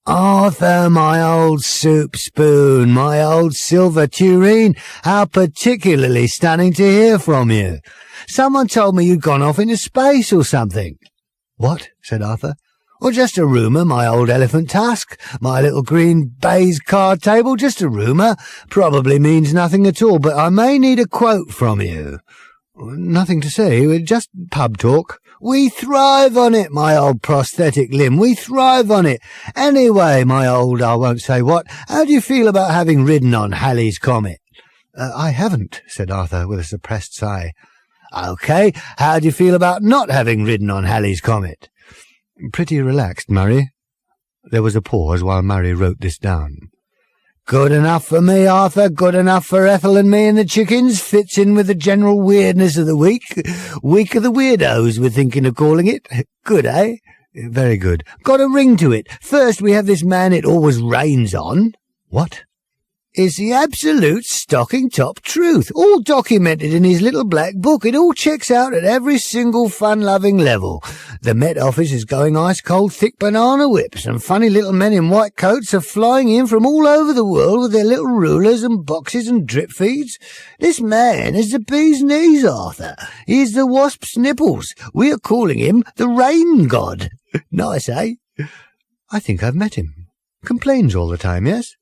S1: "Arthur, my old soup spoon, my old silver tureen, how particularly stunning to hear from you. Someone told me you'd gone off into space or something." "What?" said Arthur. "Or just a rumour, my old elephant tusk, my little green baize card table, just a rumour. Probably means nothing at all, but I may need a quote from you." "Nothing to say, just pub talk." "We thrive on it, my old prosthetic limb, we thrive on it. Anyway, my old I won't say what, how do you feel about having ridden on Halley's Comet?" "I haven't," said Arthur with a suppressed sigh. "OK, how do you feel about not having ridden on Halley's Comet?" "Pretty relaxed, Murray." There was a pause while Murray wrote this down. "Good enough for me, Arthur, good enough for Ethel and me and the chickens. Fits in with the general weirdness of the week. Week of the Weirdos, we're thinking of calling it. Good, eh?" "Very good." "Got a ring to it. First we have this man it always rains on." "What?" "It's the absolute stocking-top truth, all documented in his little black book. It all checks out at every single fun-loving level. The Met Office is going ice-cold thick banana whips, and funny little men in white coats are flying in from all over the world with their little rulers and boxes and drip feeds. This man is the bee's knees, Arthur. He is the wasp's nipples. We are calling him the rain god. Nice, eh?" "I think I've met him. Complains all the time, yes?"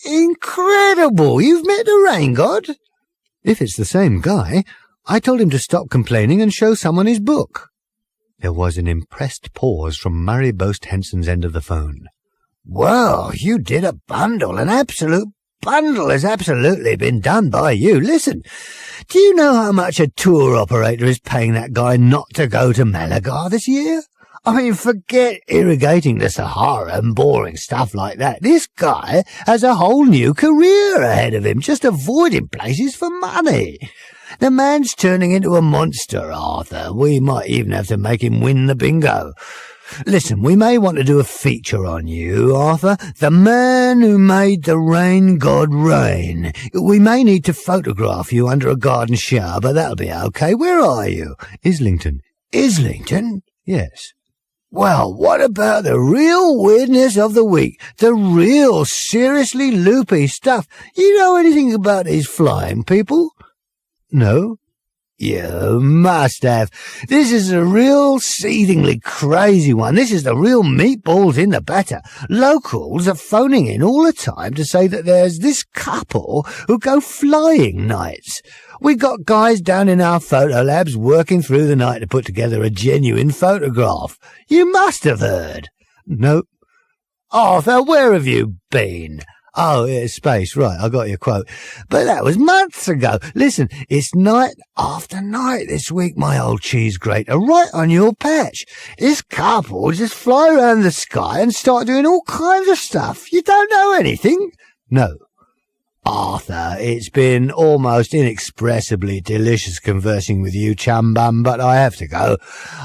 S1: "Incredible! You've met the rain god?" "If it's the same guy, I told him to stop complaining and show someone his book." There was an impressed pause from Murray Boast Henson's end of the phone. "Well, you did a bundle. An absolute bundle has absolutely been done by you. Listen, do you know how much a tour operator is paying that guy not to go to Malaga this year? I mean, forget irrigating the Sahara and boring stuff like that. This guy has a whole new career ahead of him, just avoiding places for money.
S2: The man's turning into a monster, Arthur. We might even have to make him win the bingo. Listen, we may want to do a feature on you, Arthur. The man who made the rain god rain. We may need to photograph you under a garden shower, but that'll be okay. Where are you?
S1: Islington.
S2: Islington?
S1: Yes.
S2: Well, what about the real weirdness of the week? The real seriously loopy stuff. You know anything about these flying people?
S1: No.
S2: You must have. This is a real seethingly crazy one. This is the real meatballs in the batter. Locals are phoning in all the time to say that there's this couple who go flying nights. We got guys down in our photo labs working through the night to put together a genuine photograph. You must have heard.
S1: No.
S2: Arthur, where have you been? Oh, it's space, right, I got your quote. But that was months ago. Listen, it's night after night this week, my old cheese grater, right on your patch. This couple just fly around the sky and start doing all kinds of stuff. You don't know anything?
S1: No.
S2: Arthur, it's been almost inexpressibly delicious conversing with you, chum bum, but I have to go.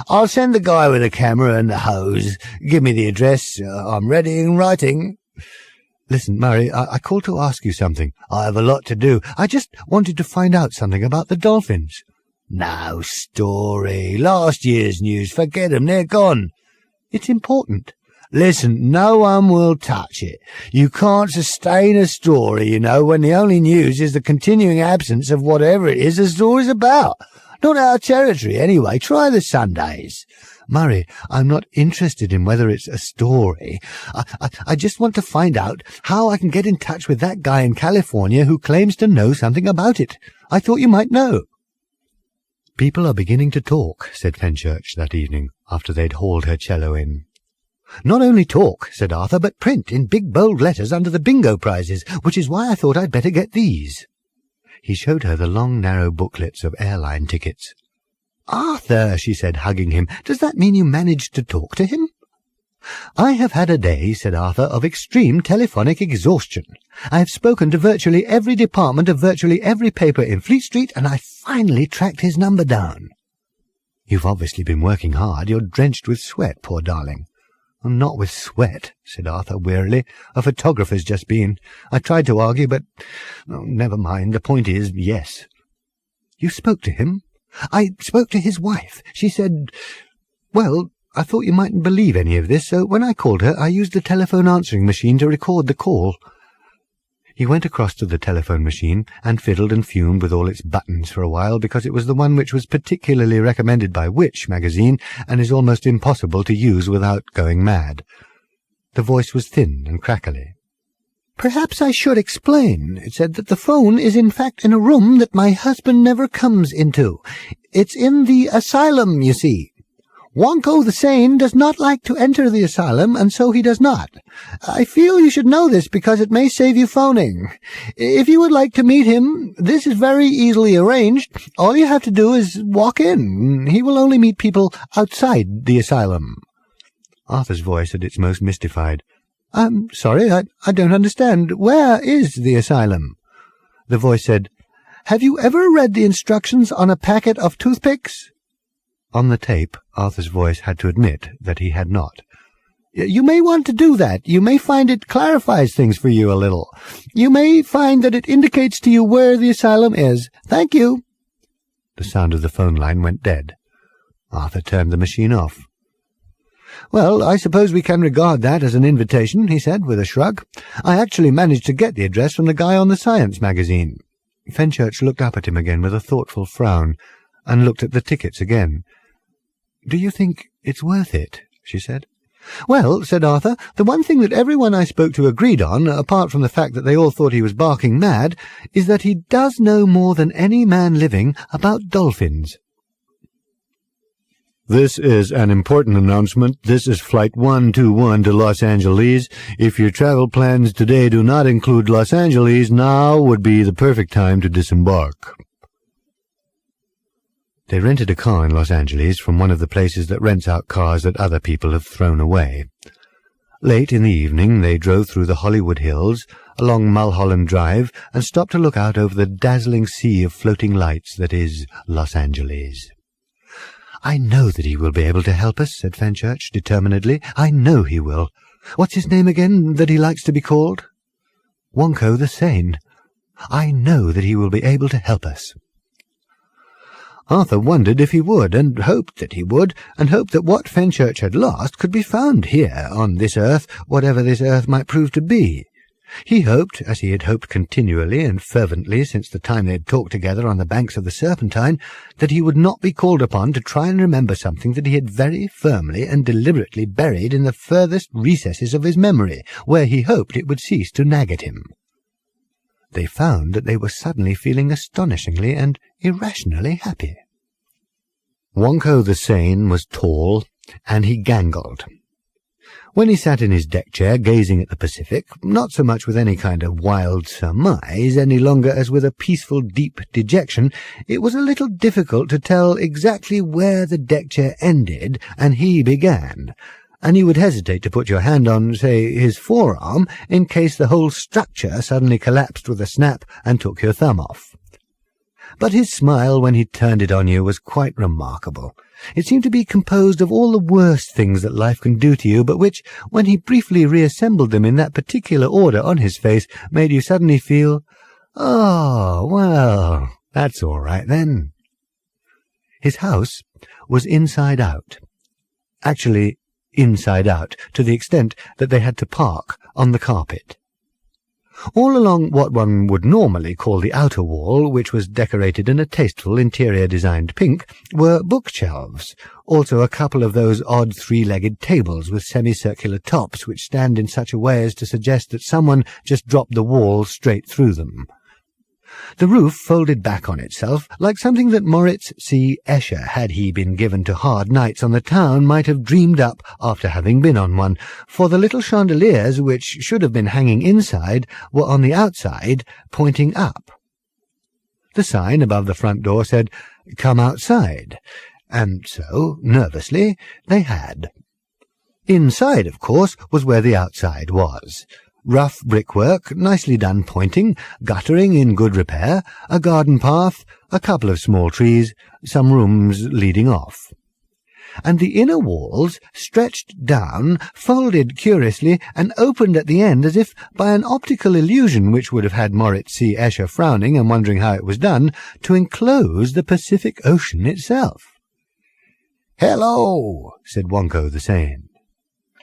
S2: I'll send the guy with the camera and the hose. Give me the address. I'm ready and writing.
S1: Listen, Murray, I called to ask you something. I have a lot to do. I just wanted to find out something about the dolphins.
S2: No story. Last year's news. Forget 'em. They're gone.
S1: It's important.
S2: Listen, no one will touch it. You can't sustain a story, you know, when the only news is the continuing absence of whatever it is the story's about. Not our territory, anyway. Try the Sundays.
S1: Murray, I'm not interested in whether it's a story. I just want to find out how I can get in touch with that guy in California who claims to know something about it. I thought you might know. People are beginning to talk, said Fenchurch that evening, after they'd hauled her cello in. Not only talk, said Arthur, but print in big bold letters under the bingo prizes, which is why I thought I'd better get these. He showed her the long, narrow booklets of airline tickets. Arthur, she said, hugging him, does that mean you managed to talk to him? I have had a day, said Arthur, of extreme telephonic exhaustion. I have spoken to virtually every department of virtually every paper in Fleet Street, and I finally tracked his number down. You've obviously been working hard. You're drenched with sweat, poor darling. Not with sweat, said Arthur wearily. A photographer's just been. I tried to argue, but never mind. The point is, yes. You spoke to him? I spoke to his wife. She said, well, I thought you mightn't believe any of this, so when I called her, I used the telephone answering machine to record the call. He went across to the telephone machine and fiddled and fumed with all its buttons for a while, because it was the one which was particularly recommended by Witch magazine and is almost impossible to use without going mad. The voice was thin and crackly. Perhaps I should explain, it said, that the phone is in fact in a room that my husband never comes into. It's in the asylum, you see. Wonko the Sane does not like to enter the asylum, and so he does not. I feel you should know this because it may save you phoning. If you would like to meet him, this is very easily arranged. All you have to do is walk in. He will only meet people outside the asylum. Arthur's voice at its most mystified. I'm sorry, I don't understand. Where is the asylum? The voice said, Have you ever read the instructions on a packet of toothpicks? On the tape, Arthur's voice had to admit that he had not. You may want to do that. You may find it clarifies things for you a little. You may find that it indicates to you where the asylum is. Thank you. The sound of the phone line went dead. Arthur turned the machine off. Well, I suppose we can regard that as an invitation, he said, with a shrug. I actually managed to get the address from the guy on the Science magazine. Fenchurch looked up at him again with a thoughtful frown, and looked at the tickets again. Do you think it's worth it? She said. Well, said Arthur, the one thing that everyone I spoke to agreed on, apart from the fact that they all thought he was barking mad, is that he does know more than any man living about dolphins. This is an important announcement. This is Flight 121 to Los Angeles. If your travel plans today do not include Los Angeles, now would be the perfect time to disembark. They rented a car in Los Angeles from one of the places that rents out cars that other people have thrown away. Late in the evening they drove through the Hollywood Hills, along Mulholland Drive and stopped to look out over the dazzling sea of floating lights that is Los Angeles. "I know that he will be able to help us," said Fenchurch determinedly. "I know he will. What's his name again that he likes to be called?" "Wonko the Sane. I know that he will be able to help us." Arthur wondered if he would, and hoped that he would, and hoped that what Fenchurch had lost could be found here, on this earth, whatever this earth might prove to be. He hoped, as he had hoped continually and fervently since the time they had talked together on the banks of the Serpentine, that he would not be called upon to try and remember something that he had very firmly and deliberately buried in the furthest recesses of his memory, where he hoped it would cease to nag at him. They found that they were suddenly feeling astonishingly and irrationally happy. Wonko the Sane was tall, and he gangled. When he sat in his deck-chair gazing at the Pacific, not so much with any kind of wild surmise any longer as with a peaceful deep dejection, it was a little difficult to tell exactly where the deck-chair ended and he began, and you would hesitate to put your hand on, say, his forearm, in case the whole structure suddenly collapsed with a snap and took your thumb off. But his smile when he turned it on you was quite remarkable. It seemed to be composed of all the worst things that life can do to you, but which, when he briefly reassembled them in that particular order on his face, made you suddenly feel, "Oh, well, that's all right then." His house was inside out. Actually, inside out, to the extent that they had to park on the carpet. All along what one would normally call the outer wall, which was decorated in a tasteful interior-designed pink, were bookshelves, also a couple of those odd three-legged tables with semicircular tops which stand in such a way as to suggest that someone just dropped the wall straight through them. The roof folded back on itself, like something that Moritz C. Escher, had he been given to hard nights on the town, might have dreamed up after having been on one, for the little chandeliers, which should have been hanging inside, were on the outside, pointing up. The sign above the front door said, "Come outside," and so, nervously, they had. Inside, of course, was where the outside was. Rough brickwork, nicely done pointing, guttering in good repair, a garden path, a couple of small trees, some rooms leading off. And the inner walls stretched down, folded curiously, and opened at the end as if by an optical illusion which would have had Moritz C. Escher frowning and wondering how it was done, to enclose the Pacific Ocean itself. "Hello," said Wonko the Sane.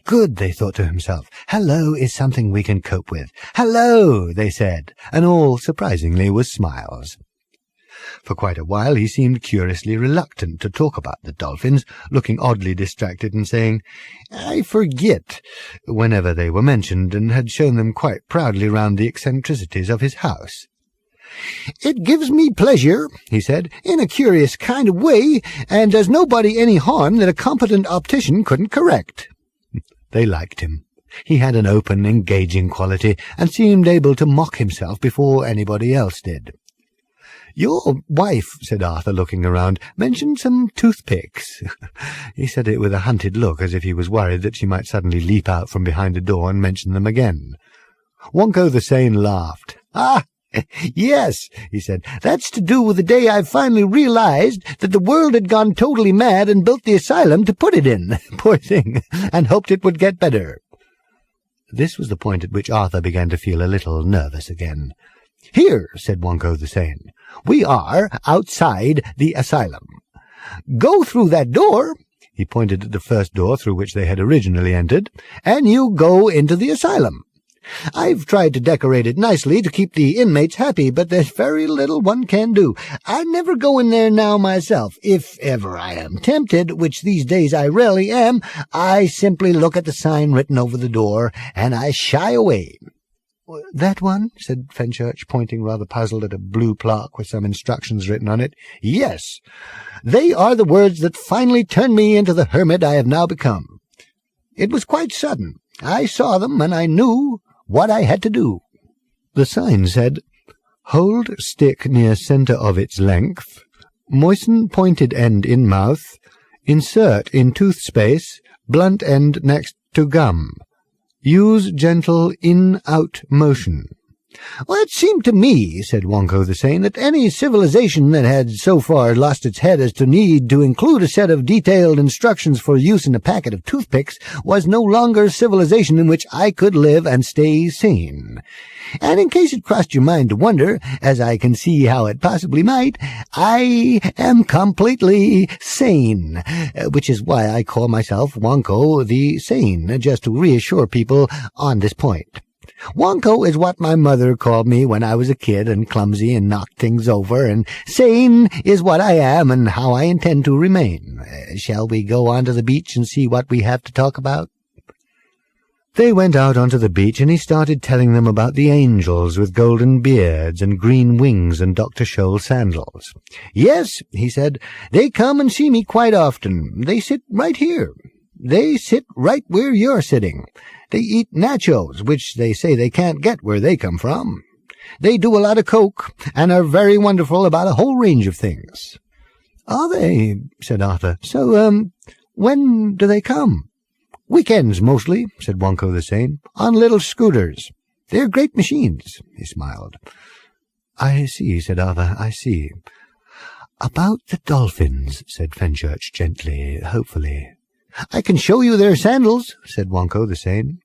S1: "Good," they thought to himself. "Hello is something we can cope with." "Hello," they said, and all, surprisingly, was smiles. For quite a while he seemed curiously reluctant to talk about the dolphins, looking oddly distracted and saying, "I forget," whenever they were mentioned, and had shown them quite proudly round the eccentricities of his house. "It gives me pleasure," he said, "in a curious kind of way, and does nobody any harm that a competent optician couldn't correct." They liked him. He had an open, engaging quality, and seemed able to mock himself before anybody else did. "Your wife," said Arthur, looking around, "mentioned some toothpicks." He said it with a hunted look, as if he was worried that she might suddenly leap out from behind a door and mention them again. Wonko the Sane laughed. "Ah, yes," he said, "that's to do with the day I finally realized that the world had gone totally mad and built the asylum to put it in, poor thing, and hoped it would get better." This was the point at which Arthur began to feel a little nervous again. "Here," said Wonko the Sane, "we are outside the asylum. Go through that door," he pointed at the first door through which they had originally entered, "and you go into the asylum. I've tried to decorate it nicely to keep the inmates happy, but there's very little one can do. I never go in there now myself. If ever I am tempted, which these days I rarely am, I simply look at the sign written over the door, and I shy away." "That one?" said Fenchurch, pointing rather puzzled at a blue plaque with some instructions written on it. "Yes. They are the words that finally turned me into the hermit I have now become. It was quite sudden. I saw them, and I knew what I had to do." The sign said, "Hold stick near center of its length, moisten pointed end in mouth, insert in tooth space, blunt end next to gum. Use gentle in-out motion."
S2: Well, it seemed to me, said Wonko the Sane, that any civilization that had so far lost its head as to need to include a set of detailed instructions for use in a packet of toothpicks was no longer a civilization in which I could live and stay sane. And in case it crossed your mind to wonder, as I can see how it possibly might, I am completely sane, which is why I call myself Wonko the Sane, just to reassure people on this point. Wonko is what my mother called me when I was a kid and clumsy and knocked things over, and sane is what I am and how I intend to remain. Shall we go on to the beach and see what we have to talk about?
S1: They went out onto the beach, and he started telling them about the angels with golden beards and green wings and Dr. Scholl's sandals.
S2: Yes, he said, they come and see me quite often. They sit right here. They sit right where you're sitting. They eat nachos, which they say they can't get where they come from. They do a lot of coke, and are very wonderful about a whole range of things.
S1: Are they? Said Arthur. So, when do they come?
S2: Weekends, mostly, said Wonko the Sane, on little scooters. They're great machines, he smiled.
S1: I see, said Arthur, I see. About the dolphins, said Fenchurch gently, hopefully.
S2: I can show you their sandals, said Wonko the Sane.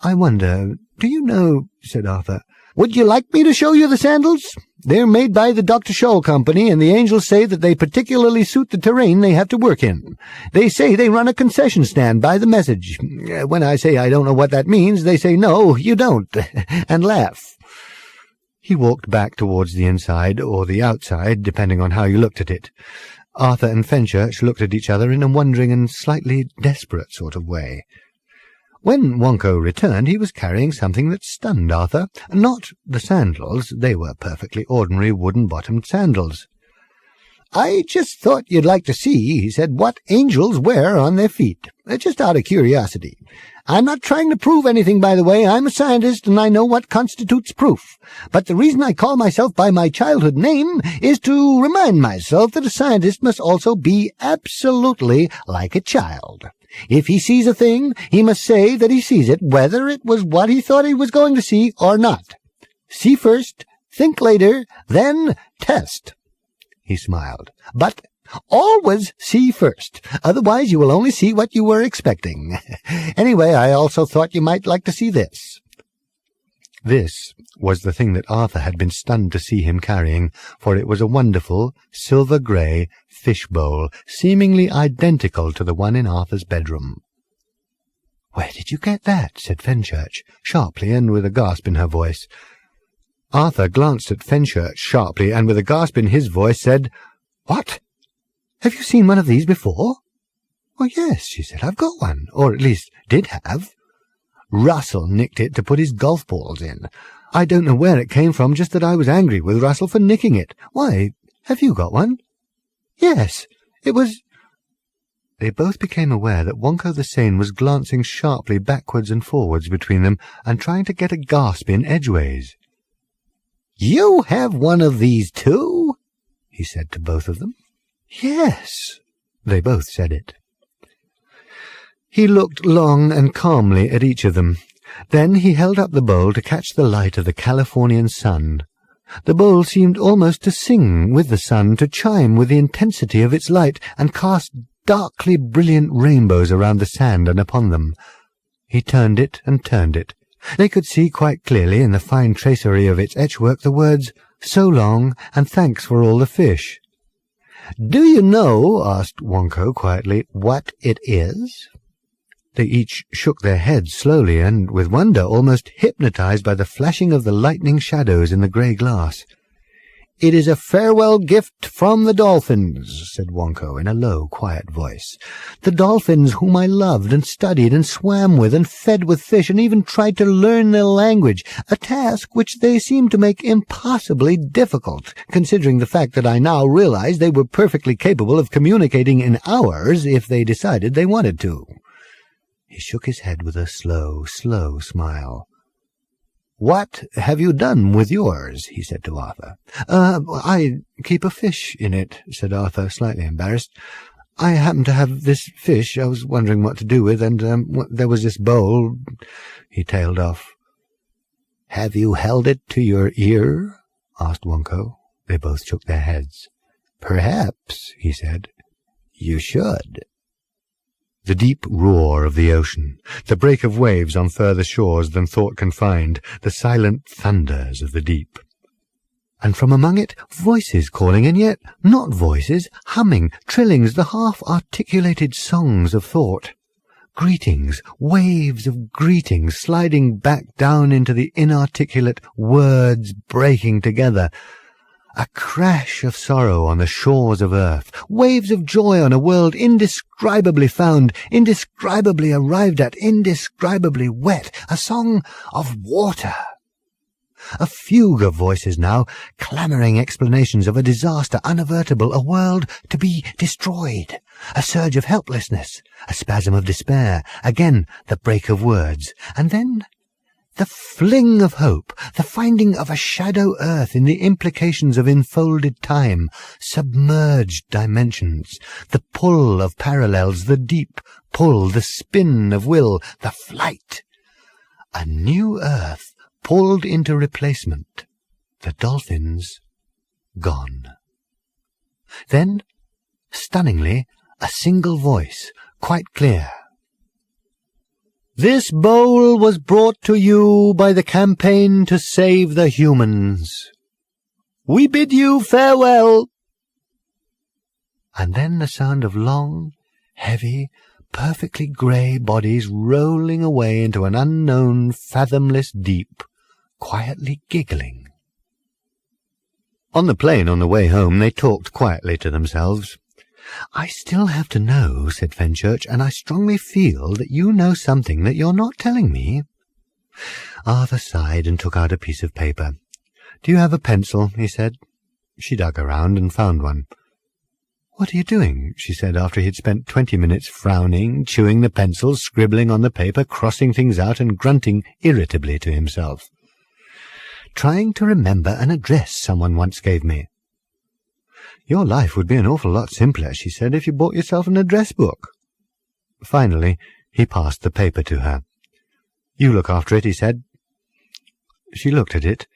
S1: I wonder, do you know, said Arthur.
S2: Would you like me to show you the sandals? They're made by the Dr. Scholl Company, and the angels say that they particularly suit the terrain they have to work in. They say they run a concession stand by the message. When I say I don't know what that means, they say, no, you don't, and laugh.
S1: He walked back towards the inside, or the outside, depending on how you looked at it. Arthur and Fenchurch looked at each other in a wondering and slightly desperate sort of way. When Wonko returned, he was carrying something that stunned Arthur. Not the sandals. They were perfectly ordinary wooden-bottomed sandals.
S2: I just thought you'd like to see, he said, what angels wear on their feet, just out of curiosity. I'm not trying to prove anything, by the way. I'm a scientist, and I know what constitutes proof. But the reason I call myself by my childhood name is to remind myself that a scientist must also be absolutely like a child. If he sees a thing, he must say that he sees it, whether it was what he thought he was going to see or not. See first, think later, then test. He smiled. But always see first. Otherwise you will only see what you were expecting. Anyway, I also thought you might like to see this.
S1: This was the thing that Arthur had been stunned to see him carrying, for it was a wonderful, silver-grey fish-bowl, seemingly identical to the one in Arthur's bedroom.
S2: "Where did you get that?" said Fenchurch, sharply and with a gasp in her voice.
S1: Arthur glanced at Fenchurch sharply and with a gasp in his voice said, "What? Have you seen one of these before?"
S2: "Oh, yes," she said, "I've got one, or at least did have. Russell nicked it to put his golf balls in.
S1: I don't know where it came from, just that I was angry with Russell for nicking it. Why, have you got one?"
S2: "Yes, it was—"
S1: They both became aware that Wonko the Sane was glancing sharply backwards and forwards between them and trying to get a gasp in edgeways.
S2: "You have one of these too?" he said to both of them.
S1: "Yes," they both said it. He looked long and calmly at each of them. Then he held up the bowl to catch the light of the Californian sun. The bowl seemed almost to sing with the sun, to chime with the intensity of its light, and cast darkly brilliant rainbows around the sand and upon them. He turned it and turned it. They could see quite clearly in the fine tracery of its etchwork the words, "So long, and thanks for all the fish."
S2: "Do you know," asked Wonko quietly, "what it is?"
S1: They each shook their heads slowly and with wonder, almost hypnotized by the flashing of the lightning shadows in the grey glass.
S2: "It is a farewell gift from the dolphins," said Wonko in a low, quiet voice. "The dolphins whom I loved and studied and swam with and fed with fish and even tried to learn their language, a task which they seemed to make impossibly difficult, considering the fact that I now realize they were perfectly capable of communicating in hours if they decided they wanted to." He shook his head with a slow, slow smile. "What have you done with yours?" he said to Arthur.
S1: I keep a fish in it," said Arthur, slightly embarrassed. "I happen to have this fish I was wondering what to do with, and there was this bowl—" He tailed off. "Have you held it to your ear?" asked Wonko. They both shook their heads. "Perhaps," he said, "you should." The deep roar of the ocean, the break of waves on further shores than thought can find, the silent thunders of the deep. And from among it, voices calling, and yet not voices, humming, trillings, the half-articulated songs of thought. Greetings, waves of greetings, sliding back down into the inarticulate words breaking together. A crash of sorrow on the shores of earth, waves of joy on a world indescribably found, indescribably arrived at, indescribably wet, a song of water. A fugue of voices now, clamouring explanations of a disaster unavertible, a world to be destroyed, a surge of helplessness, a spasm of despair, again the break of words, and then the fling of hope, the finding of a shadow earth in the implications of enfolded time, submerged dimensions, the pull of parallels, the deep pull, the spin of will, the flight. A new earth pulled into replacement, the dolphins gone. Then, stunningly, a single voice, quite clear. "This bowl was brought to you by the campaign to save the humans. We bid you farewell." And then the sound of long, heavy, perfectly grey bodies rolling away into an unknown, fathomless deep, quietly giggling. On the plane on the way home they talked quietly to themselves. "I still have to know," said Fenchurch, "and I strongly feel that you know something that you're not telling me." Arthur sighed and took out a piece of paper. "Do you have a pencil?" he said. She dug around and found one. "What are you doing?" she said after he had spent 20 minutes frowning, chewing the pencil, scribbling on the paper, crossing things out and grunting irritably to himself. "Trying to remember an address someone once gave me." "Your life would be an awful lot simpler," she said, "if you bought yourself an address book." Finally, he passed the paper to her. "You look after it," he said. She looked at it.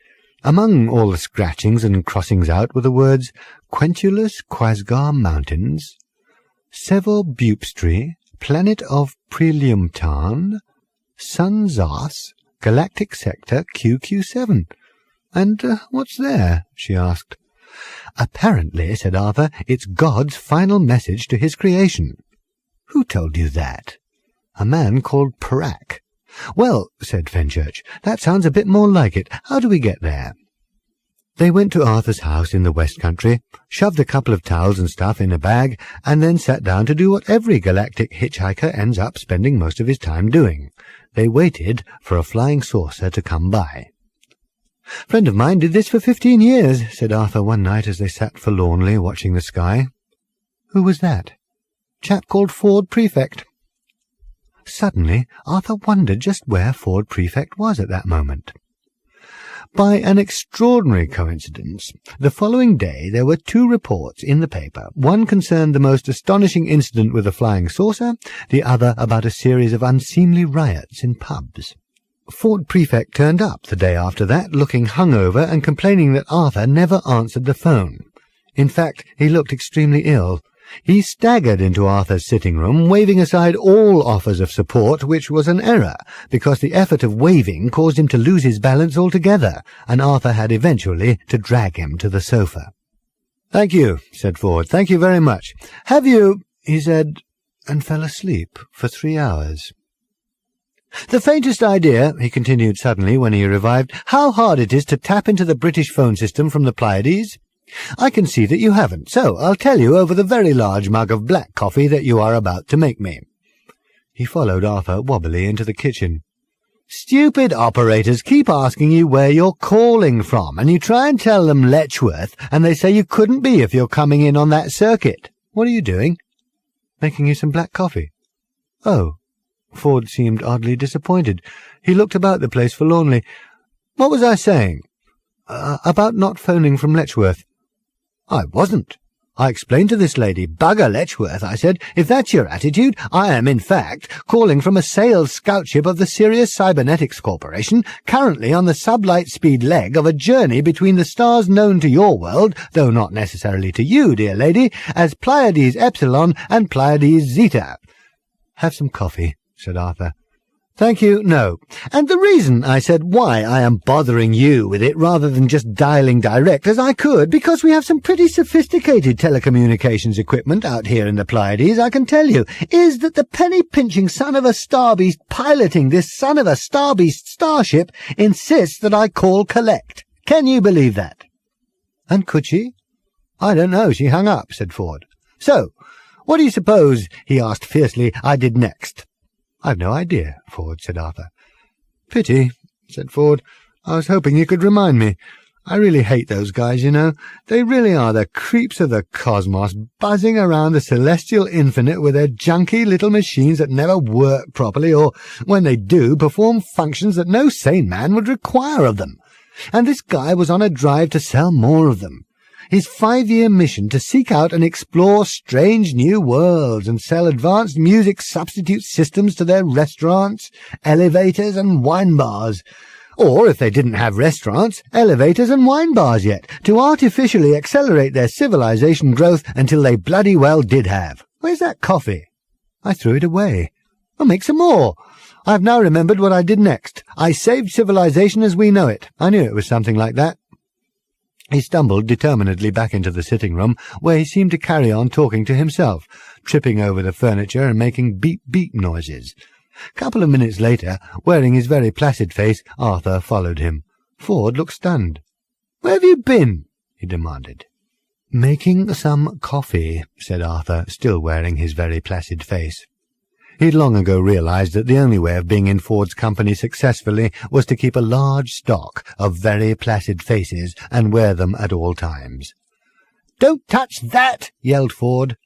S1: Among all the scratchings and crossings out were the words Quentulus Quasgar Mountains, Sevel Bupstri, Planet of Preliumtan, Sun Zos, Galactic Sector QQ7. "And what's there?" she asked. "Apparently," said Arthur, "it's God's final message to his creation." "Who told you that?" "A man called Prak." "Well," said Fenchurch, "that sounds a bit more like it. How do we get there?" They went to Arthur's house in the West Country, shoved a couple of towels and stuff in a bag, and then sat down to do what every galactic hitchhiker ends up spending most of his time doing. They waited for a flying saucer to come by. "Friend of mine did this for 15 years, said Arthur one night as they sat forlornly watching the sky. "Who was that?" "Chap called Ford Prefect." Suddenly, Arthur wondered just where Ford Prefect was at that moment. By an extraordinary coincidence, the following day there were 2 reports in the paper. One concerned the most astonishing incident with a flying saucer, the other about a series of unseemly riots in pubs. Ford Prefect turned up the day after that, looking hungover and complaining that Arthur never answered the phone. In fact, he looked extremely ill. He staggered into Arthur's sitting room, waving aside all offers of support, which was an error, because the effort of waving caused him to lose his balance altogether, and Arthur had eventually to drag him to the sofa. "Thank you," said Ford. "Thank you very much. Have you—" he said, and fell asleep for 3 hours. "The faintest idea," he continued suddenly when he revived, "how hard it is to tap into the British phone system from the Pleiades? I can see that you haven't, so I'll tell you over the very large mug of black coffee that you are about to make me." He followed Arthur wobbly into the kitchen. "Stupid operators keep asking you where you're calling from, and you try and tell them Letchworth, and they say you couldn't be if you're coming in on that circuit. What are you doing?" "Making you some black coffee." "Oh." Ford seemed oddly disappointed. He looked about the place forlornly. "What was I saying?" About not phoning from Letchworth." "I wasn't.
S2: I explained to this lady, "Bugger Letchworth," I said, "if that's your attitude, I am, in fact, calling from a sales scoutship of the Sirius Cybernetics Corporation, currently on the sublight speed leg of a journey between the stars known to your world, though not necessarily to you, dear lady, as Pleiades Epsilon and Pleiades Zeta." "Have some coffee," said Arthur. "Thank you, no. And the reason," I said, "why I am bothering you with it rather than just dialing direct as I could, because we have some pretty sophisticated telecommunications equipment out here in the Pleiades, I can tell you, is that the penny-pinching son of a star beast piloting this son of a star beast starship insists that I call collect. Can you believe that?" "And could she?" "I don't know. She hung up," said Ford. "So, what do you suppose," he asked fiercely, "I did next?" "I've no idea," Ford said. Arthur. "Pity," said Ford. "I was hoping you could remind me. I really hate those guys, you know. They really are the creeps of the cosmos, buzzing around the celestial infinite with their junky little machines that never work properly, or, when they do, perform functions that no sane man would require of them. And this guy was on a drive to sell more of them. His 5-year mission to seek out and explore strange new worlds and sell advanced music substitute systems to their restaurants, elevators, and wine bars. Or, if they didn't have restaurants, elevators and wine bars yet, to artificially accelerate their civilization growth until they bloody well did have. Where's that coffee?" "I threw it away." "Well, make some more. I've now remembered what I did next. I saved civilization as we know it. I knew it was something like that." He stumbled determinedly back into the sitting-room, where he seemed to carry on talking to himself, tripping over the furniture and making beep-beep noises. A couple of minutes later, wearing his very placid face, Arthur followed him. Ford looked stunned. "Where have you been?" he demanded. "Making some coffee," said Arthur, still wearing his very placid face. He'd long ago realized that the only way of being in Ford's company successfully was to keep a large stock of very placid faces and wear them at all times. "Don't touch that!" yelled Ford.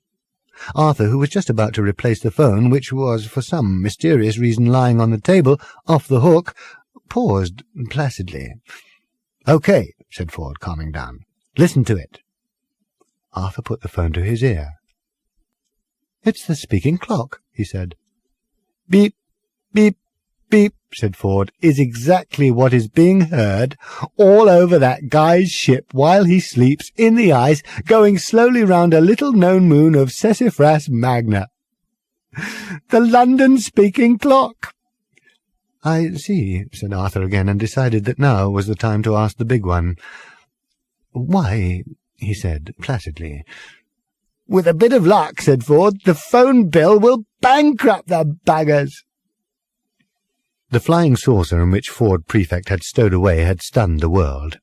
S2: Arthur, who was just about to replace the phone, which was for some mysterious reason lying on the table, off the hook, paused placidly. "Okay," said Ford, calming down. "Listen to it." Arthur put the phone to his ear. "It's the speaking clock," he said. "Beep, beep, beep," said Ford, "is exactly what is being heard all over that guy's ship while he sleeps in the ice, going slowly round a little-known moon of Sassafras Magna. The London speaking clock." "I see," said Arthur again, and decided that now was the time to ask the big one. "Why?" he said placidly. "With a bit of luck," said Ford, "the phone bill will bankrupt the buggers." The flying saucer in which Ford Prefect had stowed away had stunned the world.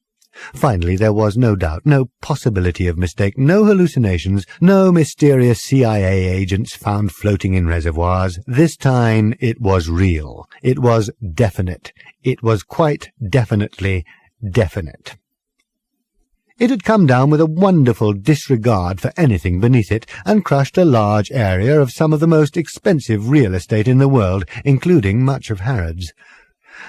S2: Finally, there was no doubt, no possibility of mistake, no hallucinations, no mysterious CIA agents found floating in reservoirs. This time it was real. It was definite. It was quite definitely definite. It had come down with a wonderful disregard for anything beneath it, and crushed a large area of some of the most expensive real estate in the world, including much of Harrods.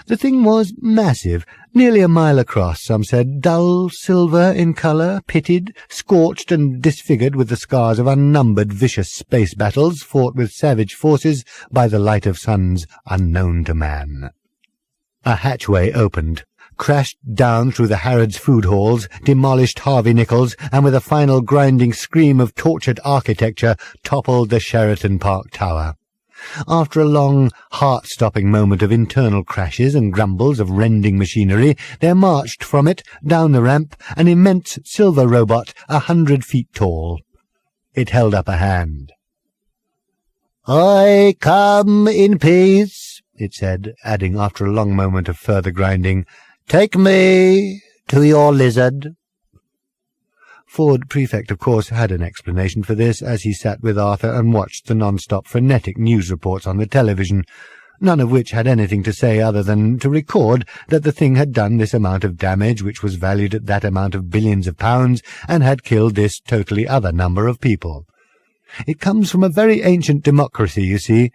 S2: The thing was massive, nearly a mile across, some said, dull silver in colour, pitted, scorched and disfigured with the scars of unnumbered vicious space battles fought with savage forces by the light of suns unknown to man. A hatchway opened, crashed down through the Harrods food halls, demolished Harvey Nichols, and with a final grinding scream of tortured architecture, toppled the Sheraton Park Tower. After a long, heart-stopping moment of internal crashes and grumbles of rending machinery, there marched from it, down the ramp, an immense silver robot 100 feet tall. It held up a hand. "I come in peace," it said, adding after a long moment of further grinding, "Take me to your lizard." Ford Prefect, of course, had an explanation for this as he sat with Arthur and watched the non-stop frenetic news reports on the television, none of which had anything to say other than to record that the thing had done this amount of damage, which was valued at that amount of billions of pounds, and had killed this totally other number of people. "It comes from a very ancient democracy, you see."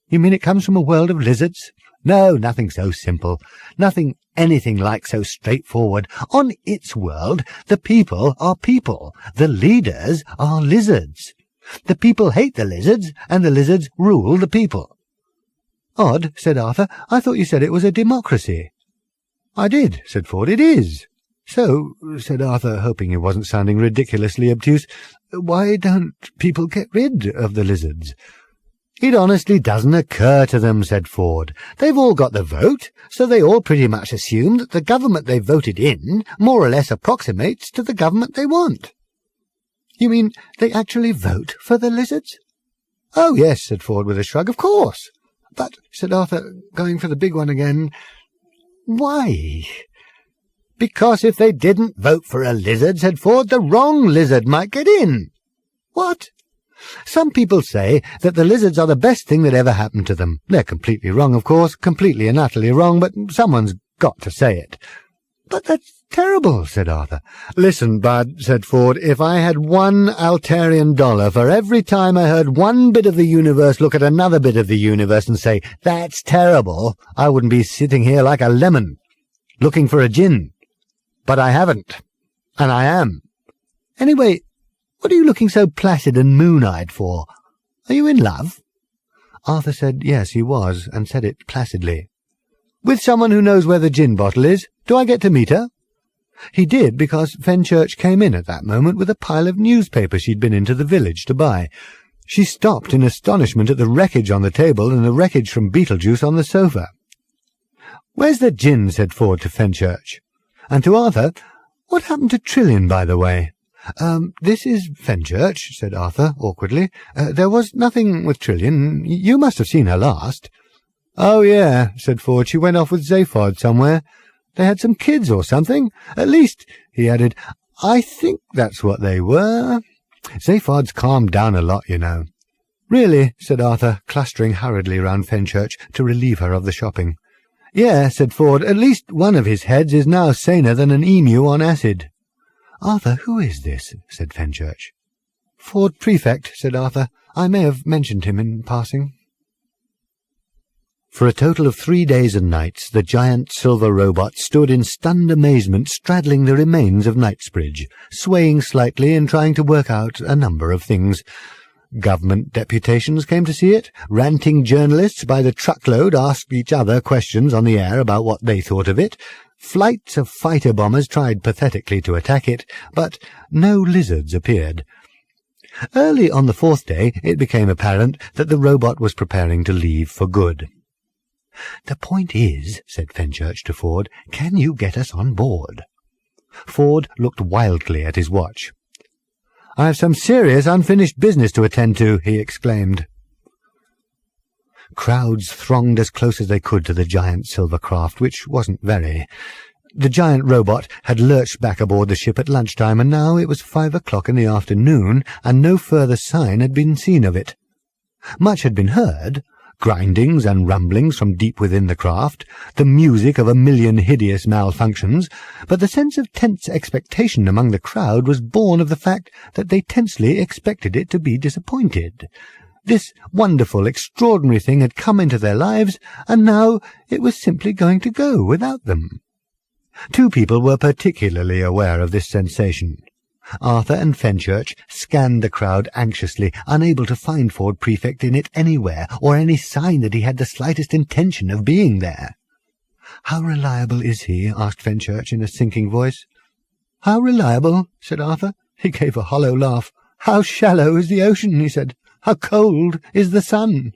S2: "You mean it comes from a world of lizards?" No, nothing so simple. Nothing anything like so straightforward. On its world, the people are people. The leaders are lizards. The people hate the lizards, and the lizards rule the people. Odd, said Arthur. I thought you said it was a democracy. I did, said Ford. It is. So, said Arthur, hoping he wasn't sounding ridiculously obtuse, why don't people get rid of the lizards? It honestly doesn't occur to them, said Ford. They've all got the vote, so they all pretty much assume that the government they voted in more or less approximates to the government they want. You mean they actually vote for the lizards? Oh, yes, said Ford with a shrug, of course. But, said Arthur, going for the big one again, why? Because if they didn't vote for a lizard, said Ford, the wrong lizard might get in. What? Some people say that the lizards are the best thing that ever happened to them. They're completely wrong, of course, completely and utterly wrong, but someone's got to say it. But that's terrible, said Arthur. Listen, Bud, said Ford, if I had $1 Altarian for every time I heard one bit of the universe look at another bit of the universe and say, that's terrible, I wouldn't be sitting here like a lemon, looking for a gin. But I haven't, and I am. Anyway, what are you looking so placid and moon-eyed for? Are you in love? Arthur said yes, he was, and said it placidly. With someone who knows where the gin bottle is? Do I get to meet her? He did, because Fenchurch came in at that moment with a pile of newspapers she'd been into the village to buy. She stopped in astonishment at the wreckage on the table and the wreckage from Beetlejuice on the sofa. Where's the gin? Said Ford to Fenchurch. And to Arthur, what happened to Trillian, by the way? This is Fenchurch, said Arthur, awkwardly. There was nothing with Trillian. You must have seen her last. Oh, yeah, said Ford. She went off with Zaphod somewhere. They had some kids or something. At least, he added, I think that's what they were. Zaphod's calmed down a lot, you know. Really, said Arthur, clustering hurriedly round Fenchurch to relieve her of the shopping. Yeah, said Ford, at least one of his heads is now saner than an emu on acid. Arthur, who is this? Said Fenchurch. Ford Prefect, said Arthur. I may have mentioned him in passing. For a total of 3 days and nights, the giant silver robot stood in stunned amazement straddling the remains of Knightsbridge, swaying slightly and trying to work out a number of things. Government deputations came to see it. Ranting journalists by the truckload asked each other questions on the air about what they thought of it. Flights of fighter bombers tried pathetically to attack it, but no lizards appeared. Early on the 4th day, it became apparent that the robot was preparing to leave for good. The point is, said Fenchurch to Ford, can you get us on board? Ford looked wildly at his watch. I have some serious unfinished business to attend to, he exclaimed. Crowds thronged as close as they could to the giant silver craft, which wasn't very. The giant robot had lurched back aboard the ship at lunchtime, and now it was 5 o'clock in the afternoon, and no further sign had been seen of it. Much had been heard, grindings and rumblings from deep within the craft, the music of 1,000,000 hideous malfunctions, but the sense of tense expectation among the crowd was born of the fact that they tensely expected it to be disappointed. This wonderful, extraordinary thing had come into their lives, and now it was simply going to go without them. 2 people were particularly aware of this sensation. Arthur and Fenchurch scanned the crowd anxiously, unable to find Ford Prefect in it anywhere, or any sign that he had the slightest intention of being there. "How reliable is he?" asked Fenchurch in a sinking voice. "How reliable?" said Arthur. He gave a hollow laugh. "How shallow is the ocean?" he said. "How cold is the sun?"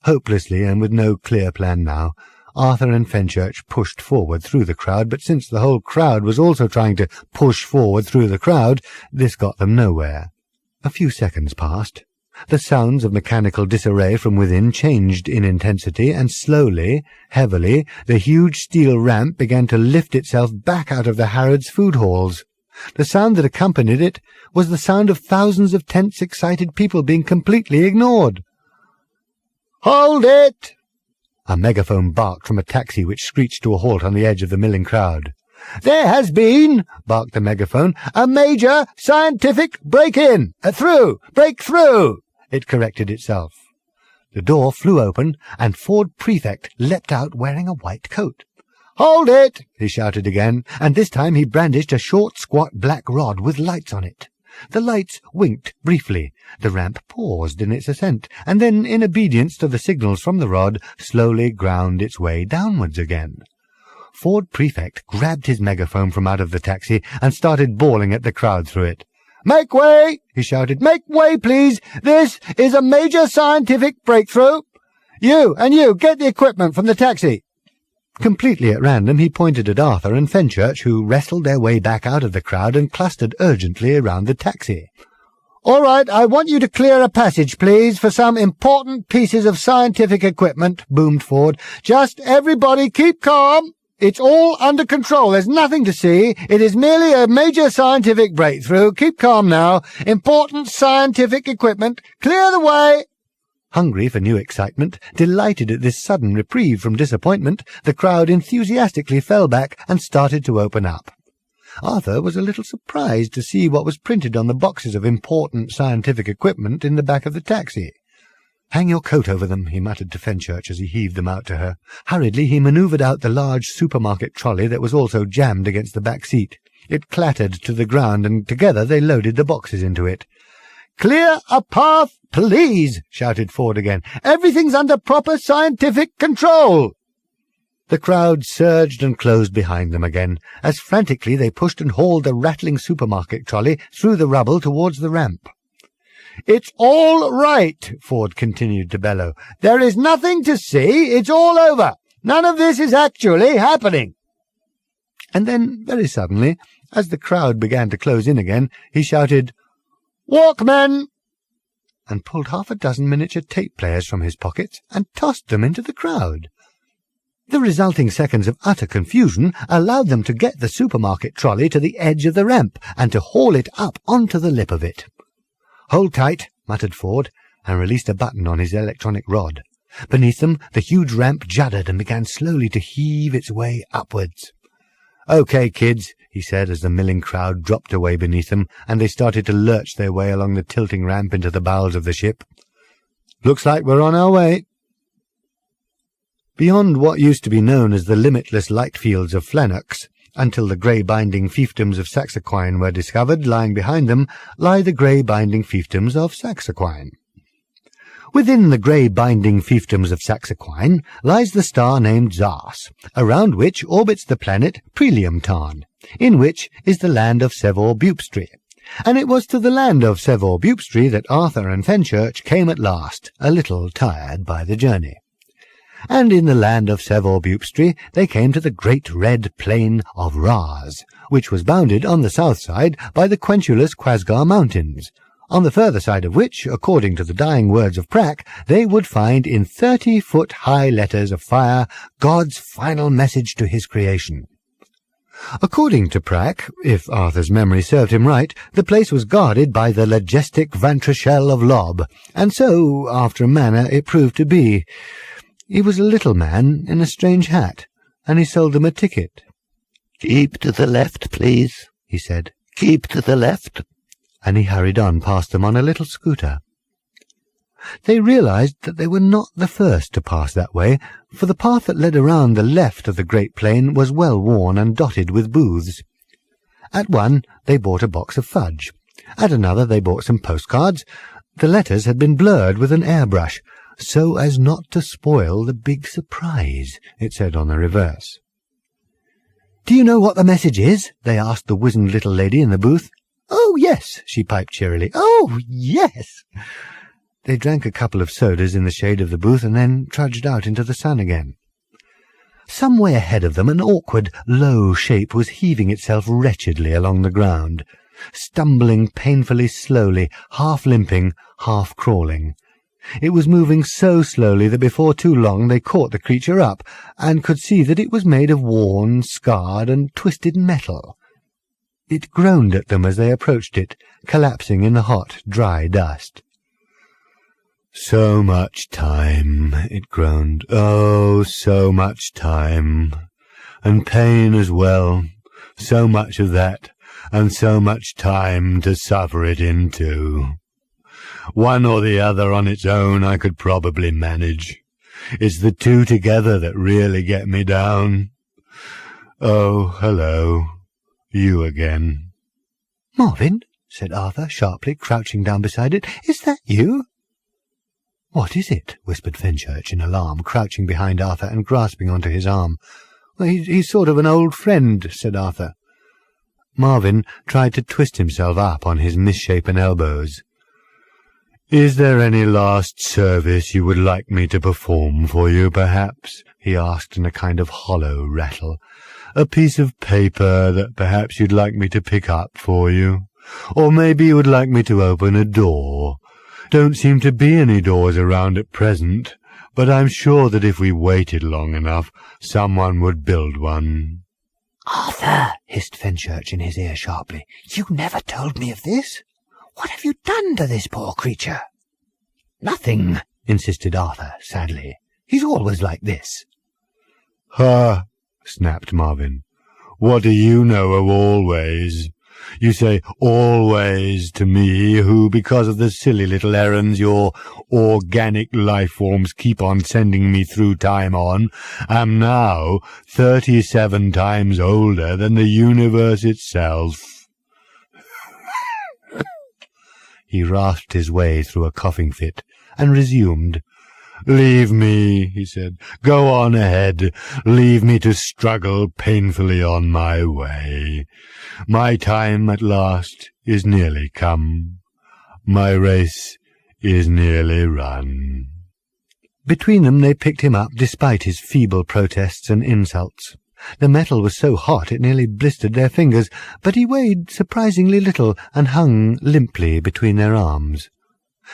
S2: Hopelessly, and with no clear plan now, Arthur and Fenchurch pushed forward through the crowd, but since the whole crowd was also trying to push forward through the crowd, this got them nowhere. A few seconds passed. The sounds of mechanical disarray from within changed in intensity, and slowly, heavily, the huge steel ramp began to lift itself back out of the Harrods' food halls. The sound that accompanied it was the sound of thousands of tense, excited people being completely ignored. "Hold it!" A megaphone barked from a taxi which screeched to a halt on the edge of the milling crowd. "There has been," barked the megaphone, "a major scientific break-in! Break through! It corrected itself.
S1: The door flew open, and Ford Prefect leapt out wearing a white coat. "Hold it!" he shouted again, and this time he brandished a short, squat black rod with lights on it. The lights winked briefly. The ramp paused in its ascent, and then, in obedience to the signals from the rod, slowly ground its way downwards again. Ford Prefect grabbed his megaphone from out of the taxi and started bawling at the crowd through it. "Make way!" he shouted. "Make way, please! This is a major scientific breakthrough! You, get the equipment from the taxi!" Completely at random, he pointed at Arthur and Fenchurch, who wrestled their way back out of the crowd and clustered urgently around the taxi. "All right, I want you to clear a passage, please, for some important pieces of scientific equipment," boomed Ford. "Just everybody keep calm. It's all under control. There's nothing to see. It is merely a major scientific breakthrough. Keep calm now. Important scientific equipment. Clear the way." Hungry for new excitement, delighted at this sudden reprieve from disappointment, the crowd enthusiastically fell back and started to open up. Arthur was a little surprised to see what was printed on the boxes of important scientific equipment in the back of the taxi. "Hang your coat over them," he muttered to Fenchurch as he heaved them out to her. Hurriedly he manoeuvred out the large supermarket trolley that was also jammed against the back seat. It clattered to the ground, and together they loaded the boxes into it. "Clear a path, please!" shouted Ford again. "Everything's under proper scientific control!" The crowd surged and closed behind them again, as frantically they pushed and hauled the rattling supermarket trolley through the rubble towards the ramp. "It's all right," Ford continued to bellow. "There is nothing to see. It's all over. None of this is actually happening." And then, very suddenly, as the crowd began to close in again, he shouted, "Walkmen!" and pulled half a dozen miniature tape players from his pockets and tossed them into the crowd. The resulting seconds of utter confusion allowed them to get the supermarket trolley to the edge of the ramp and to haul it up onto the lip of it. "Hold tight," muttered Ford, and released a button on his electronic rod. Beneath them, the huge ramp juddered and began slowly to heave its way upwards. "Okay, kids," he said as the milling crowd dropped away beneath them, and they started to lurch their way along the tilting ramp into the bowels of the ship. "Looks like we're on our way." Beyond what used to be known as the limitless light fields of Flanox, until the grey-binding fiefdoms of Saxaquine were discovered, lying behind them, lie the grey-binding fiefdoms of Saxaquine. Within the grey-binding fiefdoms of Saxaquine lies the star named Zas, around which orbits the planet Prelium-Tarn, in which is the land of Sevor Bupstri. And it was to the land of Sevor Bupstri that Arthur and Fenchurch came at last, a little tired by the journey. And in the land of Sevor Bupstri they came to the great red plain of Raz, which was bounded on the south side by the quenchulous Quasgar Mountains, on the further side of which, according to the dying words of Prak, they would find in 30-foot-high letters of fire God's final message to his creation. According to Prak, if Arthur's memory served him right, the place was guarded by the legistic Vantrashel of Lob, and so, after a manner, it proved to be. He was a little man in a strange hat, and he sold them a ticket. "Keep to the left, please," he said. "Keep to the left." And he hurried on past them on a little scooter. They realized that they were not the first to pass that way, for the path that led around the left of the great plain was well worn and dotted with booths. At one they bought a box of fudge. At another they bought some postcards. The letters had been blurred with an airbrush, so as not to spoil the big surprise, it said on the reverse. "Do you know what the message is?" they asked the wizened little lady in the booth. "Oh, yes," she piped cheerily. "Oh, yes." They drank a couple of sodas in the shade of the booth and then trudged out into the sun again. Some way ahead of them an awkward, low shape was heaving itself wretchedly along the ground, stumbling painfully slowly, half limping, half crawling. It was moving so slowly that before too long they caught the creature up, and could see that it was made of worn, scarred, and twisted metal. It groaned at them as they approached it, collapsing in the hot, dry dust. "So much time," it groaned. "Oh, so much time. And pain as well. So much of that, and so much time to suffer it into. One or the other on its own I could probably manage. It's the two together that really get me down. Oh, hello. You again."
S2: "Marvin," said Arthur sharply, crouching down beside it, "is that you?" "What is it?" whispered Fenchurch in alarm, crouching behind Arthur and grasping onto his arm.
S1: "Well, he's sort of an old friend," said Arthur. Marvin tried to twist himself up on his misshapen elbows. "Is there any last service you would like me to perform for you, perhaps?" he asked in a kind of hollow rattle. "A piece of paper that perhaps you'd like me to pick up for you? Or maybe you would like me to open a door? Don't seem to be any doors around at present, but I'm sure that if we waited long enough, someone would build one."
S2: "Arthur," hissed Fenchurch in his ear sharply, "you never told me of this. What have you done to this poor creature?" "Nothing," insisted Arthur sadly. "He's always like this."
S1: "Ha!" snapped Marvin. "What do you know of always? You say always to me, who, because of the silly little errands your organic life forms keep on sending me through time on, am now 37 times older than the universe itself." He rasped his way through a coughing fit and resumed. "Leave me," he said. "Go on ahead. Leave me to struggle painfully on my way. My time at last is nearly come. My race is nearly run." Between them they picked him up despite his feeble protests and insults. The metal was so hot it nearly blistered their fingers, but he weighed surprisingly little and hung limply between their arms.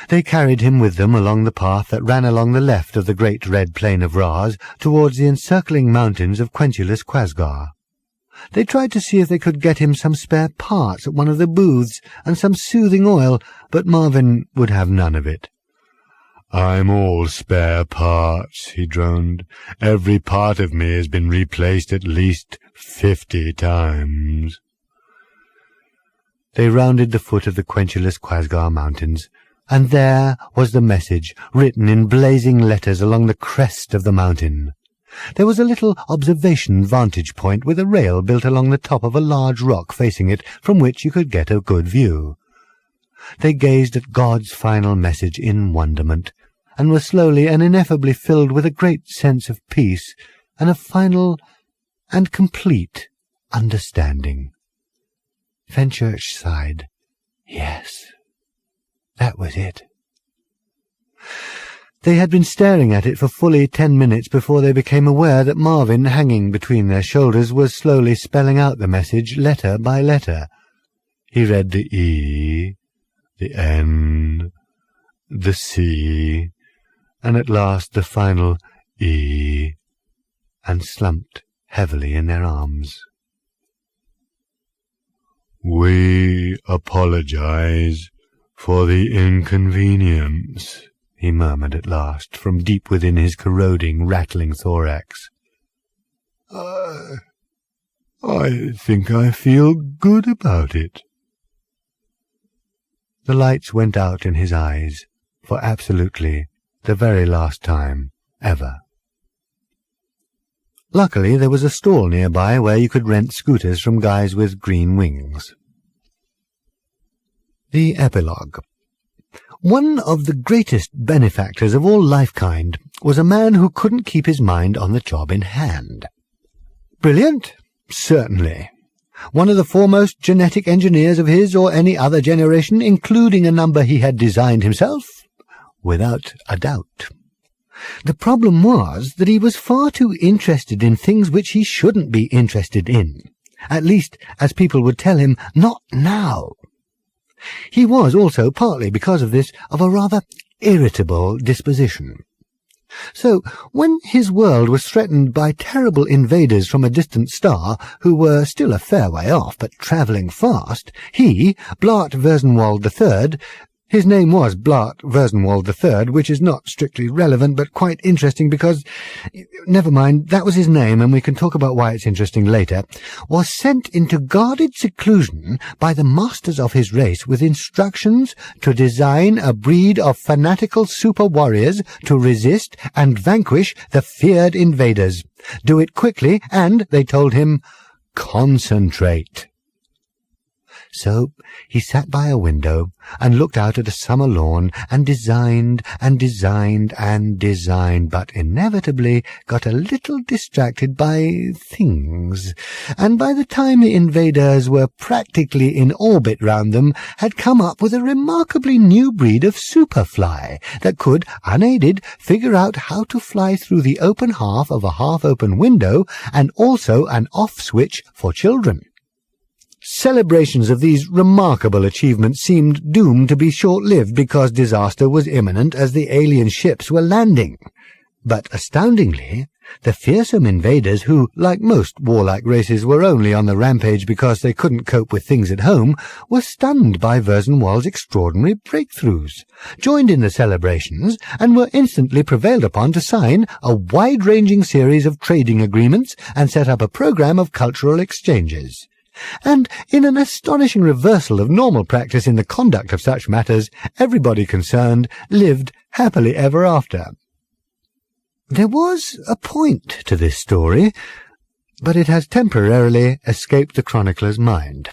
S1: They carried him with them along the path that ran along the left of the great red plain of Raz towards the encircling mountains of Quenchulus Quasgar. They tried to see if they could get him some spare parts at one of the booths and some soothing oil, but Marvin would have none of it. "I'm all spare parts," he droned. "Every part of me has been replaced at least 50 times. They rounded the foot of the Quenchulus Quasgar Mountains, and there was the message, written in blazing letters along the crest of the mountain. There was a little observation vantage point with a rail built along the top of a large rock facing it, from which you could get a good view. They gazed at God's final message in wonderment, and were slowly and ineffably filled with a great sense of peace and a final and complete understanding. Fenchurch sighed. Yes, that was it. They had been staring at it for fully 10 minutes before they became aware that Marvin, hanging between their shoulders, was slowly spelling out the message letter by letter. He read the E, the N, the C, and at last the final E, and slumped heavily in their arms. "We apologize for the inconvenience," he murmured at last, from deep within his corroding, rattling thorax. I think I feel good about it." The lights went out in his eyes, for absolutely the very last time ever. Luckily, there was a stall nearby where you could rent scooters from guys with green wings. The Epilogue. One of the greatest benefactors of all life-kind was a man who couldn't keep his mind on the job in hand. Brilliant? Certainly. One of the foremost genetic engineers of his or any other generation, including a number he had designed himself? Without a doubt. The problem was that he was far too interested in things which he shouldn't be interested in. At least, as people would tell him, not now. He was also, partly because of this, of a rather irritable disposition. So, when his world was threatened by terrible invaders from a distant star, who were still a fair way off, but travelling fast, he, Blart Versenwald III, His name was Blart Versenwald III, which is not strictly relevant, but quite interesting because, never mind, that was his name, and we can talk about why it's interesting later, was sent into guarded seclusion by the masters of his race with instructions to design a breed of fanatical super warriors to resist and vanquish the feared invaders. Do it quickly, and, they told him, concentrate. So he sat by a window and looked out at a summer lawn and designed and designed and designed, but inevitably got a little distracted by things, and by the time the invaders were practically in orbit round them, had come up with a remarkably new breed of superfly that could, unaided, figure out how to fly through the open half of a half-open window, and also an off switch for children. Celebrations of these remarkable achievements seemed doomed to be short-lived because disaster was imminent as the alien ships were landing. But astoundingly, the fearsome invaders who, like most warlike races, were only on the rampage because they couldn't cope with things at home, were stunned by Versenwald's extraordinary breakthroughs, joined in the celebrations, and were instantly prevailed upon to sign a wide-ranging series of trading agreements and set up a program of cultural exchanges. And, in an astonishing reversal of normal practice in the conduct of such matters, everybody concerned lived happily ever after. There was a point to this story, but it has temporarily escaped the chronicler's mind.